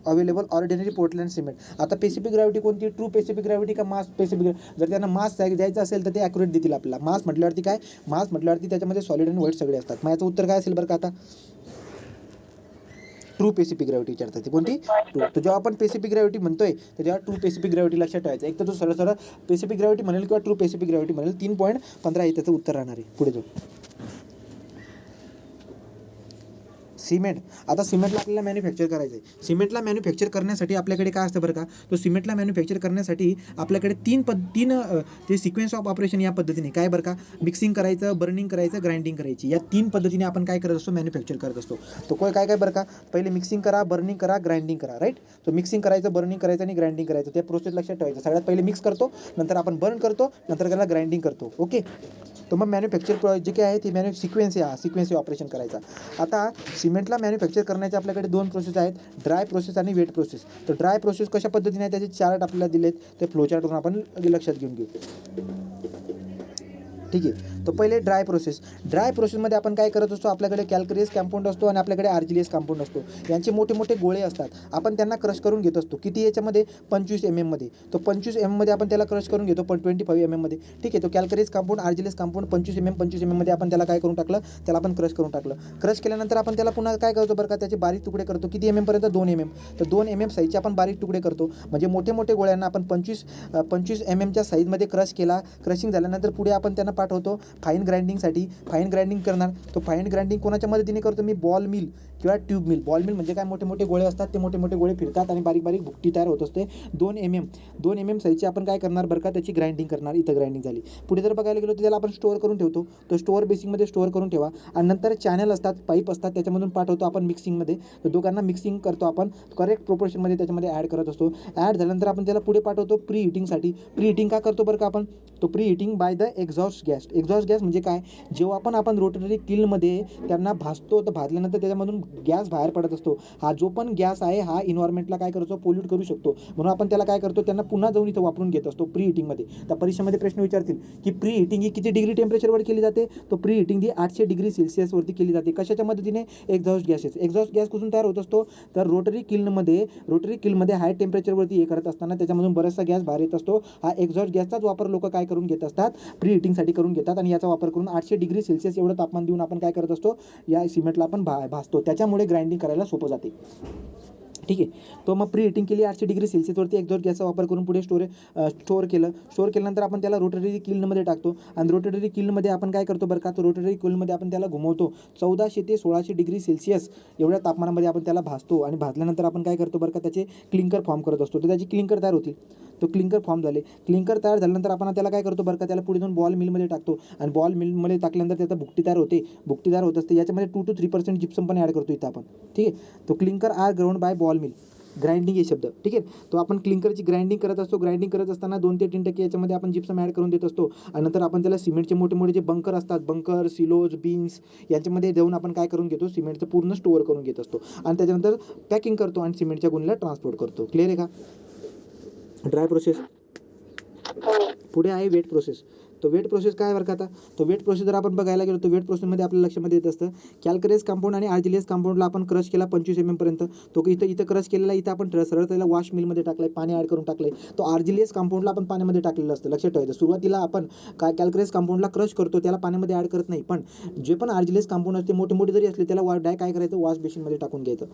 available ordinary Portland cement. आता स्पेसिफिक ग्रॅव्हिटी कोणती, ट्रू स्पेसिफिक ग्रॅव्हिटी का मास स्पेसिफिक. जर त्यांना मास द्यायचं असेल तर ते ॲक्युरेट देतील आपल्याला. मास म्हटल्यावरती काय, मास म्हटल्यावरती त्याच्यामध्ये सॉलिड आणि व्हाईट सगळे असतात. मग याचं उत्तर काय असेल बरं का आता, ट्रू स्पेसिफिक ग्रॅव्हिटी विचारतात. ती कोणती ट्रू. तर जेव्हा आपण स्पेसिफिक ग्रॅव्हिटी म्हणतोय तर जेव्हा ट्रू स्पेसिफिक ग्रॅव्हिटी लक्षात ठेवायचं. एक तर तो सरळ स्पेसिफिक ग्रॅव्हिटी म्हणेल किंवा ट्रू स्पेसिफिक ग्रॅव्हिटी म्हणेल. 3.15 हे त्याचं उत्तर राहणार आहे. पुढे जाऊ. सिमेंट. आता सिमेंटला आपल्याला मॅन्युफॅक्चर करायचं आहे. सिमेंटला मॅन्युफॅक्चर करण्यासाठी आपल्याकडे काय असतं बरं का, तो सिमेंटला मॅन्युफॅक्चर करण्यासाठी आपल्याकडे तीन ते सिक्वेन्स ऑफ ऑपरेशन या पद्धतीने काय बरं का, मिक्सिंग करायचं, बर्निंग करायचं, ग्राइंडिंग करायची, या 3 पद्धतीने आपण काय करत असतो, मॅन्युफॅक्चर करत असतो. तो काय काय बरं का, पहिले मिक्सिंग करा, बर्निंग करा, ग्राइंडिंग करा, राईट. तो मिक्सिंग करायचं, बर्निंग करायचं आणि ग्राइंडिंग करायचं, ते प्रोसेस लक्षात ठेवायचं. सगळ्यात पहिले मिक्स करतो, नंतर आपण बर्न करतो, नंतर त्याला ग्राइंडिंग करतो. ओके. तर मग मॅन्युफॅक्चर जे काय आहे ते सिक्वेन्स आहे, सिक्वेन्स ऑपरेशन करायचा. आता सिमेंटला मॅन्युफॅक्चर करण्याचे आपल्याकडे 2 प्रोसेस आहेत, ड्राय प्रोसेस आणि वेट प्रोसेस. तर ड्राय प्रोसेस कशा पद्धतीने आहे त्याचे चार्ट आपल्याला दिलेत, ते फ्लो चार्टवरून आपण लक्षात घेऊन घेऊ. ठीक आहे. तर पहिले ड्राय प्रोसेस. ड्राय प्रोसेसमध्ये आपण काय करत असतो, आपल्याकडे कॅल्करियस कंपाऊंड असतो आणि आपल्याकडे आर्जिलियस कंपाऊंड असतो. यांचे मोठे मोठे गोळे असतात, आपण त्यांना क्रश करून घेत असतो. किती याच्यामध्ये, 25 mm मध्ये. तो 25 mm मध्ये आपण त्याला क्रश करून घेतो, पण 25 mm मध्ये. ठीक आहे. तो कॅल्करियस कंपाऊंड, आर्जिलियस कंपाऊंड 25 mm मध्ये आपण त्याला काय करून टाकलं, त्याला आपण क्रश करून टाकलं. क्रश केल्यानंतर आपण त्याला पुन्हा काय करतो बरं का, त्याचे बारीक तुकडे करतो. किती mm पर्यंत, 2 mm. तर 2 mm साईजचे आपण बारीक तुकडे करतो. म्हणजे मोठे मोठे गोळ्यांना आपण 25 mm साईजमध्ये क्रश केला. क्रशिंग झाल्यानंतर पुढे आपण त्यांना पाठवतो फाईन ग्राइंडिंगसाठी. फाईन ग्राइंडिंग करणार. तो फाईन ग्राइंडिंग कोणाच्या मदतीने करतो मी, बॉल मिल किंवा ट्यूब मिल. बॉल मिल म्हणजे काय, मोठे मोठे गोळे असतात, ते मोठे मोठे गोळे फिरतात आणि बारीक बारीक भुकटी तयार होत असते. 2 mm साईजची आपण काय करणार बरं का, त्याची ग्राइंडिंग करणार. इथं ग्राइंडिंग झाली. पुढे जर बघायला गेलो तर त्याला आपण स्टोअर करून ठेवतो. तो स्टोअर बेसिंगमध्ये स्टोअर करून ठेवा. आणि नंतर चॅनल असतात, पाईप असतात, त्याच्यामधून पाठवतो आपण मिक्सिंगमध्ये. तर दोघांना मिक्सिंग करतो आपण, करेक्ट प्रोपोर्शनमध्ये त्याच्यामध्ये ॲड करत असतो. ॲड झाल्यानंतर आपण त्याला पुढे पाठवतो प्री हिटिंगसाठी. प्री हिटिंग का करतो बरं का आपण, तो pre heating by the exhaust gas. Exhaust gas म्हणजे काय, जेव्हा आपण रोटरी किलमध्ये त्यांना भाजतो, तर भाजल्यानंतर त्याच्यामधून गॅस बाहेर पडत असतो. हा जो पण गॅस आहे, हा इन्व्हायरमेंटला काय करतो, पोल्यूट करू शकतो. म्हणून आपण त्याला काय करतो, त्यांना पुन्हा जाऊन इथं वापरून घेत असतो प्री हिटिंगमध्ये. त्या परीक्षेमध्ये प्रश्न विचारतील की प्री हिटिंग ही किती डिग्री टेम्परेचरवर केली जाते, तो प्री हिटिंग ही 800 डिग्री सेल्सिअसवरती केली जाते. कशाच्या मदतीने, एक्झॉस्ट गॅसेस. एक्झॉस्ट गॅस कुठून तयार होत असतो, तर रोटरी किलमध्ये हाय टेम्परेचरवरती हे करत असताना त्याच्यामधून बराचसा गॅस बाहेर येत असतो. हा एक्झॉस्ट गॅसचाच वापर लोक काय करून घेत असतात, प्री हिटिंगसाठी करून घेतात. आणि याचा वापर करून 800 डिग्री सेल्सिअस एवढं तापमान देऊन आपण काय करत असतो, या सिमेंटला आपण भाजतो. त्याच्यामुळे ग्राइंडिंग करायला सोपं जाते. ठीक आहे. तो मग प्री हिटिंग केली 800 डिग्री सेल्सिअसवरती, एक्झॉस्ट गॅसचा वापर करून पुढे स्टोअर केल्यानंतर आपण त्याला रोटरी किलमध्ये टाकतो. आणि रोटरी किलमध्ये आपण काय करतो बरं का, तो रोटरी किलमध्ये आपण त्याला घुमवतो. 1400 ते 1600 डिग्री सेल्सिअस एवढ्या तापमानामध्ये आपण त्याला भाजतो. आणि भाजल्यानंतर आपण काय करतो बरं का, त्याचे क्लिंकर फॉर्म करत असतो. तर त्याची क्लिंकर तयार होतील. तो क्लिंकर फॉर्म झाले. क्लिंकर तयार झाल्यानंतर आपण त्याला काय करतो बरं का, त्याला पुढे जाऊन बॉल मिलमध्ये टाकतो. आणि बॉल मिलमध्ये टाकल्यानंतर त्याचा भुकटी तयार होते. भुकटी तयार होत असते. याच्यामध्ये 2 to 3% जिप्सम पण ॲड करतो इथं आपण. ठीक आहे. तो clinker are ground by ball mill. Grinding हे शब्द. ठीक आहे. तो आपण क्लिंकरची ग्राइंडिंग करत असतो. ग्राइंडिंग करत असताना 2 ते 3% याच्यामध्ये आपण जिप्सम ॲड करून देत असतो. आणि नंतर आपण त्याला सिमेंटचे मोठे मोठे जे बंकर असतात, बंकर, सिलोज, बीन्स, यांच्यामध्ये देऊन आपण काय करून घेतो, सिमेंटचं पूर्ण स्टोअर करून घेत असतो. आणि त्याच्यानंतर पॅकिंग करतो आणि सिमेंटच्या गुणीला ट्रान्सपोर्ट करतो. क्लिअर आहे का. Dry process. पुढे आहे वेट प्रोसेस. तो वेट प्रोसेस काय बरं का, आता तो वेट प्रोसेस जर आपण बघायला गेलो, तर वेट प्रोसेसमध्ये आपल्या लक्षामध्ये येत असतं, कॅल्करियस कंपाऊंड आणि आर्जिलियस कंपाऊंडला आपण क्रश केला 25 mm पर्यंत. तो इथं क्रश केलेला, इथं आपण सरळ त्याला वॉश मिलमध्ये टाकलाय, पाणी ॲड करून टाकलंय. तो आर्जिलियस कंपाऊंडला आपण पाण्यामध्ये टाकलेलं असतं. लक्षात ठेवायचं, सुरुवातीला आपण काय कॅल्करियस कंपाऊंडला क्रश करतो, त्याला पाण्यामध्ये ॲड करत नाही. पण जे पण आर्जिलियस कंपाऊंड असते, मोठे मोठे जरी असले, त्याला काय करायचं, वॉश बेसिनमध्ये टाकून घ्यायचं.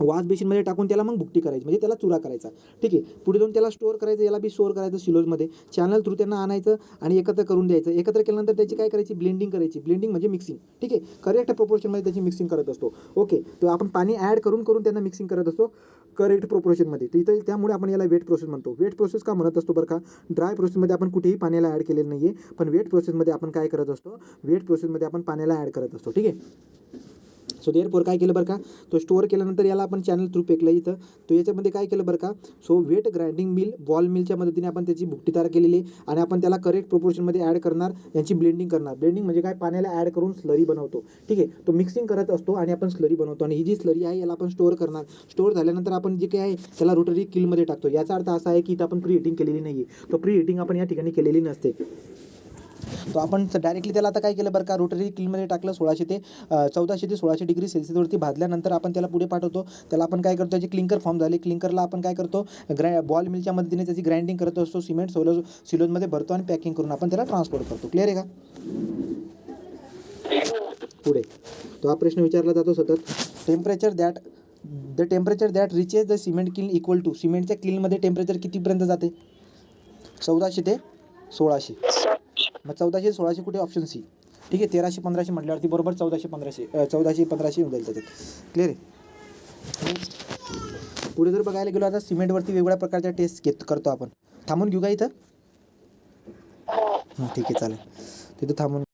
वॉश बेसिनमध्ये टाकून त्याला मग भुकटी करायची, म्हणजे त्याला चुरा करायचा. ठीक आहे. पुढे जाऊन त्याला स्टोअर करायचं, याला बी स्टोअर करायचं सिलोजमध्ये. चॅनल थ्रू त्यांना आणायचं आणि एकत्र करून द्यायचं. एकत्र केल्यानंतर त्याची काय करायची, ब्लेंडिंग करायची. ब्लेंडिंग म्हणजे मिक्सिंग. ठीक आहे. करेक्ट प्रोपोर्शनमध्ये त्याची मिक्सिंग करत असतो. ओके. तर आपण पाणी ॲड करून त्यांना मिक्सिंग करत असतो करेक्ट प्रोपोर्शनमध्ये. तर इथं त्यामुळे आपण याला वेट प्रोसेस म्हणतो. वेट प्रोसेस का म्हणत असतो बरं का, ड्राय प्रोसेसमध्ये आपण कुठेही पाण्याला ॲड केलेलं नाही आहे, पण वेट प्रोसेसमध्ये आपण काय करत असतो, वेट प्रोसेसमध्ये आपण पाण्याला ॲड करत असतो. ठीक आहे. सो देअरफॉर काय केलं बरं का, तो स्टोअर केल्यानंतर याला आपण चॅनल थ्रू फेकलं इथं. तो याच्यामध्ये काय केलं बरं का, so wet grinding mill, ball मिलच्या मदतीने आपण त्याची भुकटी तयार केलेली आहे. आणि आपण त्याला करेक्ट प्रोपोर्शनमध्ये ॲड करणार, यांची ब्लेंडिंग करणार. ब्लेंडिंग म्हणजे काय, पाण्याला ॲड करून स्लरी बनवतो. ठीक आहे. तो मिक्सिंग करत असतो आणि आपण स्लरी बनवतो. आणि ही जी स्लरी आहे, याला आपण स्टोअर करणार. स्टोअर झाल्यानंतर आपण जे काही आहे त्याला रोटरी किलमध्ये टाकतो. याचा अर्थ असा आहे की इथं आपण प्री हिटिंग केलेली नाही आहे. तो प्री हिटिंग आपण या ठिकाणी केलेली नसते. तो आपण डायरेक्टली त्याला आता काय केलं बरं का, रोटरी किलमध्ये टाकलं. 1400 ते 1600 डिग्री सेल्सिअसवरती भाजल्यानंतर आपण त्याला पुढे पाठवतो. त्याला आपण काय करतो, त्याची क्लिंकर फॉर्म झाली. क्लिंकरला आपण काय करतो, बॉल मिलच्या मदतीने त्याची ग्राइंडिंग करत असतो. सिमेंट सिलोजमध्ये भरतो आणि पॅकिंग करून आपण त्याला ट्रान्सपोर्ट करतो. क्लिअर आहे का. पुढे तो हा प्रश्न विचारला जातो सतत. The temperature that reaches the cement kiln equal to. सिमेंटच्या किलमध्ये टेम्परेचर कितीपर्यंत जाते, 1400 ते 1600. मग 1400 1600 कुठे, ऑप्शन सी. ठीक आहे. 1300 1500 म्हटल्यावरती बरोबर 1400 येऊन जाईल त्याच्यात. क्लिअर आहे. पुढे जर बघायला गेलो आता सिमेंटवरती वेगवेगळ्या प्रकारच्या टेस्ट करतो आपण. थांबून घेऊ का इथं? ठीक आहे चालेल, तिथं थांबून